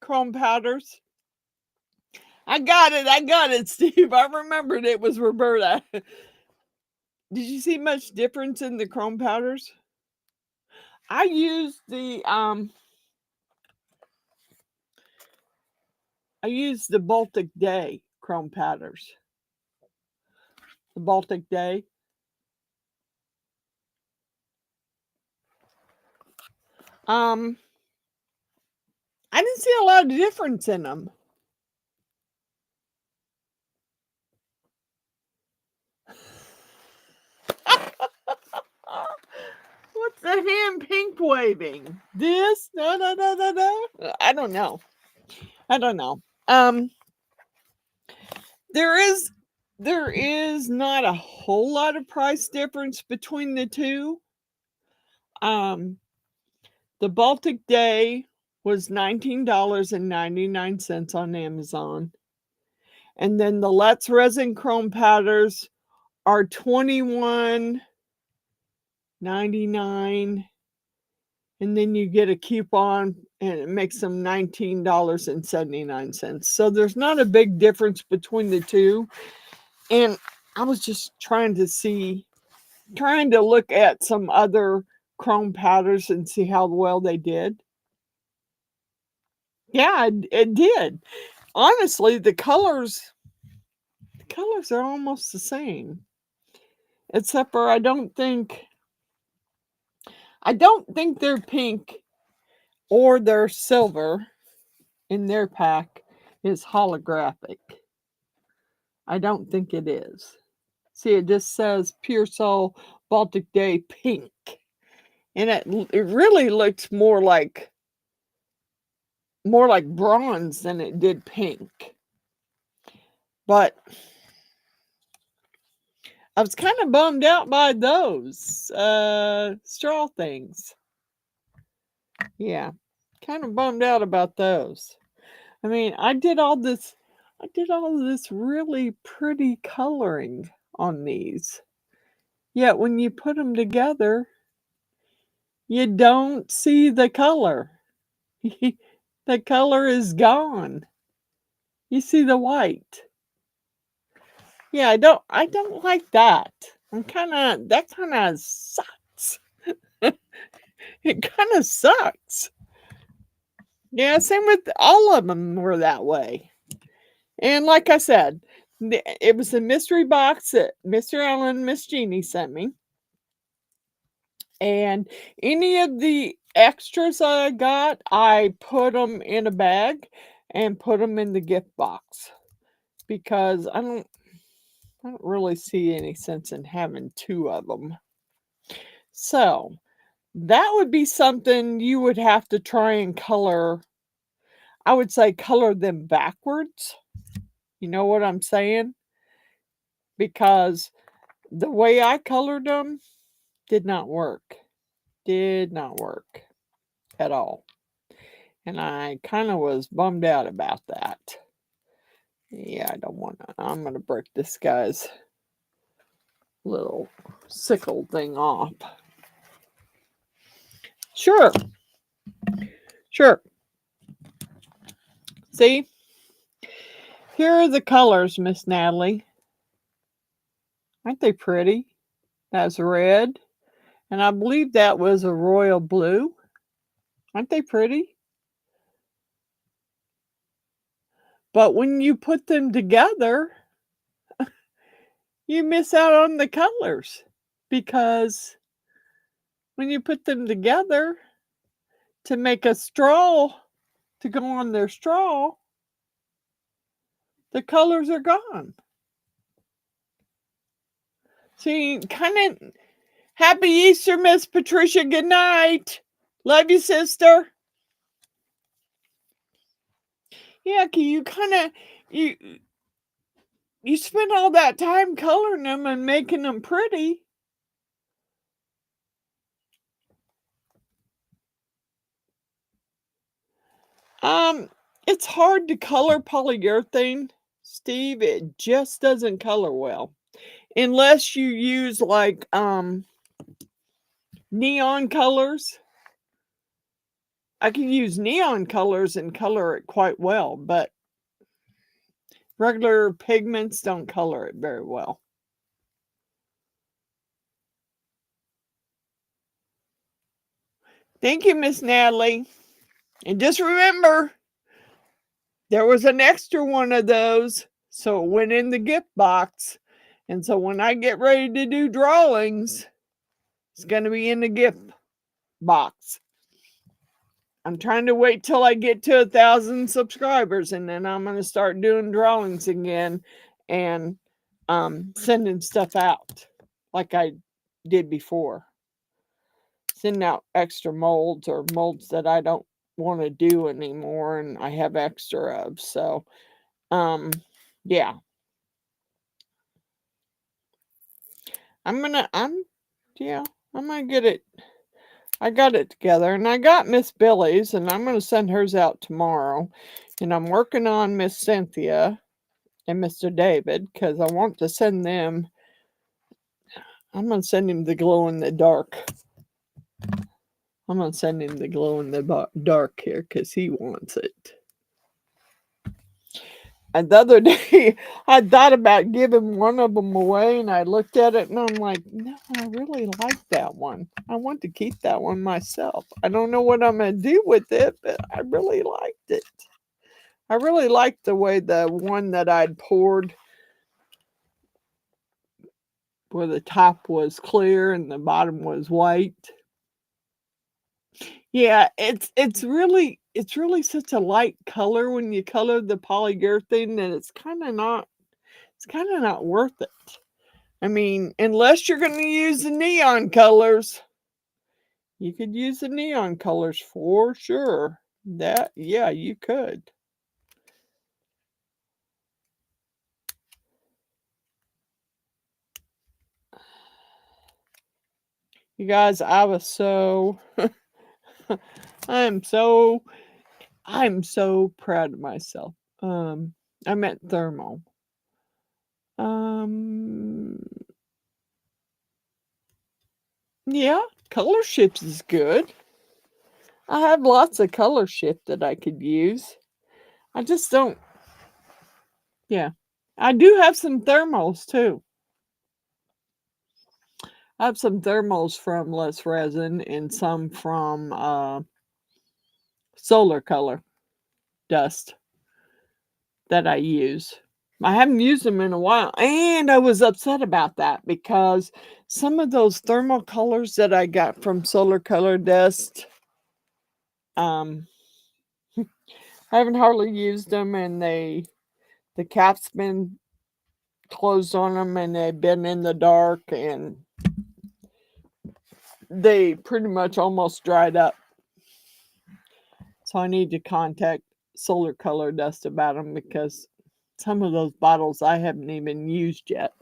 chrome powders? I got it, Steve. I remembered it was Roberta. Did you see much difference in the chrome powders? I used the Baltic Day chrome powders. The Baltic Day. I didn't see a lot of difference in them. What's the hand pink waving? This? No. I don't know. There is not a whole lot of price difference between the two. The Baltic Day was $19.99 on Amazon. And then the Let's Resin chrome powders are $21.99. And then you get a coupon and it makes them $19.79. So there's not a big difference between the two. And I was just trying to look at some other chrome powders and see how well they did. Yeah, it did. Honestly, the colors are almost the same. Except for I don't think their pink or their silver in their pack is holographic. I don't think it is. See, it just says Pure Soul Baltic Day pink. And it really looks more like bronze than it did pink. But I was kind of bummed out by those straw things. Yeah, kind of bummed out about those. I mean, I did all this really pretty coloring on these. Yet when you put them together, you don't see the color. The color is gone. You see the white. Yeah, I don't like that. That kind of sucks. It kind of sucks. Yeah, same with all of them were that way. And like I said, it was a mystery box that Mr. Allen and Miss Jeannie sent me. And any of the extras I got, I put them in a bag and put them in the gift box because I don't really see any sense in having two of them. So that would be something you would have to try and color. I would say color them backwards. You know what I'm saying? Because the way I colored them did not work. Did not work at all. And I kind of was bummed out about that. Yeah, I don't want to. I'm going to break this guy's little sickle thing off. Sure. Sure. See? Here are the colors, Miss Natalie. Aren't they pretty? That's red. And I believe that was a royal blue. Aren't they pretty? But when you put them together, you miss out on the colors. Because when you put them together to make a straw to go on their straw, the colors are gone. See, kind of happy Easter, Miss Patricia. Good night. Love you, sister. Yeah, you kind of you spend all that time coloring them and making them pretty. It's hard to color polyurethane, Steve. It just doesn't color well. Unless you use like neon colors. I can use neon colors and color it quite well, but regular pigments don't color it very well. Thank you, Miss Natalie. And just remember, there was an extra one of those, so it went in the gift box. And so when I get ready to do drawings, it's going to be in the gift box. I'm trying to wait till I get to 1,000 subscribers, and then I'm going to start doing drawings again and sending stuff out like I did before. Sending out extra molds or molds that I don't want to do anymore and I have extra of. So, yeah. I'm gonna get it. I got it together, and I got Miss Billy's, and I'm gonna send hers out tomorrow. And I'm working on Miss Cynthia and Mr. David because I want to send them. I'm gonna send him the glow in the dark. I'm gonna send him the glow in the dark here because he wants it. And the other day, I thought about giving one of them away, and I looked at it, and I'm like, no, I really like that one. I want to keep that one myself. I don't know what I'm going to do with it, but I really liked it. I really liked the way the one that I'd poured, where the top was clear and the bottom was white. Yeah, it's really such a light color when you color the polyurethane that it's kind of not worth it. I mean, unless you're going to use the neon colors, you could use the neon colors for sure. Yeah, you could. You guys, I was so I'm so proud of myself. I meant thermal. Yeah, color shift is good. I have lots of color shift that I could use. I just don't. Yeah. I do have some thermals too. I have some thermals from Less Resin and some from Solar Color Dust that I use. I haven't used them in a while, and I was upset about that because some of those thermal colors that I got from Solar Color Dust, I haven't hardly used them, and the cap's been closed on them, and they've been in the dark, and they pretty much almost dried up. So I need to contact Solar Color Dust about them because some of those bottles I haven't even used yet.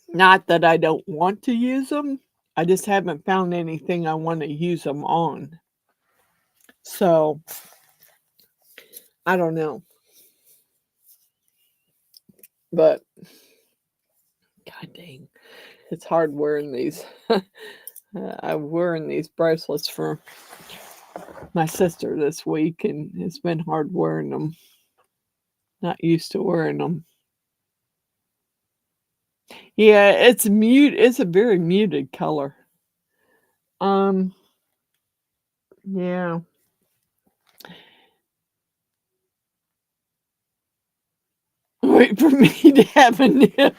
Not that I don't want to use them, I just haven't found anything I want to use them on. So I don't know. But god dang, it's hard wearing these. I'm wearing these bracelets for my sister this week, and it's been hard wearing them. Not used to wearing them. Yeah, it's mute. It's a very muted color. Yeah. Wait for me to have a nip.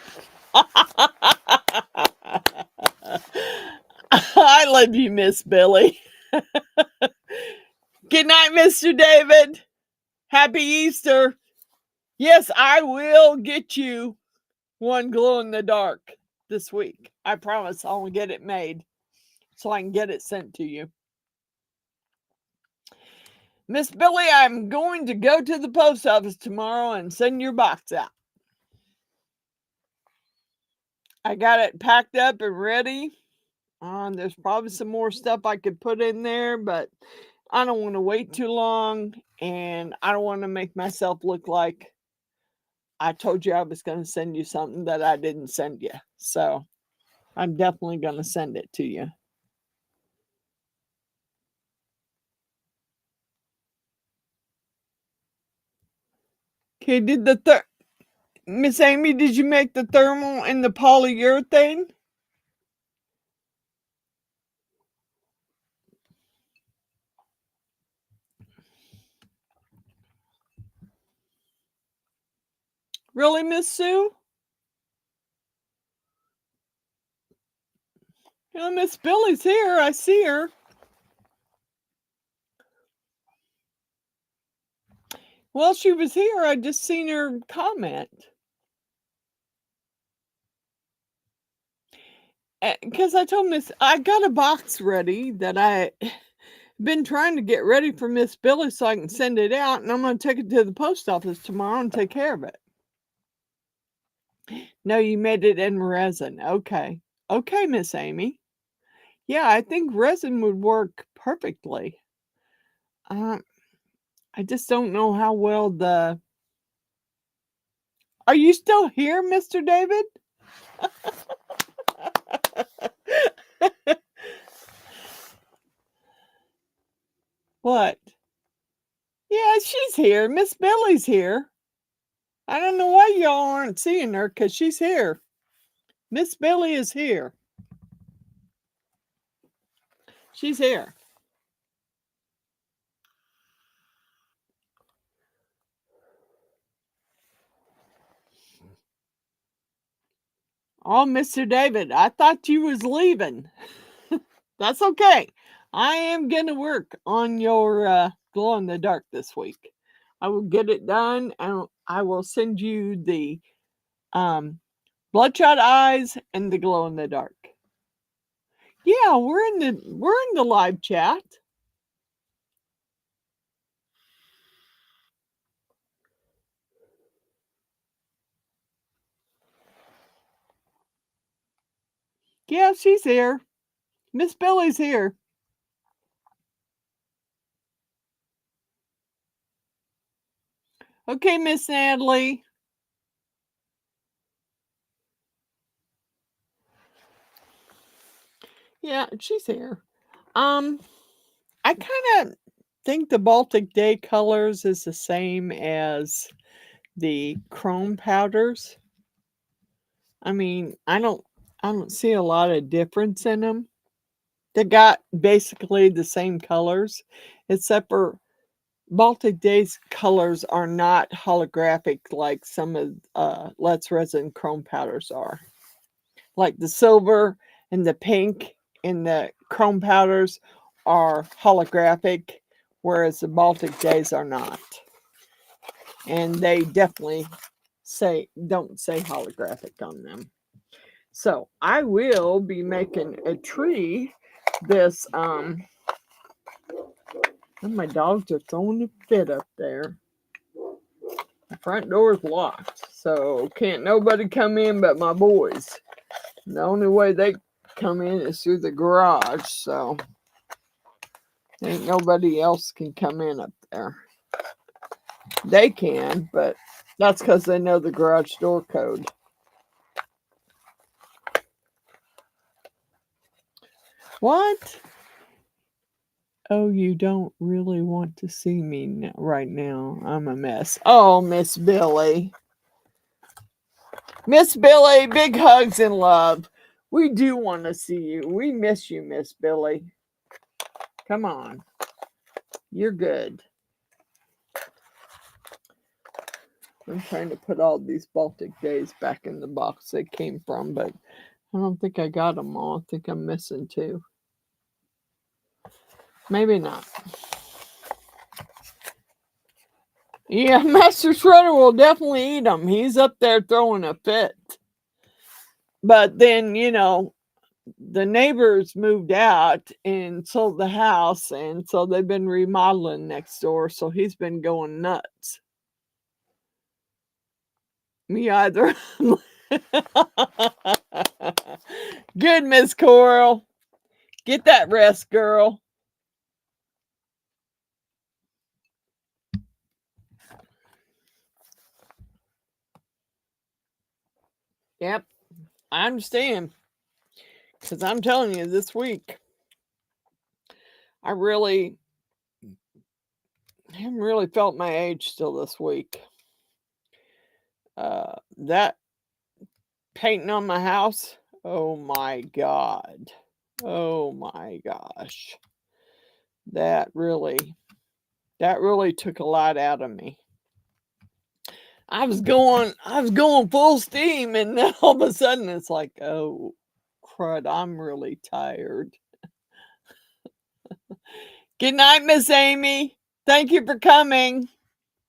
I love you, Miss Billy. Good night, Mr. David. Happy Easter. Yes, I will get you one glow in the dark this week. I promise I'll get it made so I can get it sent to you. Miss Billy, I'm going to go to the post office tomorrow and send your box out. I got it packed up and ready. There's probably some more stuff I could put in there, but I don't want to wait too long, and I don't want to make myself look like I told you I was going to send you something that I didn't send you. So I'm definitely going to send it to you. Okay, Miss Amy, did you make the thermal and the polyurethane? Really, Miss Sue? Miss Billy's here. I see her. Well, she was here. I just seen her comment. Because I told Miss, I got a box ready that I been trying to get ready for Miss Billy so I can send it out, and I'm going to take it to the post office tomorrow and take care of it. No, you made it in resin. Okay. Okay, Miss Amy. Yeah, I think resin would work perfectly. I just don't know how well the... Are you still here, Mr. David? What? Yeah, she's here. Miss Billy's here. I don't know why y'all aren't seeing her because she's here. Miss Billy is here. She's here. Oh, Mr. David, I thought you was leaving. That's okay. I am going to work on your glow in the dark this week. I will get it done, and I will send you the bloodshot eyes and the glow in the dark. Yeah, we're in the live chat. Yeah, she's here. Miss Billy's here. Okay, Miss Natalie. Yeah, she's here. I kind of think the Baltic Day colors is the same as the chrome powders. I mean, I don't see a lot of difference in them. They got basically the same colors, except for Baltic Days colors are not holographic like some of Let's Resin chrome powders are. Like the silver and the pink and the chrome powders are holographic, whereas the Baltic Days are not. And they definitely don't say holographic on them. So I will be making a tree this and my dogs are throwing a fit up there. The front door is locked, so can't nobody come in but my boys. The only way they come in is through the garage, so ain't nobody else can come in up there. They can, but that's because they know the garage door code. What? Oh, you don't really want to see me right now. I'm a mess. Oh, Miss Billy. Miss Billy, big hugs and love. We do want to see you. We miss you, Miss Billy. Come on. You're good. I'm trying to put all these Baltic Days back in the box they came from, but I don't think I got them all. I think I'm missing two. Maybe not. Yeah, Master Shredder will definitely eat them. He's up there throwing a fit. But then, the neighbors moved out and sold the house, and so they've been remodeling next door, so he's been going nuts. Me either. Good, Miss Coral. Get that rest, girl. Yep, I understand. Because I'm telling you, this week, I haven't really felt my age still this week. That painting on my house, oh my God. Oh my gosh. That really took a lot out of me. I was going full steam, and then all of a sudden it's like, oh crud, I'm really tired. Good night, Miss Amy. Thank you for coming.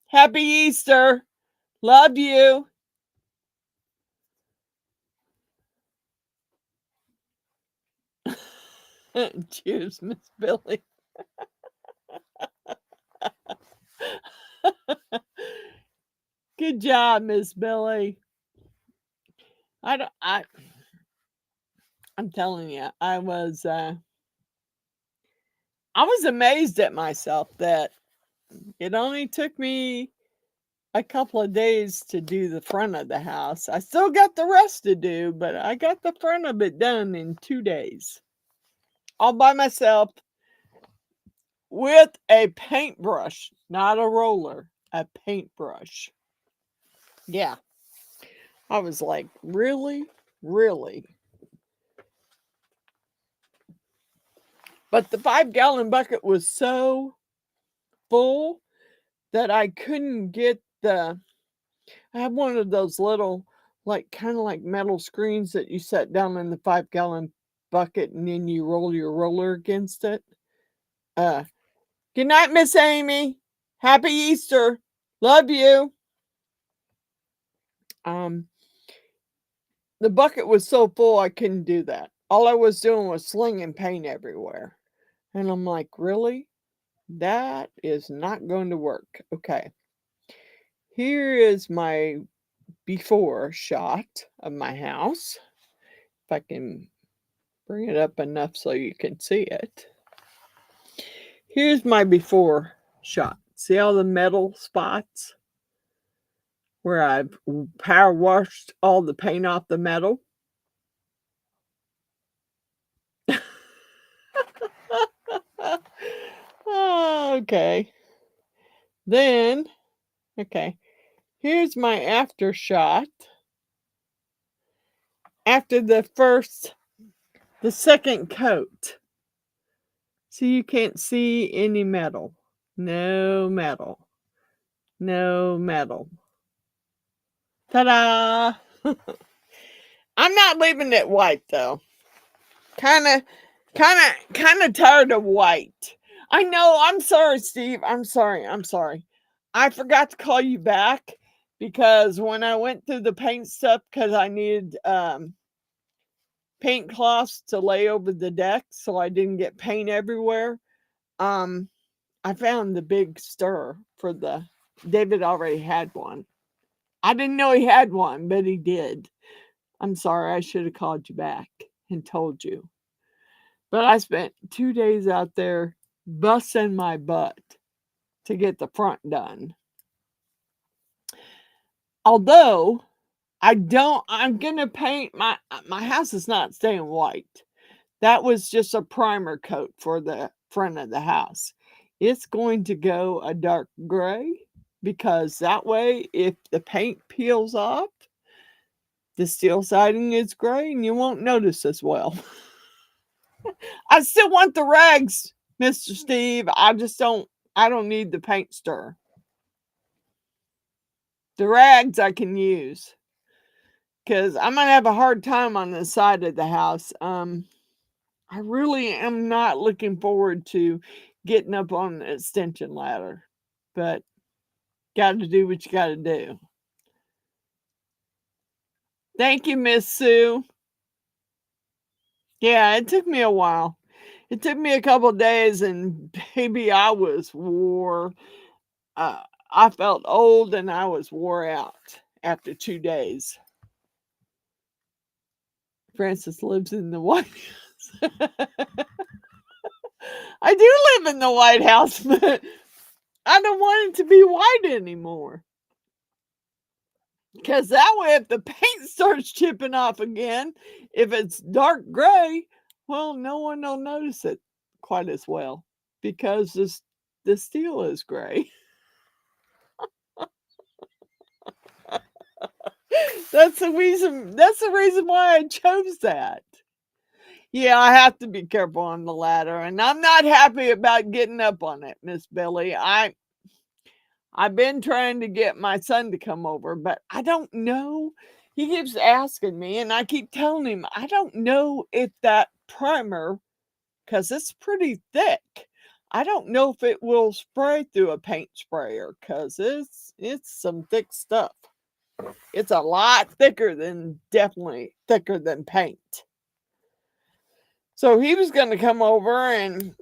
Happy Easter. Love you. Cheers, Miss Billy. Good job, Miss Billy. I'm telling you, I was amazed at myself that it only took me a couple of days to do the front of the house. I still got the rest to do, but I got the front of it done in 2 days. All by myself with a paintbrush, not a roller, a paintbrush. Yeah. I was like, really? Really? But the 5-gallon bucket was so full that I couldn't get I have one of those little, like, kind of like metal screens that you set down in the 5-gallon bucket and then you roll your roller against it. Good night, Miss Amy. Happy Easter. Love you. The bucket was so full I couldn't do that. All I was doing was slinging paint everywhere. And I'm like, really? That is not going to work. Okay. Here is my before shot of my house. If I can bring it up enough so you can see it. Here's my before shot. See all the metal spots where I've power washed all the paint off the metal? Okay. Then, okay, here's my after shot. after the second coat. So you can't see any metal. No metal. No metal. Ta-da! I'm not leaving it white though. Kind of tired of white. I know. I'm sorry, Steve. I'm sorry. I forgot to call you back because when I went through the paint stuff, because I needed paint cloths to lay over the deck so I didn't get paint everywhere. I found the big stir for the David already had one. I didn't know he had one, but he did. I'm sorry, I should have called you back and told you. But I spent 2 days out there busting my butt to get the front done. Although I'm gonna paint my house is not staying white. That was just a primer coat for the front of the house. It's going to go a dark gray because that way, if the paint peels off, the steel siding is gray and you won't notice as well. I still want the rags, Mr. Steve. I don't need the paint stir. The rags I can use because I'm going to have a hard time on the side of the house. I really am not looking forward to getting up on the extension ladder, but got to do what you got to do. Thank you, Miss Sue. Yeah, it took me a while. It took me a couple days, and baby, I was wore. I felt old, and I was wore out after 2 days. Francis lives in the White House. I do live in the White House, but I don't want it to be white anymore. Because that way, if the paint starts chipping off again, if it's dark gray, well, no one will notice it quite as well because the steel is gray. That's the reason why I chose that. Yeah, I have to be careful on the ladder, and I'm not happy about getting up on it, Miss Billy. I've been trying to get my son to come over, but I don't know. He keeps asking me, and I keep telling him I don't know if that primer, because it's pretty thick, I don't know if it will spray through a paint sprayer, because it's some thick stuff. It's a lot definitely thicker than paint. So he was going to come over and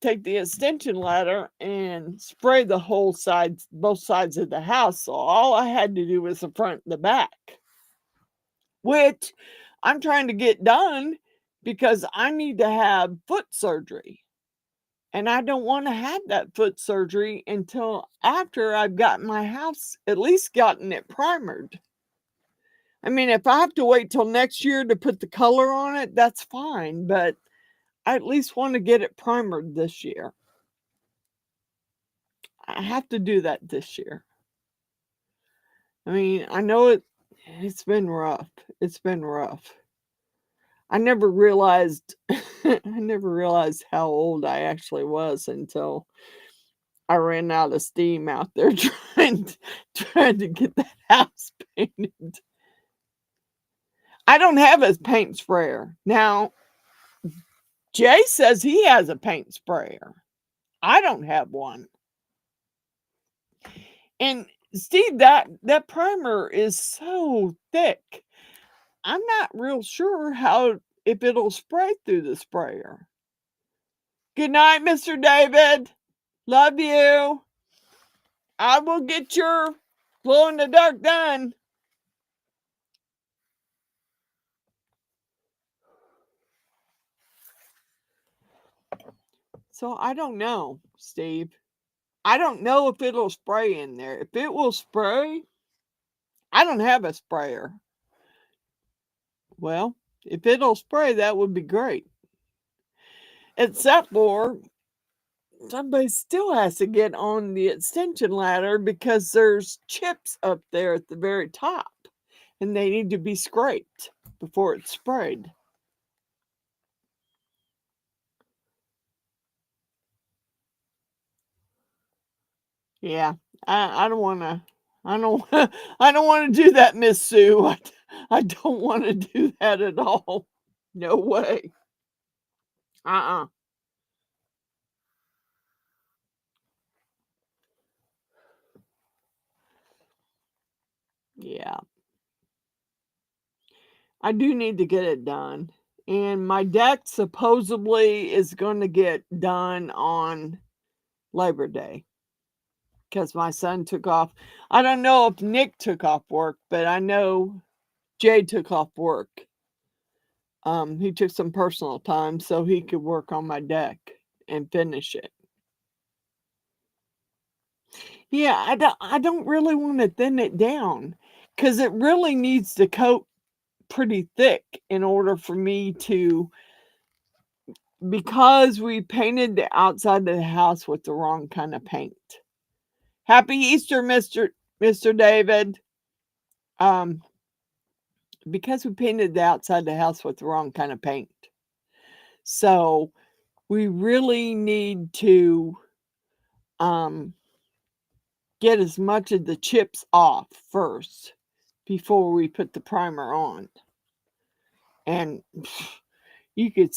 take the extension ladder and spray the whole sides, both sides of the house. So all I had to do was the front and the back, which I'm trying to get done because I need to have foot surgery. And I don't want to have that foot surgery until after I've gotten my house, at least gotten it primered. I mean, if I have to wait till next year to put the color on it, that's fine. But I at least want to get it primered this year. I have to do that this year. I mean, I know it's been rough. It's been rough. I never realized how old I actually was until I ran out of steam out there trying to get that house painted. I don't have a paint sprayer. Now, Jay says he has a paint sprayer. I don't have one. And Steve, that primer is so thick. I'm not real sure if it'll spray through the sprayer. Good night, Mr. David. Love you. I will get your glow in the dark done. So I don't know, Steve. I don't know if it'll spray in there. If it will spray, I don't have a sprayer. Well, if it'll spray, that would be great. Except for somebody still has to get on the extension ladder because there's chips up there at the very top. and they need to be scraped before it's sprayed. Yeah, I don't want to. I don't. I don't want to do that, Miss Sue. I don't want to do that at all. No way. Uh-uh. Yeah, I do need to get it done. And my deck supposedly is going to get done on Labor Day because my son took off. I don't know if Nick took off work, but I know Jay took off work. He took some personal time so he could work on my deck and finish it. Yeah, I don't really want to thin it down because it really needs to coat pretty thick in order for me to, because we painted the outside of the house with the wrong kind of paint. Happy Easter, Mr. David. Um, because we painted the outside of the house with the wrong kind of paint. So we really need to get as much of the chips off first before we put the primer on. And you could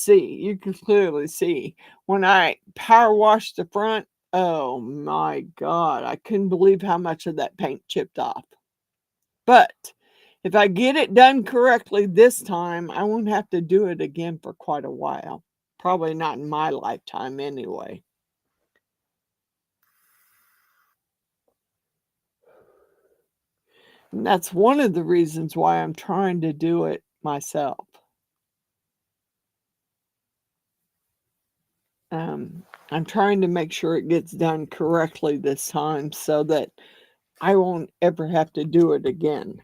clearly see when I power washed the front. Oh my God, I couldn't believe how much of that paint chipped off. But if I get it done correctly this time, I won't have to do it again for quite a while. Probably not in my lifetime anyway. And that's one of the reasons why I'm trying to do it myself. I'm trying to make sure it gets done correctly this time so that I won't ever have to do it again.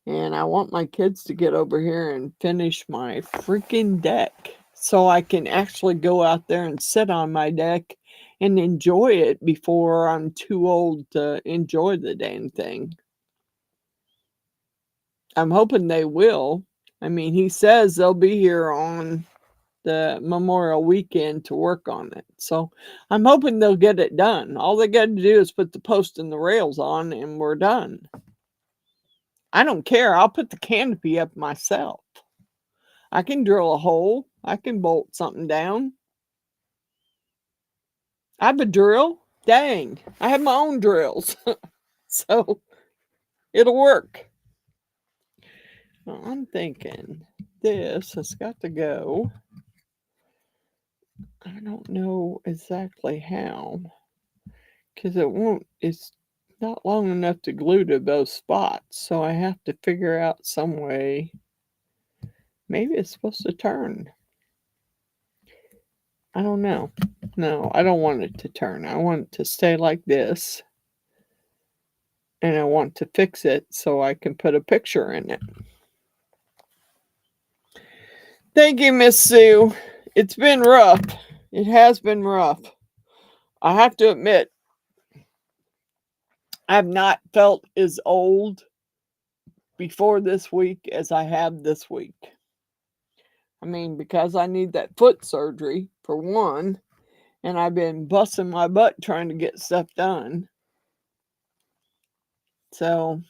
And I want my kids to get over here and finish my freaking deck so I can actually go out there and sit on my deck and enjoy it before I'm too old to enjoy the dang thing. I'm hoping they will. I mean, he says they'll be here on the Memorial weekend to work on it. So I'm hoping they'll get it done. All they got to do is put the post and the rails on and we're done. I don't care. I'll put the canopy up myself. I can drill a hole. I can bolt something down. I have a drill. Dang. I have my own drills. So it'll work. Well, I'm thinking this has got to go. I don't know exactly how. Because it's not long enough to glue to both spots. So I have to figure out some way. Maybe it's supposed to turn. I don't know. No, I don't want it to turn. I want it to stay like this. And I want to fix it so I can put a picture in it. Thank you, Miss Sue. It's been rough. It has been rough. I have to admit, I've not felt as old before this week as I have this week. I mean, because I need that foot surgery, for one, and I've been busting my butt trying to get stuff done. So,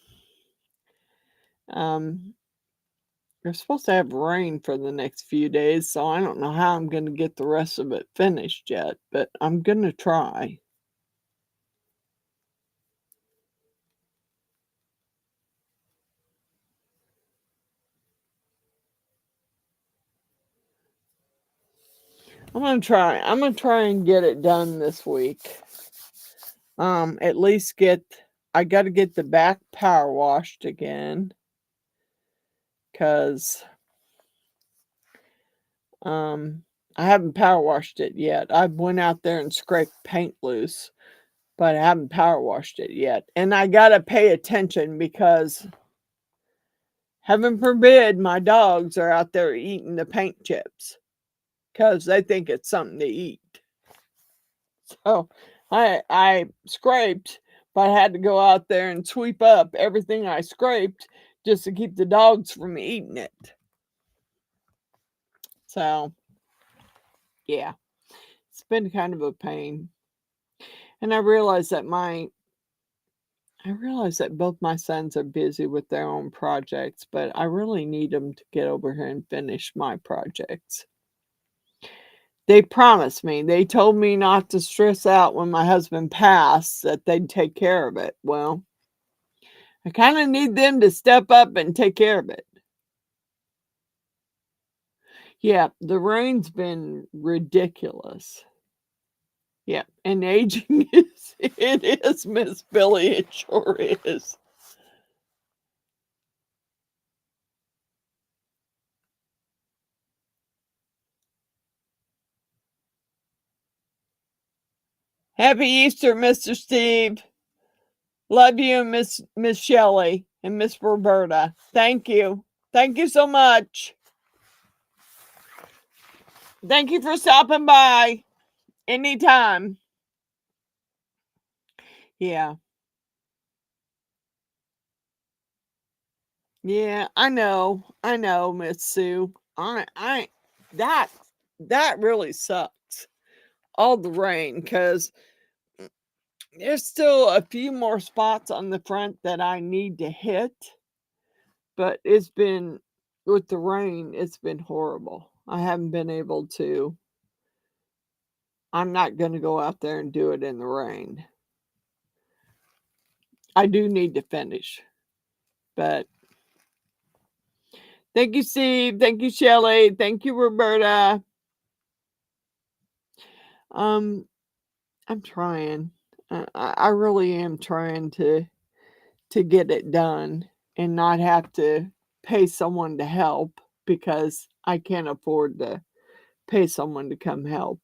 we're supposed to have rain for the next few days, so I don't know how I'm going to get the rest of it finished yet, but I'm going to try. I'm gonna try and get it done this week. At least I gotta get the back power washed again. Cause I haven't power washed it yet. I went out there and scraped paint loose, but I haven't power washed it yet. And I gotta pay attention because heaven forbid my dogs are out there eating the paint chips. Cause they think it's something to eat. So I scraped, But I had to go out there and sweep up everything I scraped just to keep the dogs from eating it. So, yeah, it's been kind of a pain. And I realize that both my sons are busy with their own projects, but I really need them to get over here and finish my projects. They promised me, they told me not to stress out when my husband passed, that they'd take care of it. Well, I kind of need them to step up and take care of it. Yeah, the rain's been ridiculous. Yeah, and aging it is, Miss Billy, it sure is. Happy Easter, Mr. Steve. Love you, Miss Shelley and Miss Roberta. Thank you. Thank you so much. Thank you for stopping by anytime. Yeah. Yeah, I know. I know, Miss Sue. I that that really sucks. All the rain, because there's still a few more spots on the front that I need to hit, but it's been, with the rain, it's been horrible. I haven't been able to. I'm not going to go out there and do it in the rain. I do need to finish, but thank you, Steve. Thank you, Shelley. Thank you, Roberta. Um, I'm trying. I really am trying to get it done and not have to pay someone to help, because I can't afford to pay someone to come help.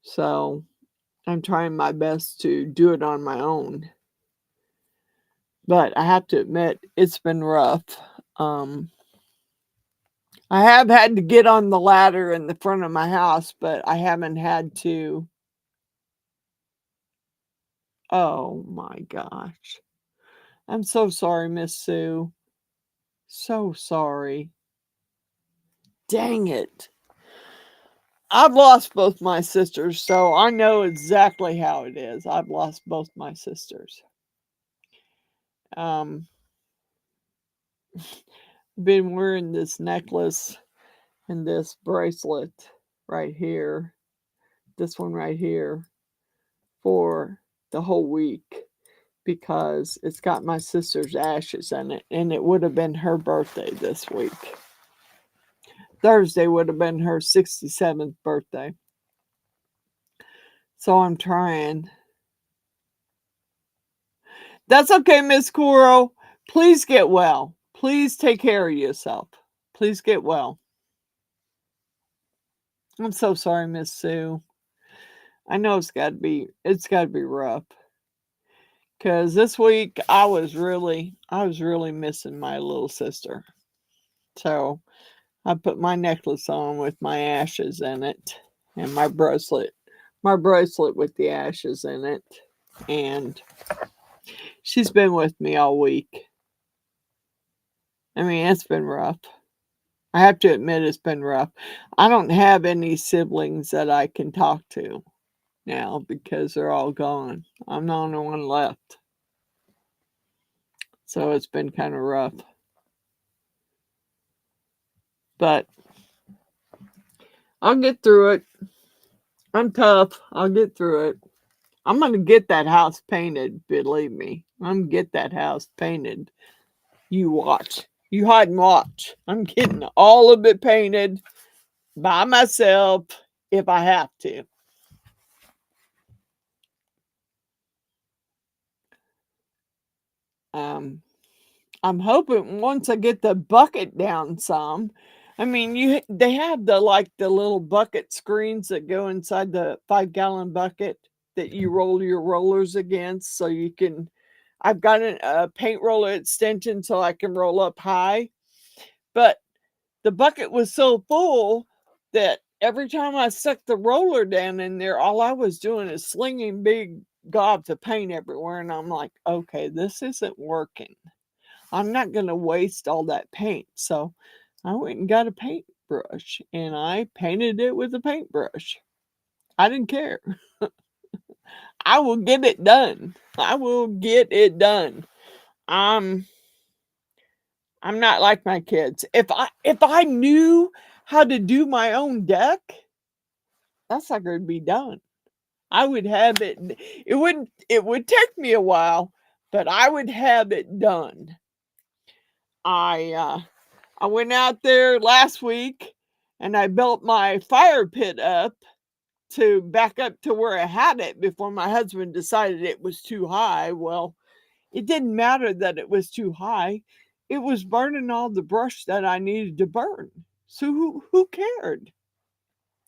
So I'm trying my best to do it on my own. But I have to admit, it's been rough. Um, I have had to get on the ladder in the front of my house, but I haven't had to. Oh my gosh. I'm so sorry, Miss Sue. So sorry. Dang it. I've lost both my sisters, so I know exactly how it is. I've lost both my sisters. Um, been wearing this necklace and this bracelet right here, this one right here, for the whole week, because it's got my sister's ashes in it, and it would have been her birthday this week. Thursday would have been her 67th birthday. So I'm trying. That's okay, Miss Coral. Please get well. Please take care of yourself. Please get well. I'm so sorry, Miss Sue. I know it's got to be rough. Cause this week I was really missing my little sister. So I put my necklace on with my ashes in it, and my bracelet with the ashes in it, and she's been with me all week. I mean, it's been rough. I have to admit, it's been rough. I don't have any siblings that I can talk to now because they're all gone. I'm the only one left. So it's been kind of rough. But I'll get through it. I'm tough. I'll get through it. I'm going to get that house painted, believe me. I'm going to get that house painted. You watch. You hide and watch. I'm getting all of it painted by myself if I have to. I'm hoping once I get the bucket down some. I mean, they have the little bucket screens that go inside the 5-gallon bucket that you roll your rollers against, so you can. I've got a paint roller extension so I can roll up high, but the bucket was so full that every time I stuck the roller down in there, all I was doing is slinging big gobs of paint everywhere, and I'm like, okay, this isn't working. I'm not going to waste all that paint. So I went and got a paintbrush and I painted it with a paintbrush. I didn't care. I will get it done. I will get it done. I'm not like my kids. If I knew how to do my own deck, that sucker would be done. I would have it. It would take me a while, but I would have it done. I went out there last week and I built my fire pit up to back up to where I had it before my husband decided it was too high. Well, it didn't matter that it was too high. It was burning all the brush that I needed to burn. So who cared?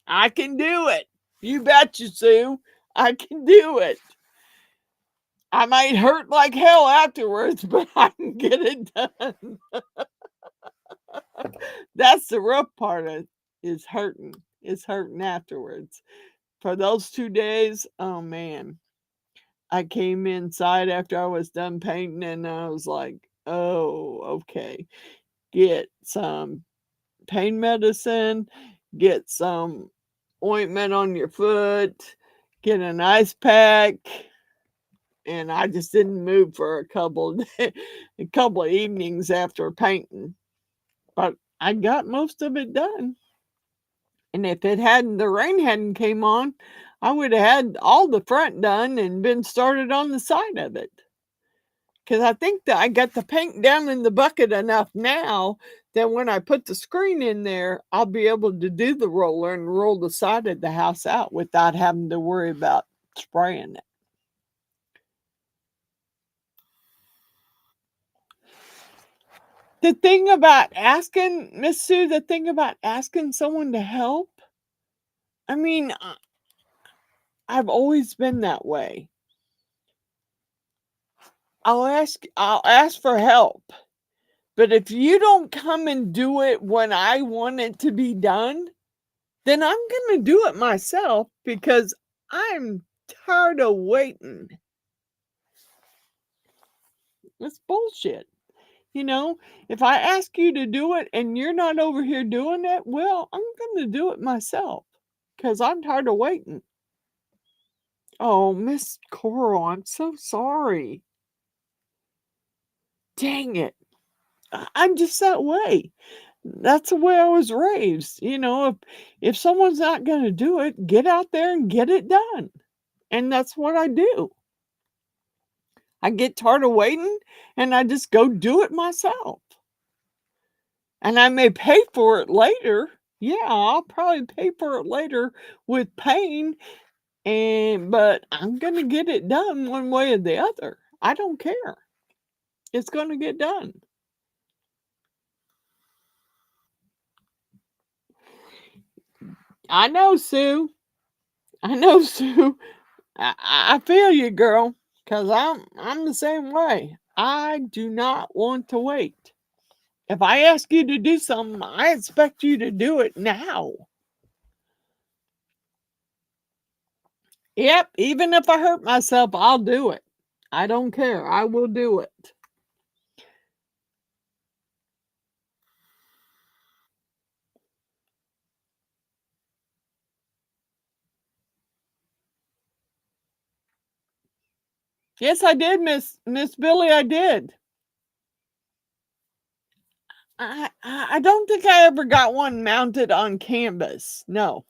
I can do it. You betcha, Sue. I can do it. I might hurt like hell afterwards, but I can get it done. That's the rough part of is hurting. It's hurting afterwards. For those 2 days, oh man. I came inside after I was done painting and I was like, oh, okay. Get some pain medicine, get some ointment on your foot, get an ice pack. And I just didn't move for a couple of evenings after painting. But I got most of it done. And if the rain hadn't came on, I would have had all the front done and been started on the side of it. Because I think that I got the paint down in the bucket enough now that when I put the screen in there, I'll be able to do the roller and roll the side of the house out without having to worry about spraying it. The thing about asking, Miss Sue, the thing about asking someone to help, I mean, I've always been that way. I'll ask for help. But if you don't come and do it when I want it to be done, then I'm going to do it myself because I'm tired of waiting. It's bullshit. You know, if I ask you to do it and you're not over here doing it, well, I'm going to do it myself because I'm tired of waiting. Oh, Miss Coral, I'm so sorry. Dang it. I'm just that way. That's the way I was raised. You know, if someone's not going to do it, get out there and get it done. And that's what I do. I get tired of waiting and I just go do it myself. And I may pay for it later. Yeah, I'll probably pay for it later with pain, but I'm going to get it done one way or the other. I don't care. It's going to get done. I know, Sue. I know, Sue. I feel you, girl, because I'm the same way. I do not want to wait. If I ask you to do something, I expect you to do it now. Yep, even if I hurt myself, I'll do it. I don't care. I will do it. Yes, I did, Miss Billy. I did. I don't think I ever got one mounted on canvas. No,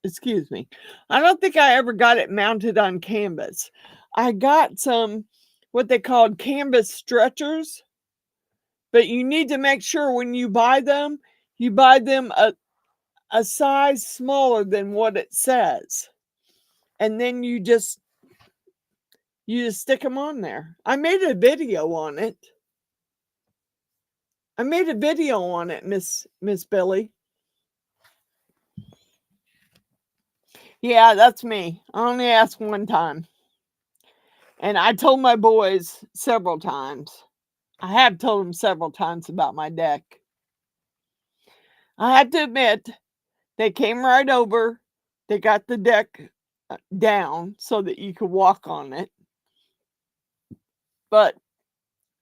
excuse me. I don't think I ever got it mounted on canvas. I got some what they called canvas stretchers, but you need to make sure when you buy them a size smaller than what it says. And then you just stick them on there. I made a video on it. Miss Billy. Yeah, that's me. I only asked one time. And I told my boys several times. I have told them several times about my deck. I have to admit, they came right over. They got the deck down so that you could walk on it. But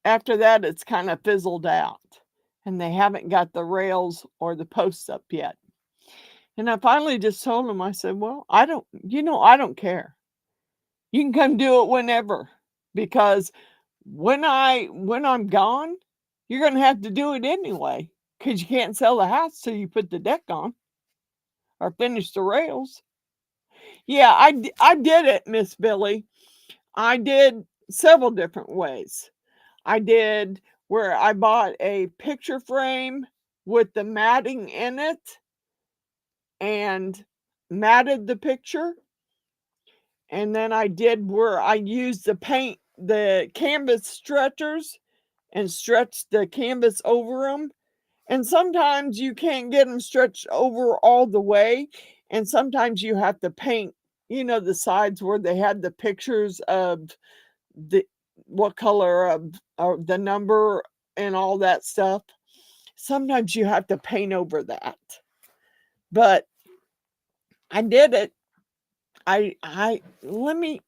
after that, it's kind of fizzled out. And they haven't got the rails or the posts up yet. And I finally just told them, I said, well, I don't care. You can come do it whenever. Because when I'm gone, you're going to have to do it anyway. Because you can't sell the house till you put the deck on. Or finish the rails. Yeah, I did it, Miss Billy. I did several different ways. I did where I bought a picture frame with the matting in it and matted the picture. And then I did where I used the canvas stretchers and stretched the canvas over them. And sometimes you can't get them stretched over all the way. And sometimes you have to paint, the sides where they had the pictures of what color of the number and all that stuff. Sometimes you have to paint over that. But I did it. Let me,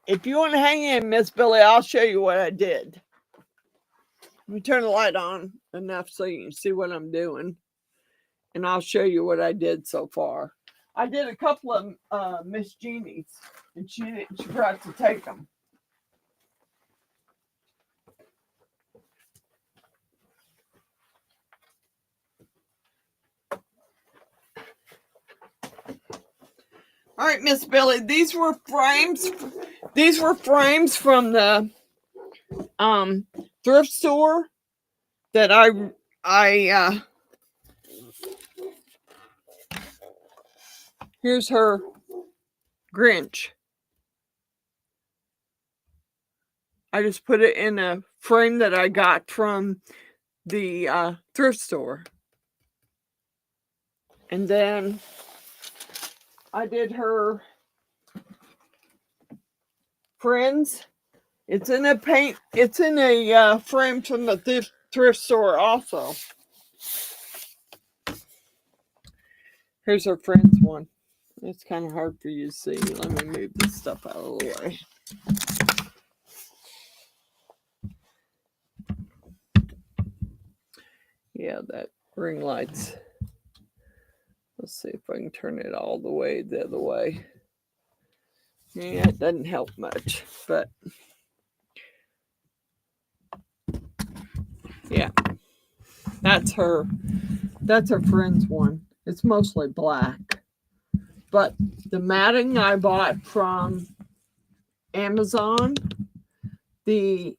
if you want to hang in, Miss Billy, I'll show you what I did. Let me turn the light on enough so you can see what I'm doing. And I'll show you what I did so far. I did a couple of Miss Jeannie's, and she forgot to take them. All right, Miss Billy, these were frames. These were frames from the thrift store that I here's her Grinch. I just put it in a frame that I got from the thrift store. And then I did her Friends. It's in a frame from the thrift store also. Here's her Friends one. It's kind of hard for you to see. Let me move this stuff out of the way. Yeah, that ring light's. Let's see if I can turn it all the way the other way. Yeah, it doesn't help much, but yeah, that's her Friends one. It's mostly black, but the matting I bought from Amazon. I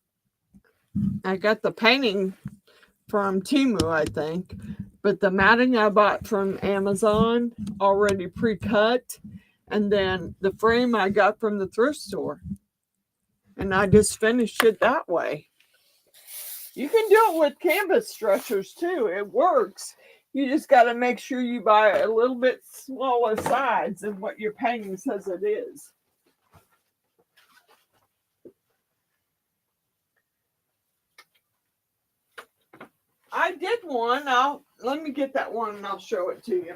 got the painting from Temu, I think, but the matting I bought from Amazon already pre-cut, and then the frame I got from the thrift store, and I just finished it that way. You can do it with canvas stretchers too. It works. You just got to make sure you buy a little bit smaller size than what your painting says it is. I did one. Let me get that one and I'll show it to you.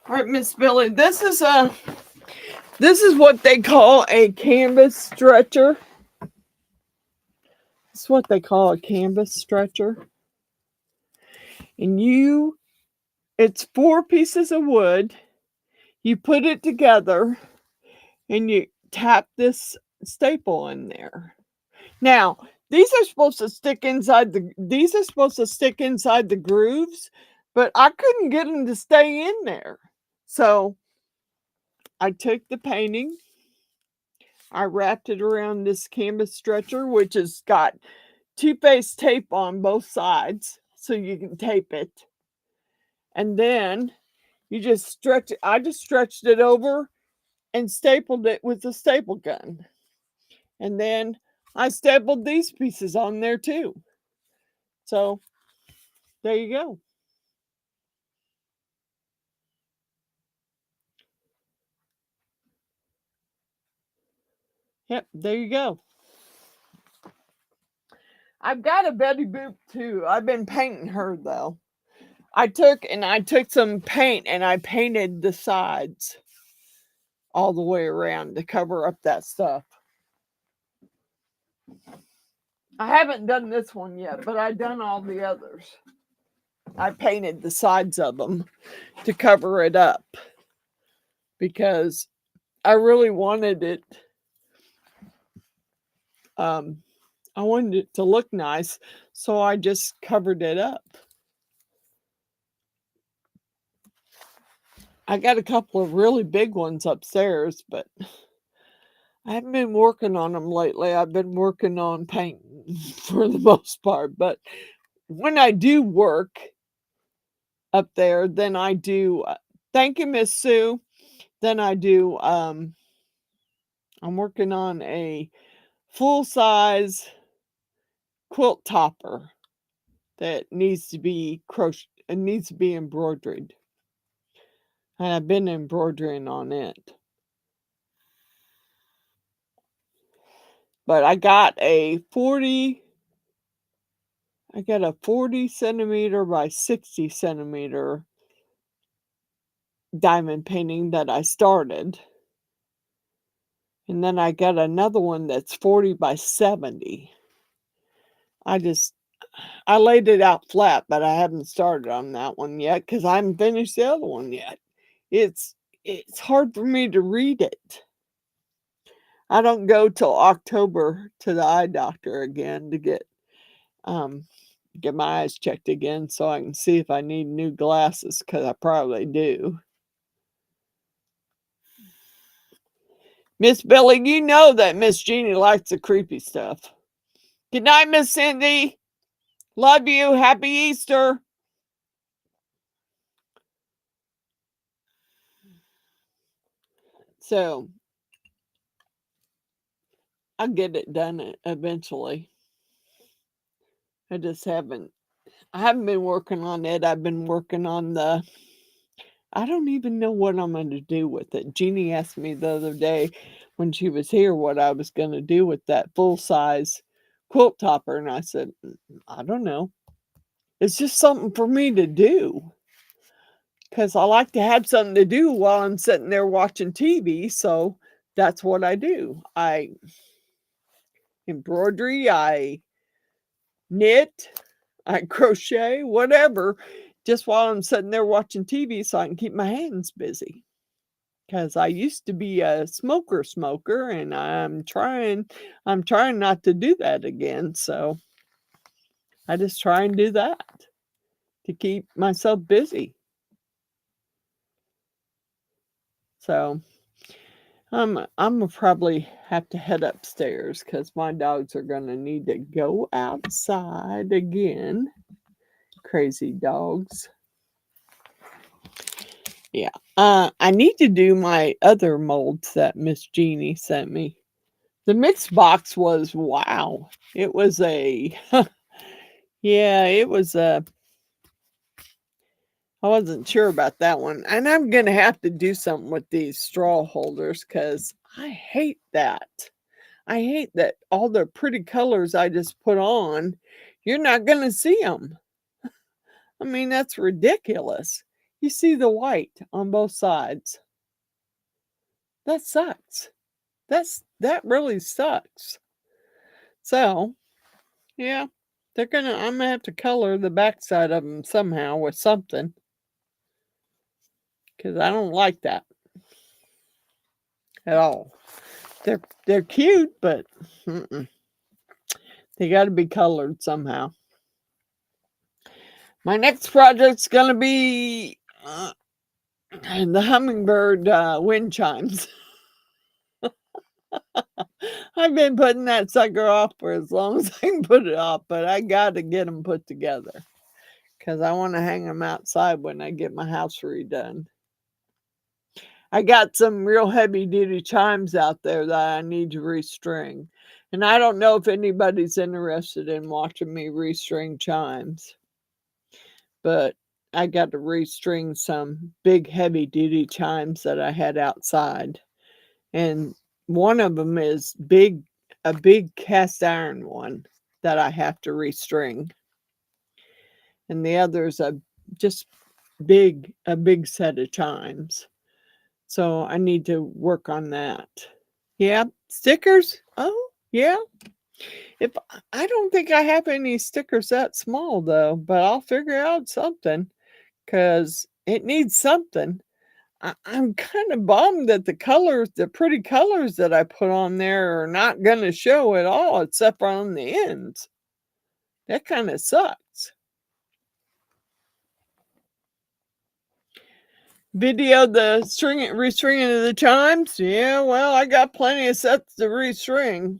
All right, Miss Billy, this is what they call a canvas stretcher. It's what they call a canvas stretcher. And it's 4 pieces of wood. You put it together and you tap this staple in there. Now, these are supposed to stick inside the grooves, but I couldn't get them to stay in there. So I took the painting, I wrapped it around this canvas stretcher, which has got 2-face tape on both sides, so you can tape it. And then you just stretch it. I just stretched it over and stapled it with a staple gun. And then I stapled these pieces on there too. So there you go. Yep, there you go. I've got a Betty Boop too. I've been painting her though. I took some paint and I painted the sides all the way around to cover up that stuff. I haven't done this one yet, but I've done all the others. I painted the sides of them to cover it up because I really wanted it. I wanted it to look nice, so I just covered it up. I got a couple of really big ones upstairs, but I haven't been working on them lately. I've been working on painting for the most part, but when I do work up there, then I do thank you, Miss Sue. Then I do I'm working on a full-size quilt topper that needs to be crochet, it needs to be embroidered. And I've been embroidering on it. But I got a 40 centimeter by 60 centimeter diamond painting that I started. And then I got another one that's 40 by 70. I laid it out flat, but I haven't started on that one yet because I haven't finished the other one yet. It's hard for me to read it. I don't go till October to the eye doctor again to get my eyes checked again so I can see if I need new glasses because I probably do. Miss Billy, you know that Miss Jeannie likes the creepy stuff. Good night, Miss Cindy. Love you. Happy Easter. So I'll get it done eventually. I haven't been working on it. I've been working on I don't even know what I'm going to do with it. Jeannie asked me the other day when she was here what I was going to do with that full-size quilt topper, and I said, I don't know. It's just something for me to do because I like to have something to do while I'm sitting there watching TV, so that's what I do. I embroidery, I knit, I crochet, whatever, just while I'm sitting there watching TV so I can keep my hands busy. Because I used to be a smoker, and I'm trying not to do that again. So I just try and do that to keep myself busy. So I'm probably have to head upstairs because my dogs are gonna need to go outside again. Crazy dogs. Yeah. I need to do my other molds that Miss Jeannie sent me. The mix box was wow. It was a yeah, it was a I wasn't sure about that one. And I'm gonna have to do something with these straw holders because I hate that. I hate that all the pretty colors I just put on, you're not gonna see them. I mean, that's ridiculous. You see the white on both sides. That sucks. That really sucks. So, yeah, I'm gonna have to color the backside of them somehow with something because I don't like that at all. They're cute, but they got to be colored somehow. My next project's gonna be the hummingbird wind chimes. I've been putting that sucker off for as long as I can put it off, but I got to get them put together because I want to hang them outside when I get my house redone. I got some real heavy duty chimes out there that I need to restring. And I don't know if anybody's interested in watching me restring chimes, but I got to restring some big heavy duty chimes that I had outside. And one of them is big, a big cast iron one that I have to restring. And the other is a just a big set of chimes. So I need to work on that. Yeah, stickers. Oh, yeah. If I don't think I have any stickers that small though, but I'll figure out something because it needs something. I'm kind of bummed that the pretty colors that I put on there are not going to show at all, except for on the ends. That kind of sucks. Video the restringing of the chimes. Yeah, well, I got plenty of sets to restring.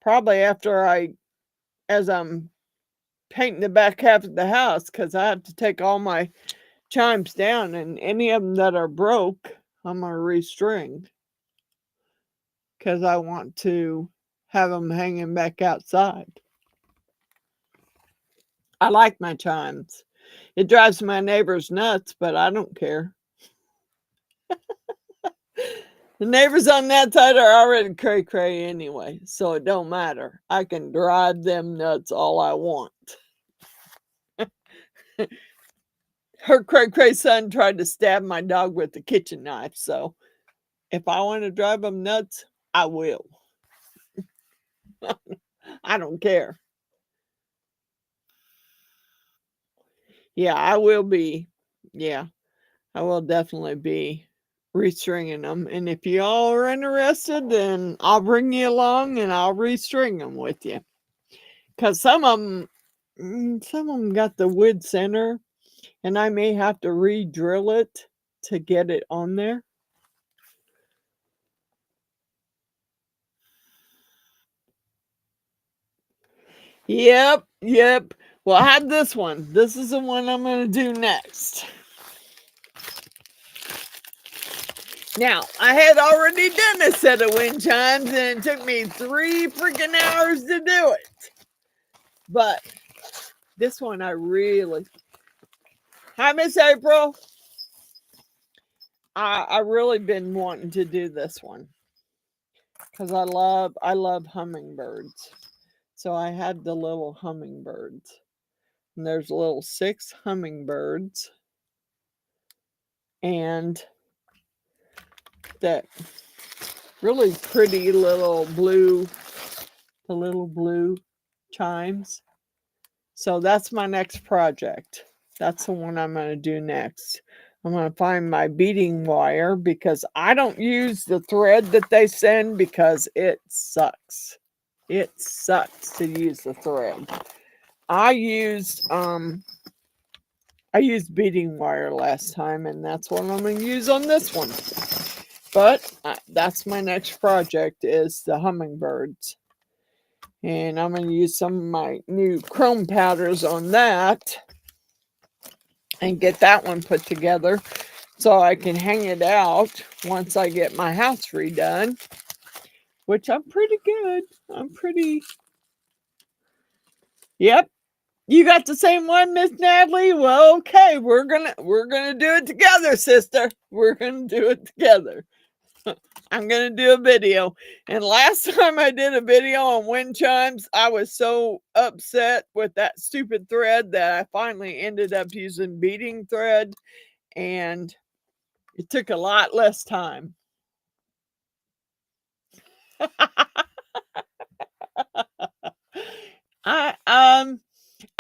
Probably as I'm painting the back half of the house, because I have to take all my chimes down, and any of them that are broke, I'm gonna restring because I want to have them hanging back outside. I like my chimes. It drives my neighbors nuts, but I don't care. The neighbors on that side are already cray-cray anyway, so it don't matter. I can drive them nuts all I want. Her cray-cray son tried to stab my dog with the kitchen knife, so if I want to drive them nuts, I will. I don't care. Yeah, I will be. Yeah, I will definitely be restringing them. And if you all are interested, then I'll bring you along and I'll restring them with you. Because some of them got the wood center, and I may have to re-drill it to get it on there. Yep. Well, I had this one. This is the one I'm going to do next. Now, I had already done a set of wind chimes, and it took me 3 freaking hours to do it. But this one I really... Hi, Miss April. I really been wanting to do this one because I love hummingbirds. So I had the little hummingbirds. And there's little 6 hummingbirds. And that really pretty little blue chimes. So that's my next project. That's the one I'm going to do next. I'm going to find my beading wire because I don't use the thread that they send because it sucks. It sucks to use the thread. I used beading wire last time, and that's what I'm going to use on this one. But that's my next project is the hummingbirds. And I'm going to use some of my new chrome powders on that and get that one put together so I can hang it out once I get my house redone, which I'm pretty good. Yep. You got the same one, Miss Natalie? Well, okay, we're gonna do it together, sister. We're gonna do it together. I'm gonna do a video. And last time I did a video on wind chimes, I was so upset with that stupid thread that I finally ended up using beading thread, and it took a lot less time.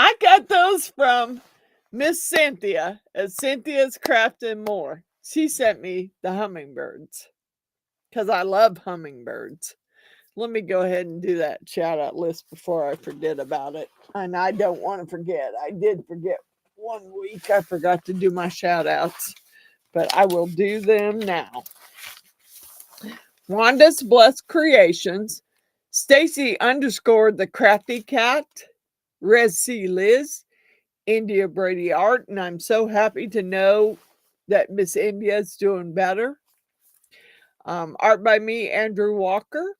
I got those from Miss Cynthia at Cynthia's Craft and More. She sent me the hummingbirds because I love hummingbirds. Let me go ahead and do that shout out list before I forget about it. And I don't want to forget. I did forget one week. I forgot to do my shout outs, but I will do them now. Wanda's Blessed Creations, Stacy _ the Crafty Cat, Res C Liz, India Brady Art, and I'm so happy to know that Miss India is doing better. Art by me, Andrew Walker,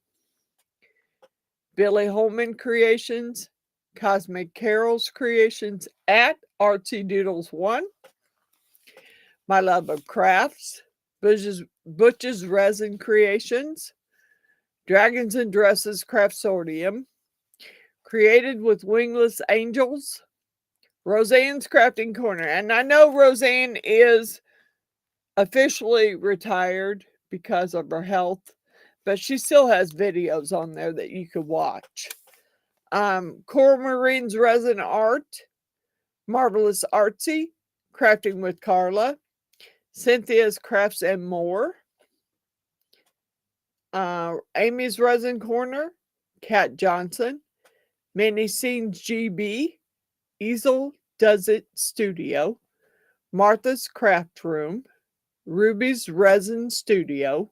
Billy Holman Creations, Cosmic Carols Creations at Artsy Doodles 1, My Love of Crafts, Butch's Resin Creations, Dragons and Dresses Craftsorium, Created with Wingless Angels, Roseanne's Crafting Corner. And I know Roseanne is officially retired because of her health, but she still has videos on there that you could watch. Coral Marine's Resin Art, Marvelous Artsy, Crafting with Carla, Cynthia's Crafts and More, Amy's Resin Corner, Kat Johnson, Many Scenes GB, Easel Does It Studio, Martha's Craft Room, Ruby's Resin Studio,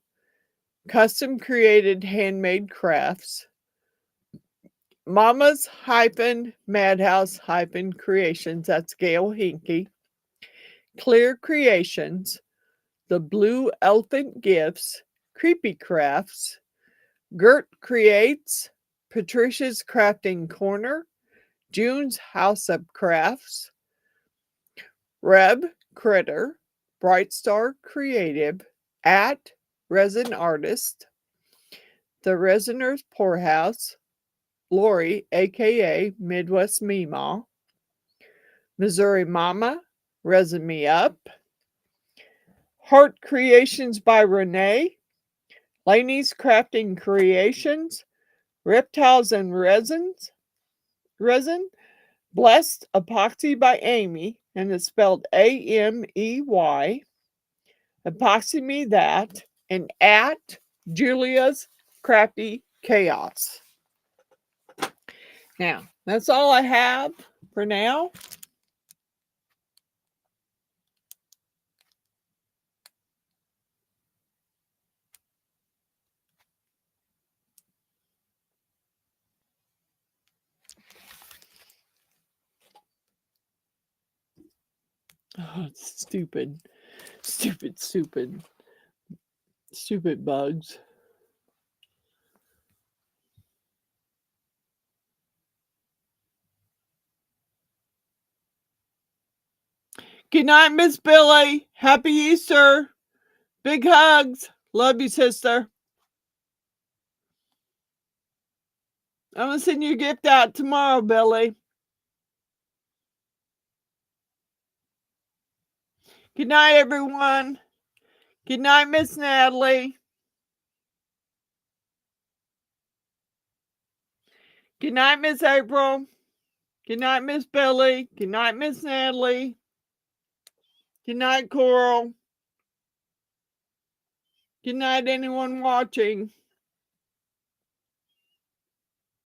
Custom Created Handmade Crafts, Mama's Madhouse Creations, that's Gail Hinky, Clear Creations, The Blue Elephant Gifts, Creepy Crafts, Gert Creates, Patricia's Crafting Corner, June's House of Crafts, Reb Critter, Bright Star Creative, at Resin Artist, The Resiner's Poorhouse, Lori, aka Midwest Meemaw, Missouri Mama, Resin Me Up, Heart Creations by Renee, Laney's Crafting Creations, Reptiles and Resin, Blessed Epoxy by Amy, and it's spelled Amey, Epoxy Me That, and at Julia's Crafty Chaos. Now, that's all I have for now. Oh, it's stupid. Stupid bugs. Good night, Miss Billy. Happy Easter. Big hugs. Love you, sister. I'm going to send you a gift out tomorrow, Billy. Good night, everyone. Good night, Miss Natalie. Good night, Miss April. Good night, Miss Billy. Good night, Miss Natalie. Good night, Coral. Good night, anyone watching.